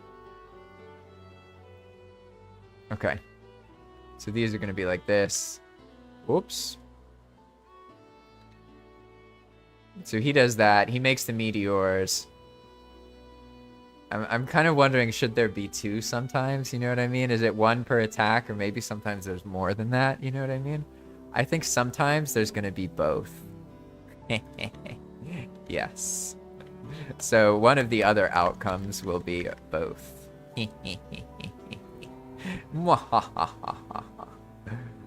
Okay. So these are gonna be like this. Whoops. So he does that. He makes the meteors. I'm kind of wondering, should there be 2 sometimes? You know what I mean? Is it 1 per attack? Or maybe sometimes there's more than that? You know what I mean? I think sometimes there's going to be both. Yes. So one of the other outcomes will be both.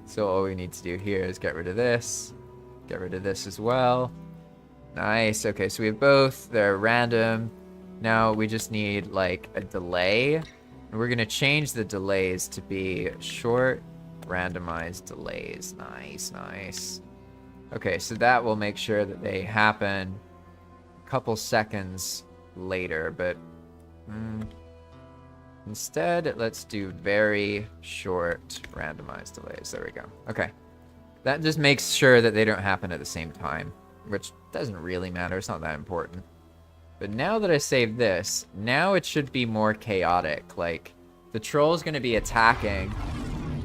So all we need to do here is get rid of this. Get rid of this as well. Nice. Okay, so we have both. They're random. Now we just need like a delay. And we're going to change the delays to be short randomized delays. Nice, nice. Okay, so that will make sure that they happen a couple seconds later, but instead let's do very short randomized delays. There we go. Okay. That just makes sure that they don't happen at the same time, which doesn't really matter. It's not that important. But now that I saved this, now it should be more chaotic. Like, the troll's going to be attacking,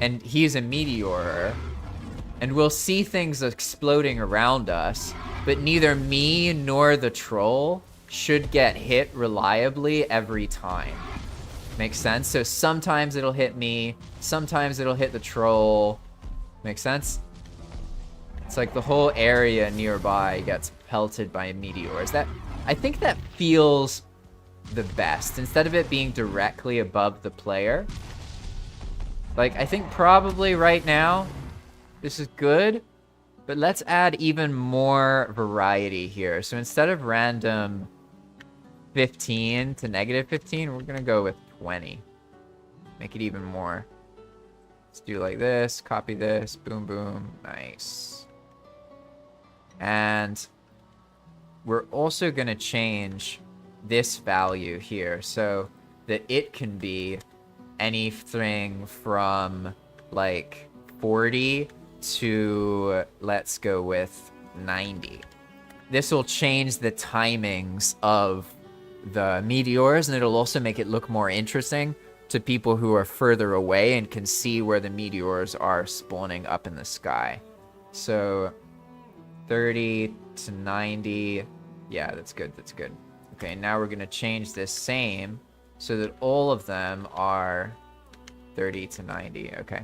and he's a meteor, and we'll see things exploding around us, but neither me nor the troll should get hit reliably every time. Makes sense? So sometimes it'll hit me, sometimes it'll hit the troll. Makes sense? It's like the whole area nearby gets pelted by meteors. I think that feels the best. Instead of it being directly above the player. Like, I think probably right now, this is good. But let's add even more variety here. So instead of random 15 to -15, we're going to go with 20. Make it even more. Let's do like this. Copy this. Boom, boom. Nice. And we're also going to change this value here so that it can be anything from like 40 to, let's go with 90. This will change the timings of the meteors, and it'll also make it look more interesting to people who are further away and can see where the meteors are spawning up in the sky. So 30 to 90. Yeah, that's good. That's good. Okay, now we're going to change this same so that all of them are 30 to 90. Okay.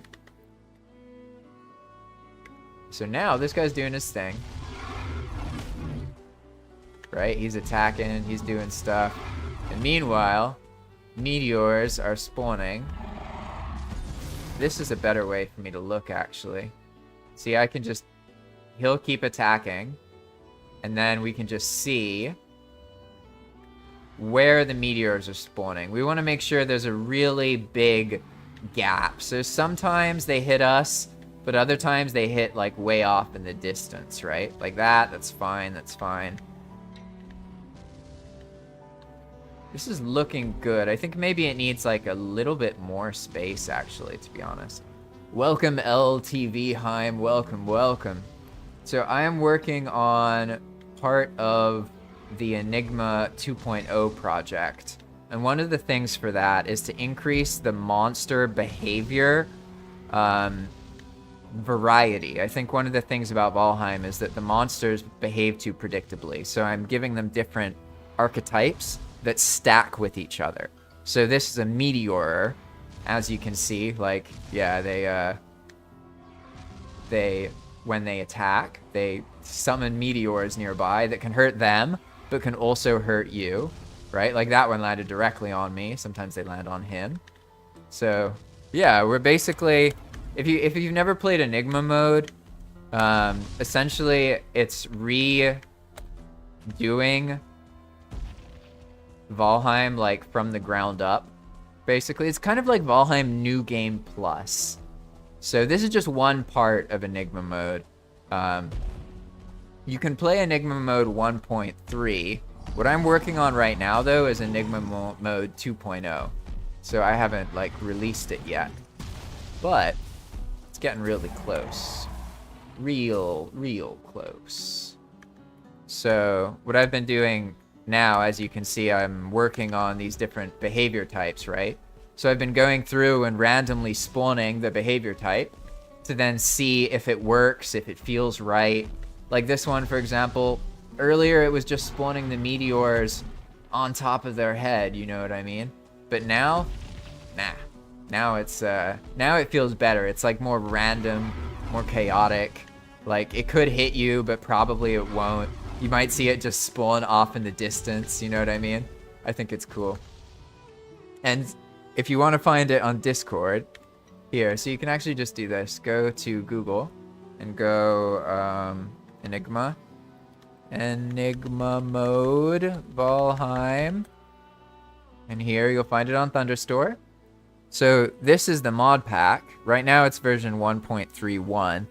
So now this guy's doing his thing. Right? He's attacking. He's doing stuff. And meanwhile, meteors are spawning. This is a better way for me to look, actually. See, I can just... He'll keep attacking. And then we can just see where the meteors are spawning. We want to make sure there's a really big gap. So sometimes they hit us, but other times they hit like way off in the distance, right? Like that, that's fine, that's fine. This is looking good. I think maybe it needs like a little bit more space actually, to be honest. Welcome LTV Heim, welcome, welcome. So I am working on part of the Enigma 2.0 project. And one of the things for that is to increase the monster behavior variety. I think one of the things about Valheim is that the monsters behave too predictably. So I'm giving them different archetypes that stack with each other. So this is a meteor, as you can see, like, yeah, they when they attack, they summon meteors nearby that can hurt them, but can also hurt you, right? Like that one landed directly on me. Sometimes they land on him. So yeah, we're basically, if you've never played Enigma Mode, essentially it's redoing Valheim like from the ground up. Basically, it's kind of like Valheim New Game Plus. So this is just one part of Enigma Mode. You can play Enigma Mode 1.3. What I'm working on right now, though, is Enigma Mode 2.0. So I haven't, like, released it yet. But it's getting really close. Real close. So what I've been doing now, as you can see, I'm working on these different behavior types, right? So I've been going through and randomly spawning the behavior type to then see if it works, if it feels right. Like this one, for example, earlier it was just spawning the meteors on top of their head, you know what I mean? But now, nah. Now it's, now it feels better. It's like more random, more chaotic. Like it could hit you, but probably it won't. You might see it just spawn off in the distance, you know what I mean? I think it's cool. And if you want to find it on Discord, here, so you can actually just do this. Go to Google and go Enigma Mode Valheim. And here you'll find it on Thunderstore. So this is the mod pack. Right now it's version 1.31.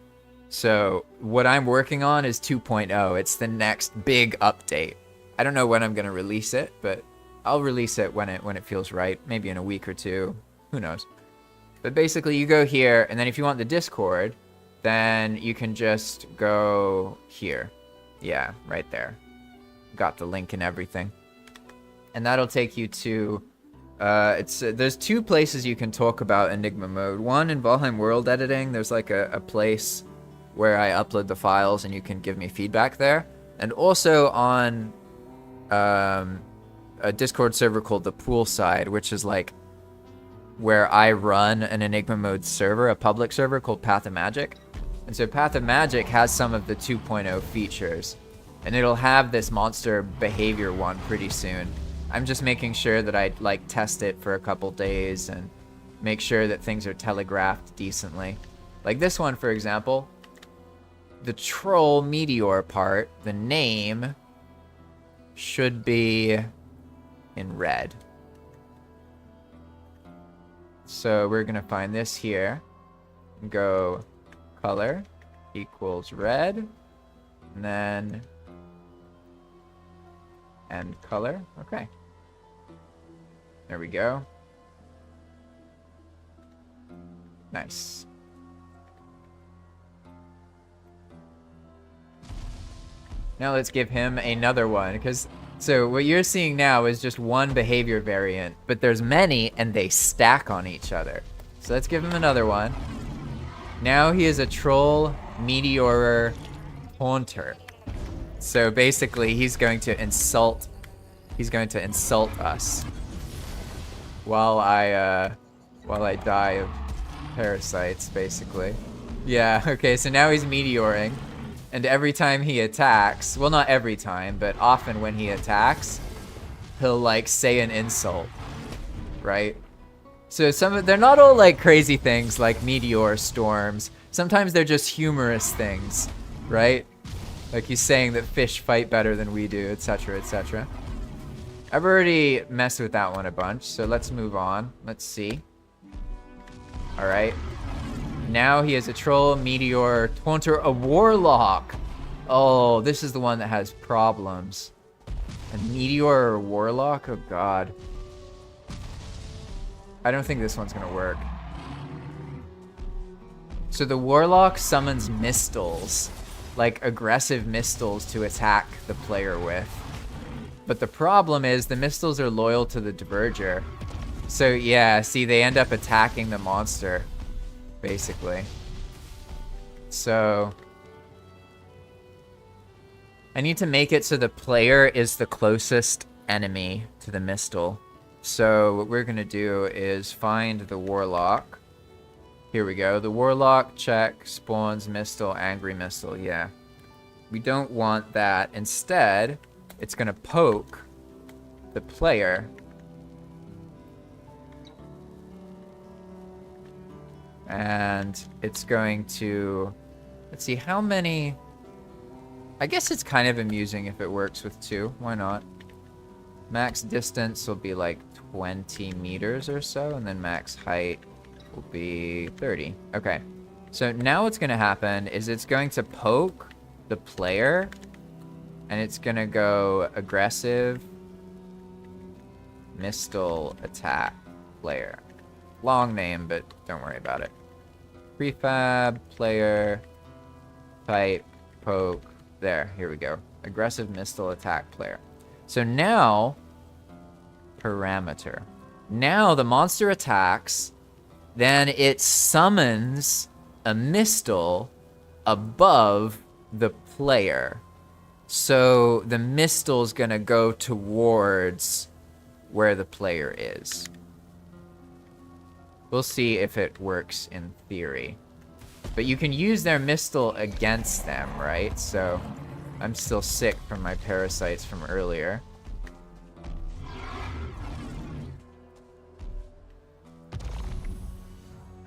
So what I'm working on is 2.0. It's the next big update. I don't know when I'm going to release it, but I'll release it when it feels right. Maybe in a week or two. Who knows? But basically you go here, and then if you want the Discord, then you can just go here. Yeah, right there. Got the link and everything. And that'll take you to... there's two places you can talk about Enigma Mode. One in Valheim World Editing. There's like a place where I upload the files and you can give me feedback there. And also on a Discord server called the Poolside, which is like where I run an Enigma Mode server, a public server called Path of Magic. And so Path of Magic has some of the 2.0 features, and it'll have this monster behavior one pretty soon. I'm just making sure that I like test it for a couple days and make sure that things are telegraphed decently. Like this one, for example, the troll meteor part, the name should be in red. So we're gonna find this here and go color equals red, and then and color. Okay, there we go. Nice. Now let's give him another one, because so what you're seeing now is just one behavior variant, but there's many and they stack on each other. So let's give him another one. Now he is a troll meteorer haunter. So basically he's going to insult us while I die of parasites, basically. Yeah, okay, so now he's meteoring. And every time he attacks, well, not every time, but often when he attacks, he'll like say an insult, right? So they're not all like crazy things like meteor storms. Sometimes they're just humorous things, right? Like he's saying that fish fight better than we do, etc., etc. I've already messed with that one a bunch, so let's move on. Let's see. All right. Now he has a troll, meteor, taunter, a warlock. Oh, this is the one that has problems. A meteor or a warlock? Oh, God. I don't think this one's going to work. So the warlock summons mistles, like aggressive mistles to attack the player with. But the problem is the mistles are loyal to the diverger. So yeah, see, they end up attacking the monster, basically. So I need to make it so the player is the closest enemy to the mistle. So what we're gonna do is find the warlock. Here we go. The warlock, check, spawns mistle, angry mistle. Yeah. We don't want that. Instead, it's gonna poke the player. And it's going to, let's see, how many, I guess it's kind of amusing if it works with 2. Why not? Max distance will be like 20 meters or so, and then max height will be 30. Okay. So now what's going to happen is it's going to poke the player, and it's going to go aggressive mistle attack player. Long name, but don't worry about it. Prefab, player, type, poke. There, here we go. Aggressive mistle attack player. So now, parameter. Now the monster attacks, then it summons a mistle above the player. So the mistle's gonna go towards where the player is. We'll see if it works in theory. But you can use their mistle against them, right? So I'm still sick from my parasites from earlier.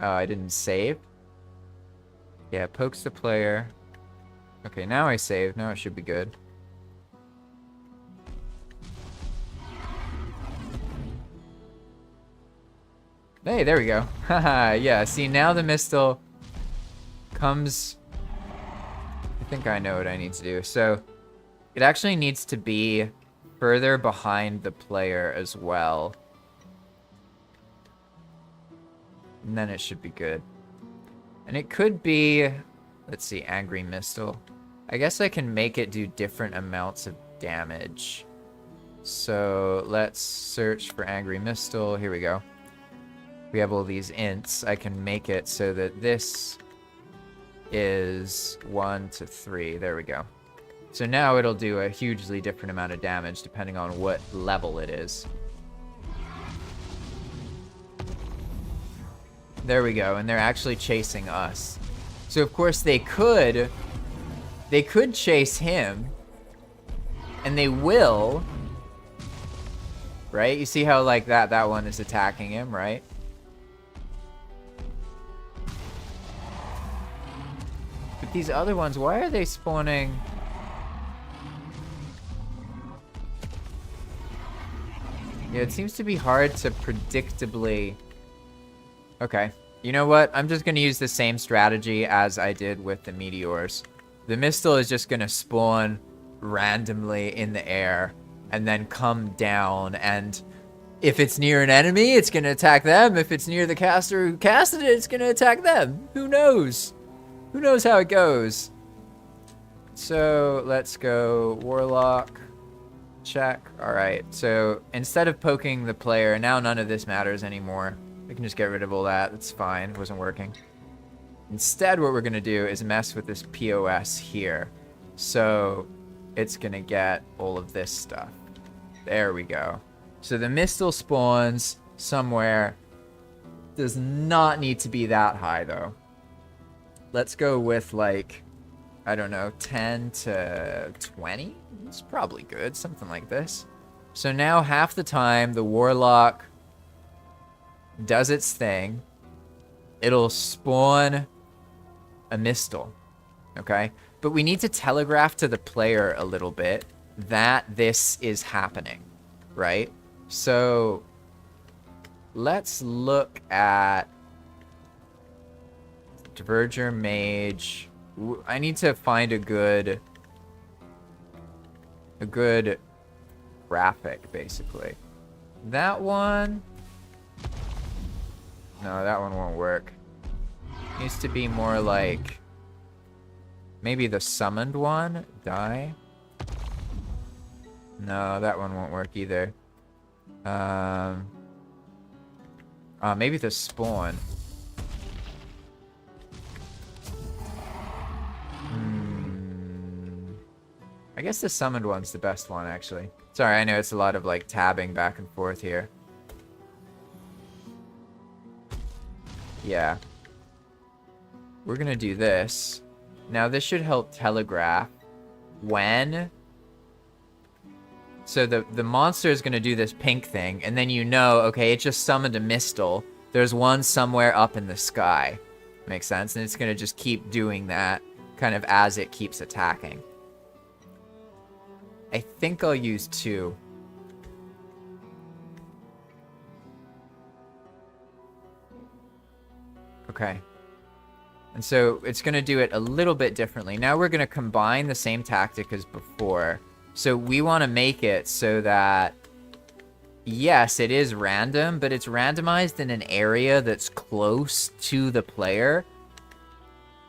Oh, I didn't save? Yeah, pokes the player. Okay, now I saved. Now it should be good. Hey, there we go. Haha, yeah, see, now the mistle comes... I think I know what I need to do. So, it actually needs to be further behind the player as well. And then it should be good. And it could be... Let's see, angry mistle. I guess I can make it do different amounts of damage. So, let's search for angry mistle. Here we go. We have all these ints. I can make it so that this is 1 to 3. There we go. So now it'll do a hugely different amount of damage depending on what level it is. There we go, and they're actually chasing us. So of course they could chase him, and they will, right? You see how like that one is attacking him, right? But these other ones, why are they spawning? Yeah, it seems to be hard to predictably... Okay. You know what? I'm just going to use the same strategy as I did with the meteors. The mistle is just going to spawn randomly in the air and then come down, and if it's near an enemy, it's going to attack them. If it's near the caster who casted it, it's going to attack them. Who knows? Who knows how it goes? So let's go warlock. Check. All right. So instead of poking the player, now none of this matters anymore. We can just get rid of all that. That's fine. It wasn't working. Instead, what we're going to do is mess with this POS here. So it's going to get all of this stuff. There we go. So the mistle spawns somewhere. Does not need to be that high, though. Let's go with, like, I don't know, 10 to 20? It's probably good. Something like this. So now half the time, the warlock does its thing. It'll spawn a mistle, okay? But we need to telegraph to the player a little bit that this is happening, right? So let's look at Diverger Mage. I need to find a good graphic, basically. That one. No, that one won't work. Needs to be more like maybe the summoned one. Die. No, that one won't work either. Maybe the spawn. I guess the summoned one's the best one, actually. Sorry, I know it's a lot of, like, tabbing back and forth here. Yeah. We're gonna do this. Now, this should help telegraph when... So the monster is gonna do this pink thing, and then you know, okay, it just summoned a Mistle. There's one somewhere up in the sky. Makes sense? And it's gonna just keep doing that, kind of as it keeps attacking. I think I'll use 2. Okay. And so it's going to do it a little bit differently. Now we're going to combine the same tactic as before. So we want to make it so that, yes, it is random, but it's randomized in an area that's close to the player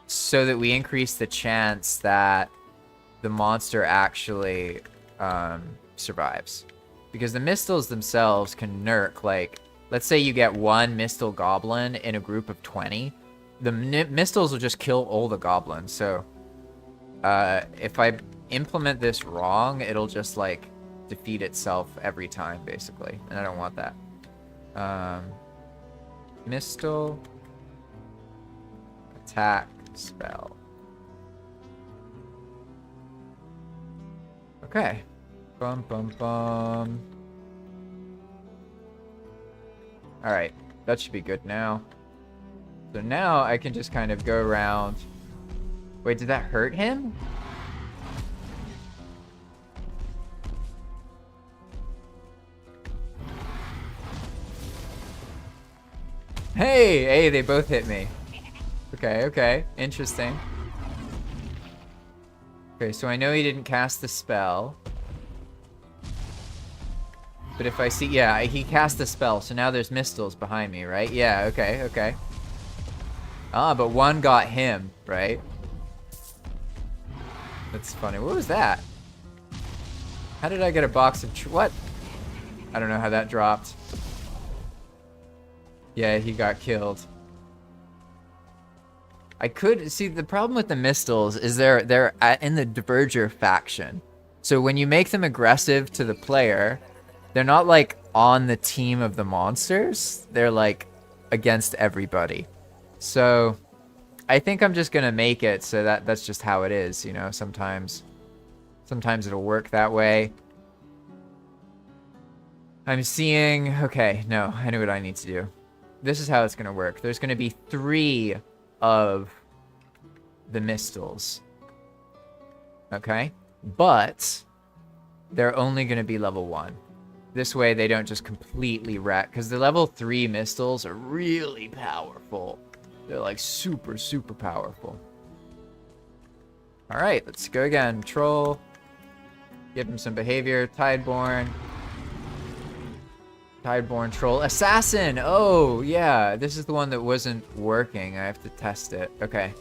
so that we increase the chance that the monster actually survives. Because the Mistles themselves can nerk, like, let's say you get one Mistle Goblin in a group of 20. The Mistles will just kill all the goblins. So, if I implement this wrong, it'll just, like, defeat itself every time, basically. And I don't want that. Mistle. Attack. Spell. Okay. Bum, bum, bum. Alright. That should be good now. So now I can just kind of go around. Wait, did that hurt him? Hey! Hey, they both hit me. Okay, okay. Interesting. Okay, so I know he didn't cast the spell. But if I see... Yeah, he cast the spell, so now there's Mistles behind me, right? Yeah, okay, okay. Ah, but one got him, right? That's funny. What was that? How did I get a box of... What? I don't know how that dropped. Yeah, he got killed. I could... See, the problem with the Mistles is they're in the Diverger faction. So when you make them aggressive to the player... They're not, like, on the team of the monsters. They're, like, against everybody. So, I think I'm just gonna make it so that that's just how it is, you know? Sometimes it'll work that way. I'm seeing... Okay, no, I know what I need to do. This is how it's gonna work. There's gonna be 3 of the Mistles. Okay? But, they're only gonna be level 1. This way they don't just completely wreck. Because the level 3 Mistles are really powerful. They're like super, super powerful. Alright, let's go again. Troll. Give him some behavior. Tideborn. Tideborn Troll. Assassin! Oh, yeah. This is the one that wasn't working. I have to test it. Okay.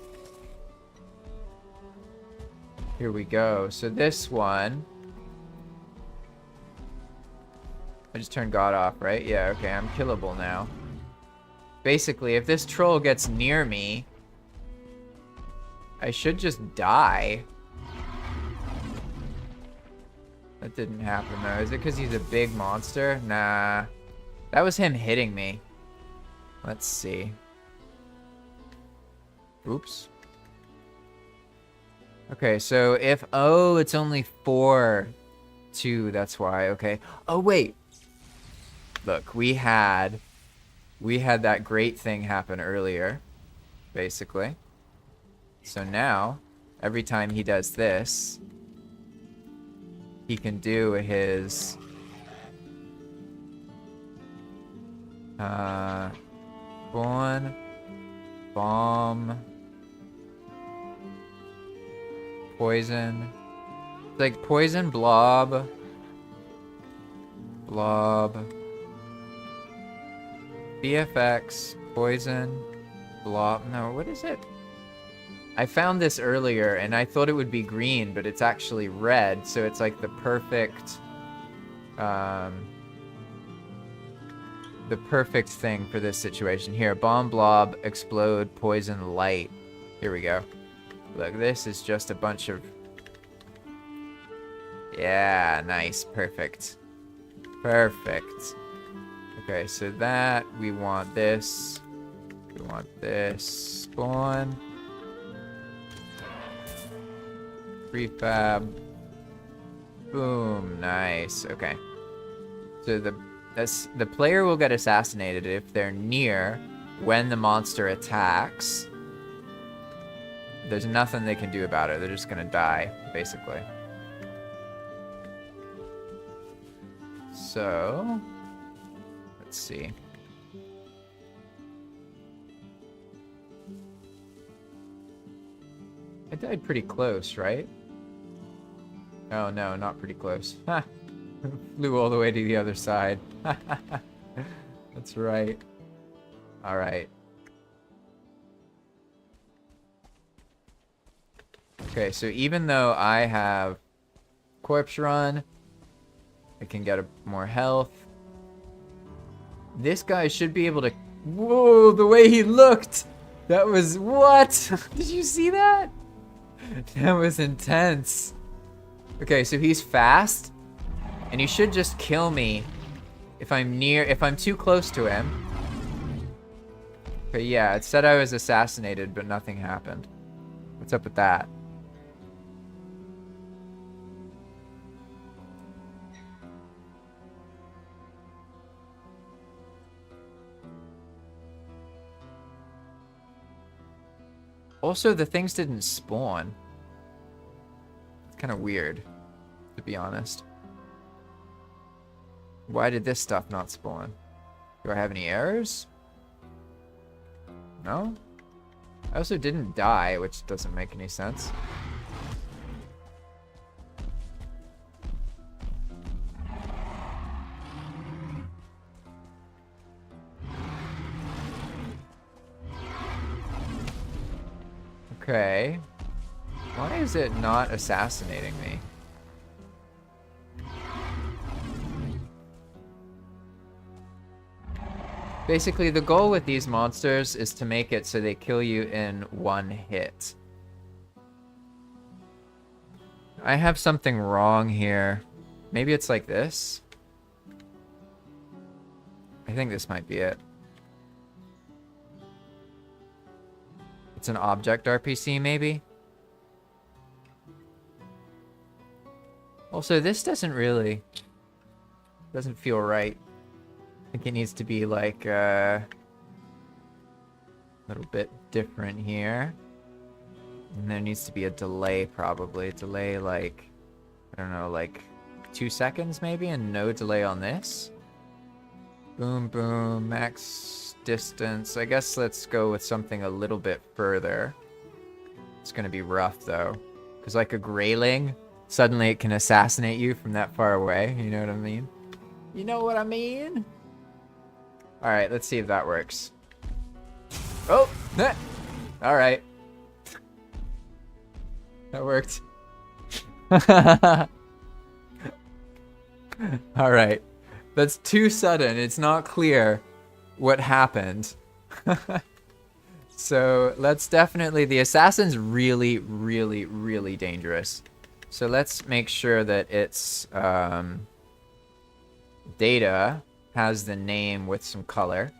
Here we go. So this one... I just turned God off, right? Yeah, okay, I'm killable now. Basically, if this troll gets near me, I should just die. That didn't happen, though. Is it because he's a big monster? Nah. That was him hitting me. Let's see. Oops. Okay, so if... Oh, it's only 4-2. That's why. Okay. Oh, wait. Look, we had that great thing happen earlier, basically. So now, every time he does this, he can do his Spawn. Bomb. Poison. It's like poison, blob. Blob. VFX. Poison. Blob. No, what is it? I found this earlier and I thought it would be green, but it's actually red, so it's like the perfect thing for this situation. Here, bomb, blob, explode, poison, light. Here we go. Look, this is just a bunch of... Yeah, nice, perfect. Perfect. Okay, so that, we want this. We want this. Spawn. Prefab. Boom, nice. Okay. So the player will get assassinated if they're near when the monster attacks. There's nothing they can do about it. They're just gonna die, basically. So, let's see. I died pretty close, right? Oh no, not pretty close. Ha! Flew all the way to the other side. That's right. Alright. Okay, so even though I have corpse run, I can get more health. This guy should be able to... Whoa, the way he looked! That was... What? Did you see that? That was intense. Okay, so he's fast, and he should just kill me if I'm too close to him. But yeah, it said I was assassinated, but nothing happened. What's up with that? Also, the things didn't spawn. It's kind of weird, to be honest. Why did this stuff not spawn? Do I have any errors? No? I also didn't die, which doesn't make any sense. Okay. Why is it not assassinating me? Basically, the goal with these monsters is to make it so they kill you in one hit. I have something wrong here. Maybe it's like this? I think this might be it. It's an object RPC, maybe? Also, this doesn't feel right. I think it needs to be like a little bit different here. And there needs to be a delay, probably. Delay like, I don't know, like 2 seconds maybe, and no delay on this. Boom, boom, max distance. I guess let's go with something a little bit further. It's gonna be rough though, because like a grayling, suddenly it can assassinate you from that far away. You know what I mean? You know what I mean? All right, let's see if that works. Oh, all right, that worked. All right, that's too sudden. It's not clear what happened. So let's definitely, the assassin's really, really, really dangerous. So let's make sure that its data has the name with some color.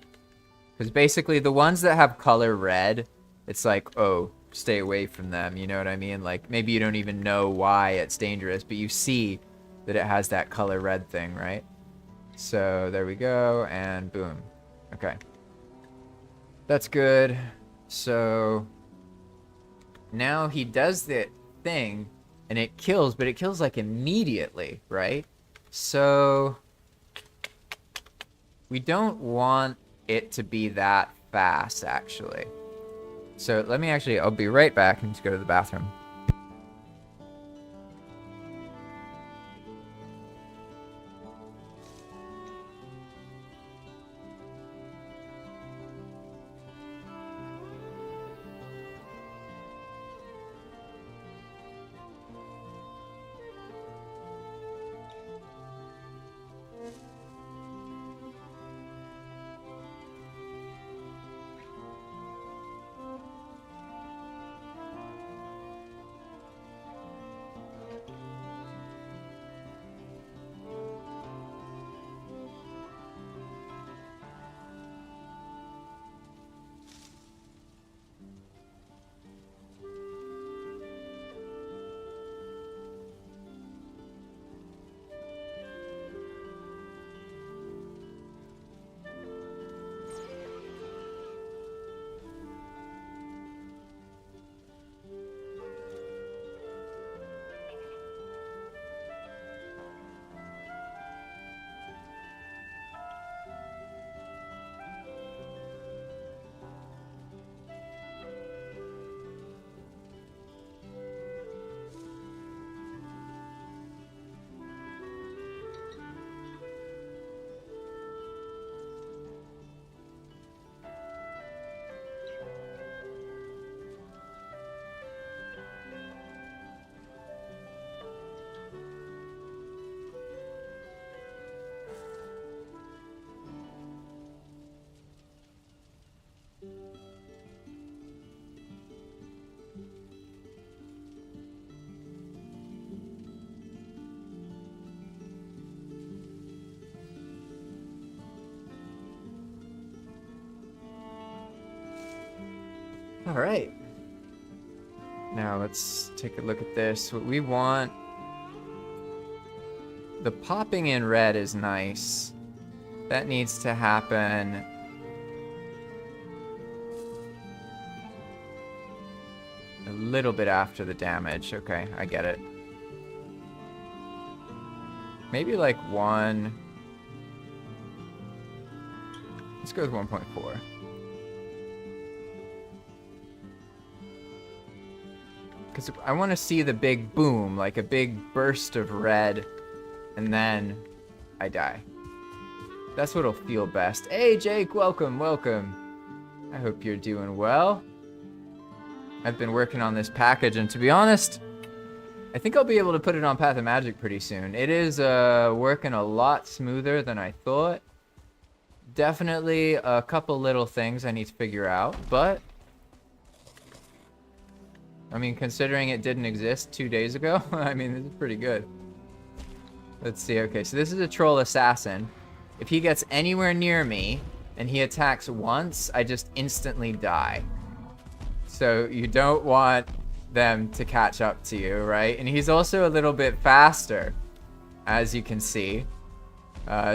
Because basically the ones that have color red, it's like, oh, stay away from them. You know what I mean? Like maybe you don't even know why it's dangerous, but you see that it has that color red thing, right? So there we go, and boom. Okay. That's good. So now he does the thing and it kills, but it kills like immediately, right? So we don't want it to be that fast, actually. So let me actually, I'll be right back and just go to the bathroom. All right. Now let's take a look at this. What we want... The popping in red is nice. That needs to happen... a little bit after the damage. Okay, I get it. Maybe like 1... Let's go with 1.4. Because I want to see the big boom, like a big burst of red, and then I die. That's what'll feel best. Hey, Jake, welcome, welcome. I hope you're doing well. I've been working on this package, and to be honest, I think I'll be able to put it on Path of Magic pretty soon. It is working a lot smoother than I thought. Definitely a couple little things I need to figure out, but... I mean, considering it didn't exist 2 days ago, I mean, this is pretty good. Let's see. Okay, so this is a troll assassin. If he gets anywhere near me and he attacks once, I just instantly die. So you don't want them to catch up to you, right? And he's also a little bit faster, as you can see.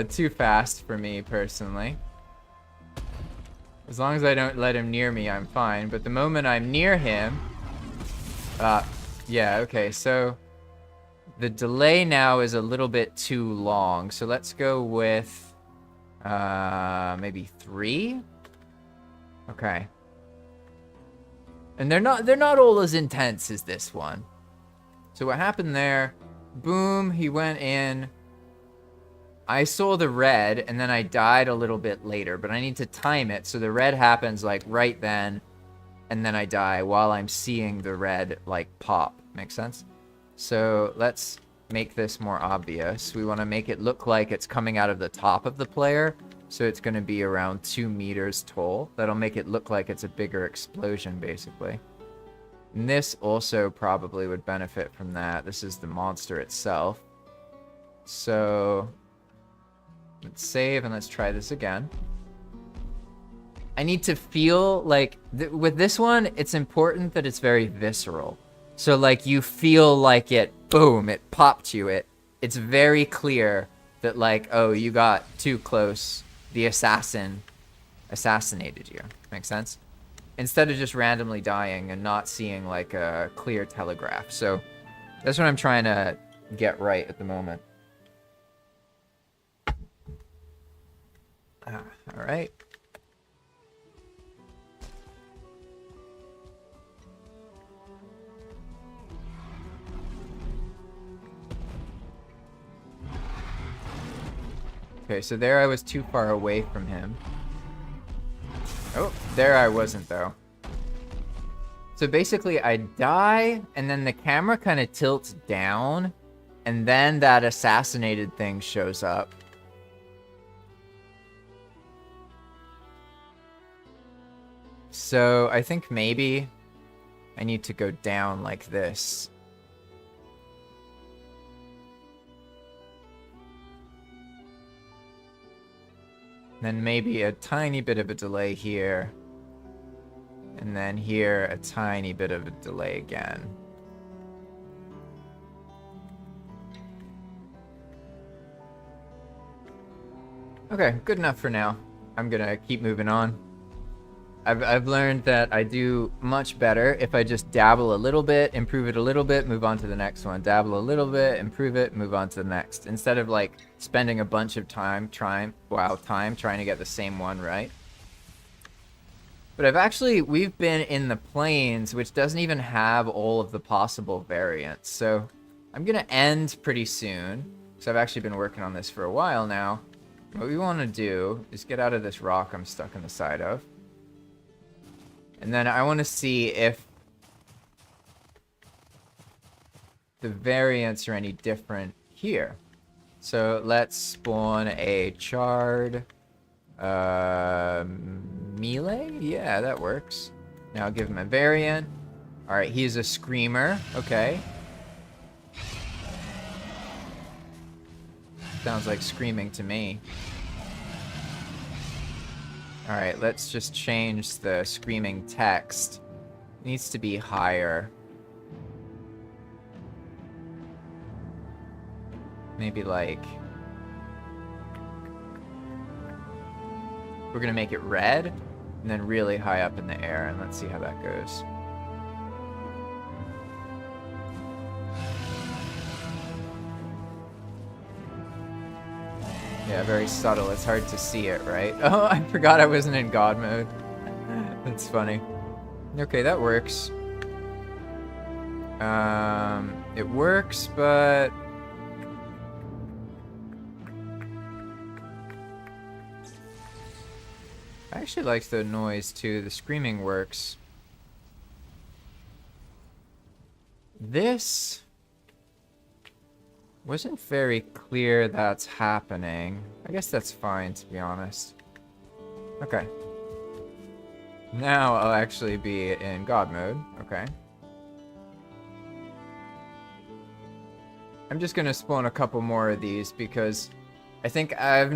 Too fast for me, personally. As long as I don't let him near me, I'm fine. But the moment I'm near him... yeah, okay, so the delay now is a little bit too long. So let's go with, maybe 3? Okay. And they're not all as intense as this one. So what happened there, boom, he went in. I saw the red, and then I died a little bit later, but I need to time it so the red happens, like, right then. And then I die while I'm seeing the red, like, pop. Makes sense? So let's make this more obvious. We want to make it look like it's coming out of the top of the player. So it's going to be around 2 meters tall. That'll make it look like it's a bigger explosion, basically. And this also probably would benefit from that. This is the monster itself. So let's save and let's try this again. I need to feel like, with this one, it's important that it's very visceral. So, like, you feel like it, boom, it popped you. It's very clear that, like, oh, you got too close. The assassin assassinated you. Make sense? Instead of just randomly dying and not seeing, like, a clear telegraph. So, that's what I'm trying to get right at the moment. All right. Okay, so there I was too far away from him. Oh, there I wasn't, though. So basically, I die, and then the camera kind of tilts down, and then that assassinated thing shows up. So I think maybe I need to go down like this. Then maybe a tiny bit of a delay here. And then here, a tiny bit of a delay again. Okay, good enough for now. I'm gonna keep moving on. I've learned that I do much better if I just dabble a little bit, improve it a little bit, move on to the next one. Dabble a little bit, improve it, move on to the next. Instead of like spending a bunch of time trying to get the same one right. But we've been in the plains, which doesn't even have all of the possible variants. So I'm gonna end pretty soon, because I've actually been working on this for a while now. What we want to do is get out of this rock I'm stuck on the side of. And then I want to see if the variants are any different here. So let's spawn a charred melee? Yeah, that works. Now I'll give him a variant. Alright, he's a screamer. Okay. Sounds like screaming to me. Alright, let's just change the screaming text. It needs to be higher. Maybe like... We're gonna make it red, and then really high up in the air, and let's see how that goes. Yeah, very subtle. It's hard to see it, right? Oh, I forgot I wasn't in God mode. That's funny. Okay, that works. It works, but... I actually like the noise, too. The screaming works. This... wasn't very clear that's happening. I guess that's fine, to be honest. Okay. Now I'll actually be in God mode. Okay. I'm just gonna spawn a couple more of these because I think I've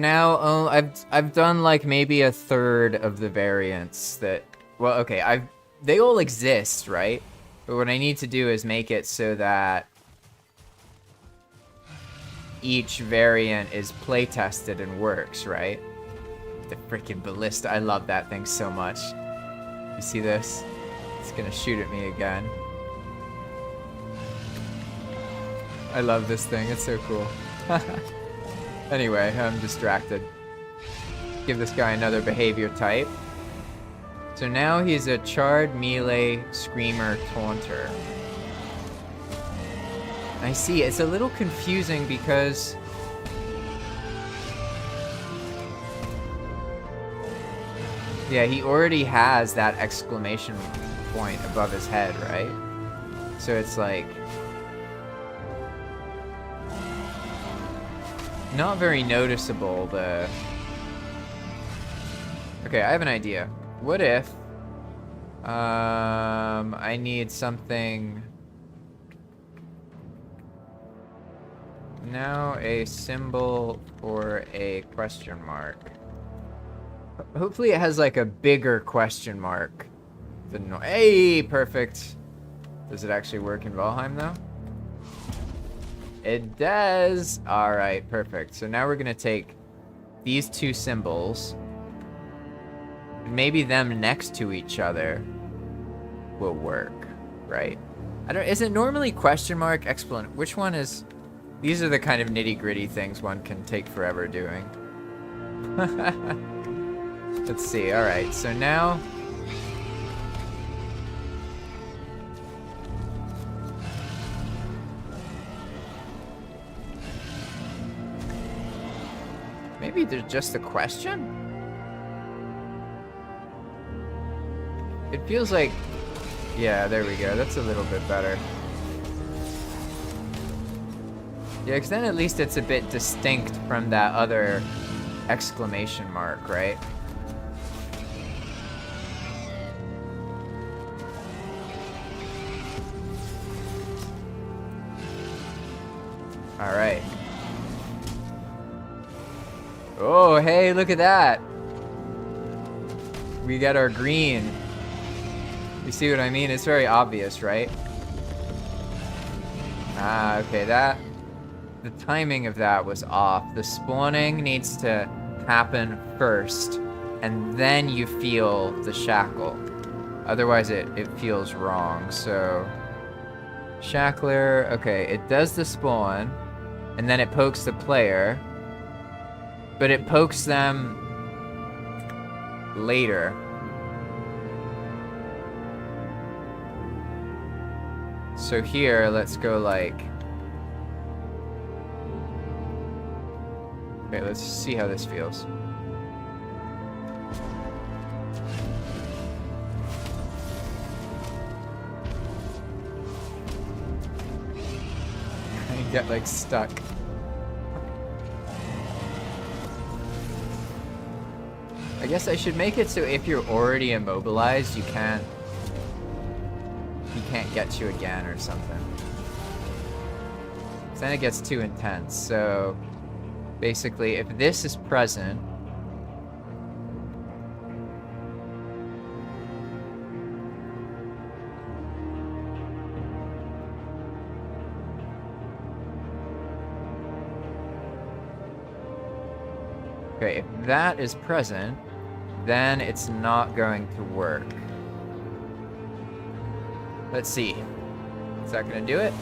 done like maybe a third of the variants that, well, okay, they all exist, right? But what I need to do is make it so that each variant is play tested and works, right? The freaking ballista, I love that thing so much. You see this? It's gonna shoot at me again. I love this thing, it's so cool. Anyway, I'm distracted. Give this guy another behavior type. So now he's a charred melee screamer taunter. I see, it's a little confusing because yeah, he already has that exclamation point above his head, right? So it's like not very noticeable, the... Okay, I have an idea. What if I need something... Now a symbol for a question mark. Hopefully it has like a bigger question mark than hey, perfect. Does it actually work in Valheim though? It does. All right, perfect. So now we're gonna take these two symbols, and maybe them next to each other will work, right? Is it normally question mark exclamation? Which one is? These are the kind of nitty-gritty things one can take forever doing. Let's see. All right, so now Maybe there's just a question? It feels like... Yeah, there we go. That's a little bit better. Yeah, because then at least it's a bit distinct from that other exclamation mark, right? All right. Oh, hey, look at that. We got our green. You see what I mean? It's very obvious, right? Ah, okay, that... The timing of that was off. The spawning needs to happen first, and then you feel the shackle. Otherwise, it feels wrong, so... Shackler, okay, it does the spawn, and then it pokes the player, but it pokes them later. So here, let's go like... Okay, let's see how this feels. I get like stuck. I guess I should make it so if you're already immobilized, he can't get you again or something. 'Cause then it gets too intense. So basically, if this is present, okay, if that is present, then it's not going to work. Let's see. Is that gonna do it?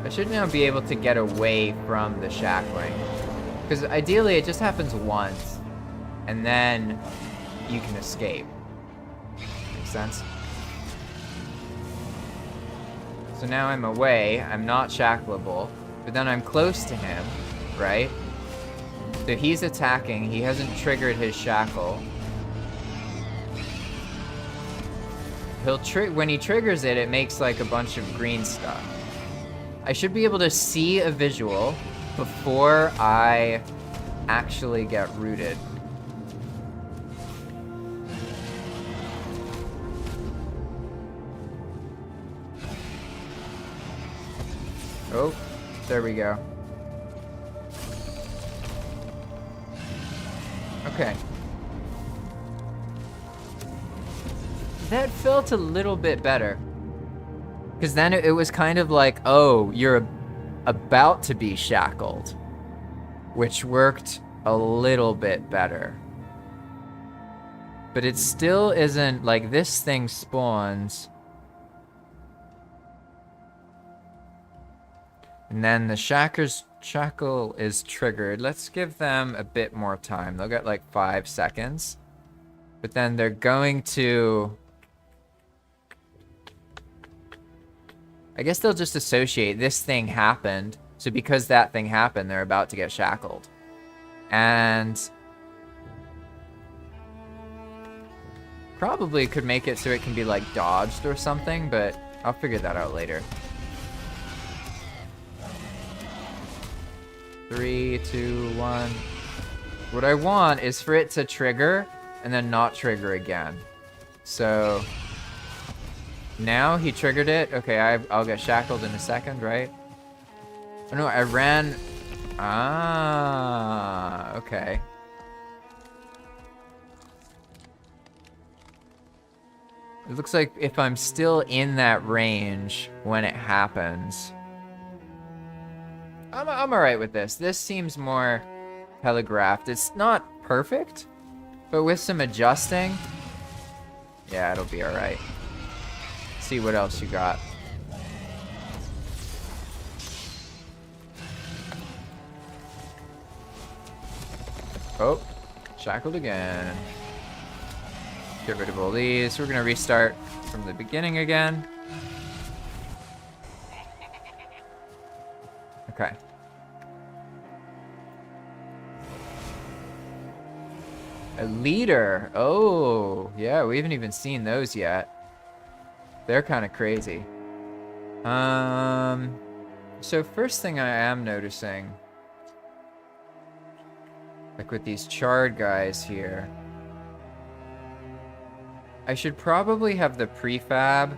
I should now be able to get away from the shackling. Because ideally it just happens once, and then you can escape. Makes sense? So now I'm away, I'm not shackleable, but then I'm close to him, right? So he's attacking, he hasn't triggered his shackle. When he triggers it, it makes like a bunch of green stuff. I should be able to see a visual before I actually get rooted. Oh, there we go. Okay. That felt a little bit better. Because then it was kind of like, oh, you're about to be shackled. Which worked a little bit better. But it still isn't, like, this thing spawns. And then the shackle is triggered. Let's give them a bit more time. They'll get like 5 seconds. But then they're going to... I guess they'll just associate this thing happened. So because that thing happened, they're about to get shackled. And... probably could make it so it can be like dodged or something, but I'll figure that out later. 3, 2, 1. What I want is for it to trigger and then not trigger again. So now he triggered it. Okay, I'll get shackled in a second, right? Oh no, I ran. Ah, okay. It looks like if I'm still in that range when it happens, I'm alright with this. This seems more telegraphed. It's not perfect, but with some adjusting, yeah, it'll be alright. See what else you got. Oh, shackled again. Get rid of all these. We're gonna restart from the beginning again. Okay. A leader. Oh, yeah, we haven't even seen those yet. They're kind of crazy. So first thing I am noticing, like with these charred guys here, I should probably have the prefab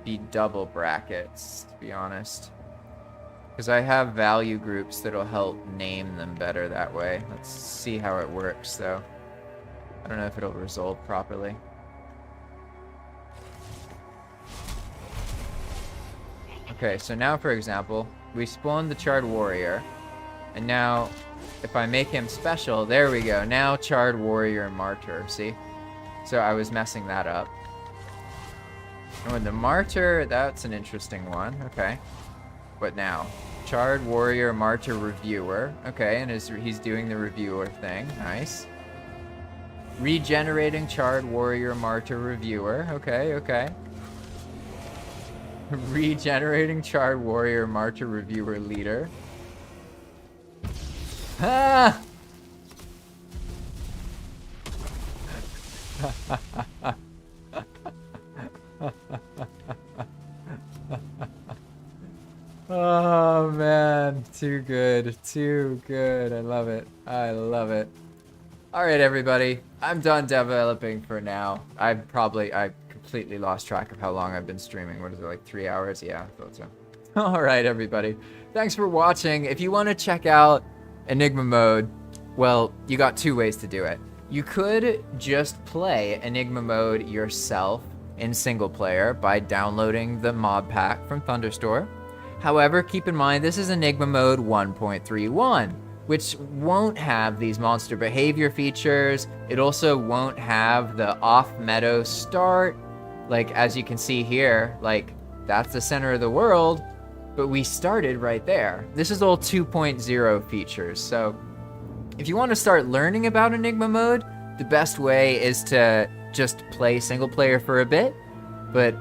be double brackets, to be honest. Because I have value groups that'll help name them better that way. Let's see how it works, though. I don't know if it'll resolve properly. Okay, so now, for example, we spawned the Charred Warrior. And now, if I make him special, there we go. Now, Charred Warrior Martyr, see? So I was messing that up. And with the Martyr, that's an interesting one. Okay. What now? Charred Warrior Martyr Reviewer. Okay, and he's doing the reviewer thing. Nice. Regenerating Charred Warrior Martyr Reviewer. Okay, okay. Regenerating Charred Warrior Martyr Reviewer Leader. Ah! Oh man, too good, too good. I love it. I love it. All right, everybody, I'm done developing for now. I completely lost track of how long I've been streaming. What is it, like 3 hours? Yeah, I thought so. All right, everybody, thanks for watching. If you want to check out Enigma Mode, well, you got two ways to do it. You could just play Enigma Mode yourself in single player by downloading the mod pack from Thunderstore. However, keep in mind this is Enigma Mode 1.31, which won't have these monster behavior features. It also won't have the off-meadow start. Like, as you can see here, like, that's the center of the world, but we started right there. This is all 2.0 features, so if you want to start learning about Enigma Mode, the best way is to just play single player for a bit, but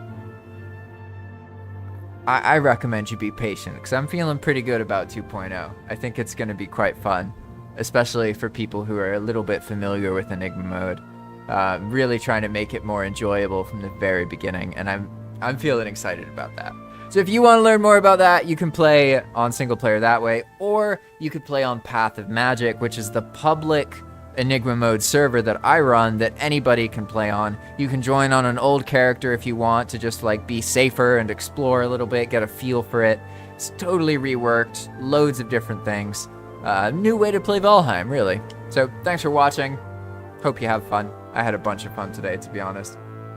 I recommend you be patient, because I'm feeling pretty good about 2.0. I think it's going to be quite fun, especially for people who are a little bit familiar with Enigma Mode. Really trying to make it more enjoyable from the very beginning, and I'm feeling excited about that. So if you want to learn more about that, you can play on single player that way, or you could play on Path of Magic, which is the public Enigma Mode server that I run that anybody can play on. You can join on an old character if you want to just like be safer and explore a little bit, get a feel for it. It's totally reworked, loads of different things. New way to play Valheim, really. So thanks for watching. Hope you have fun. I had a bunch of fun today, to be honest.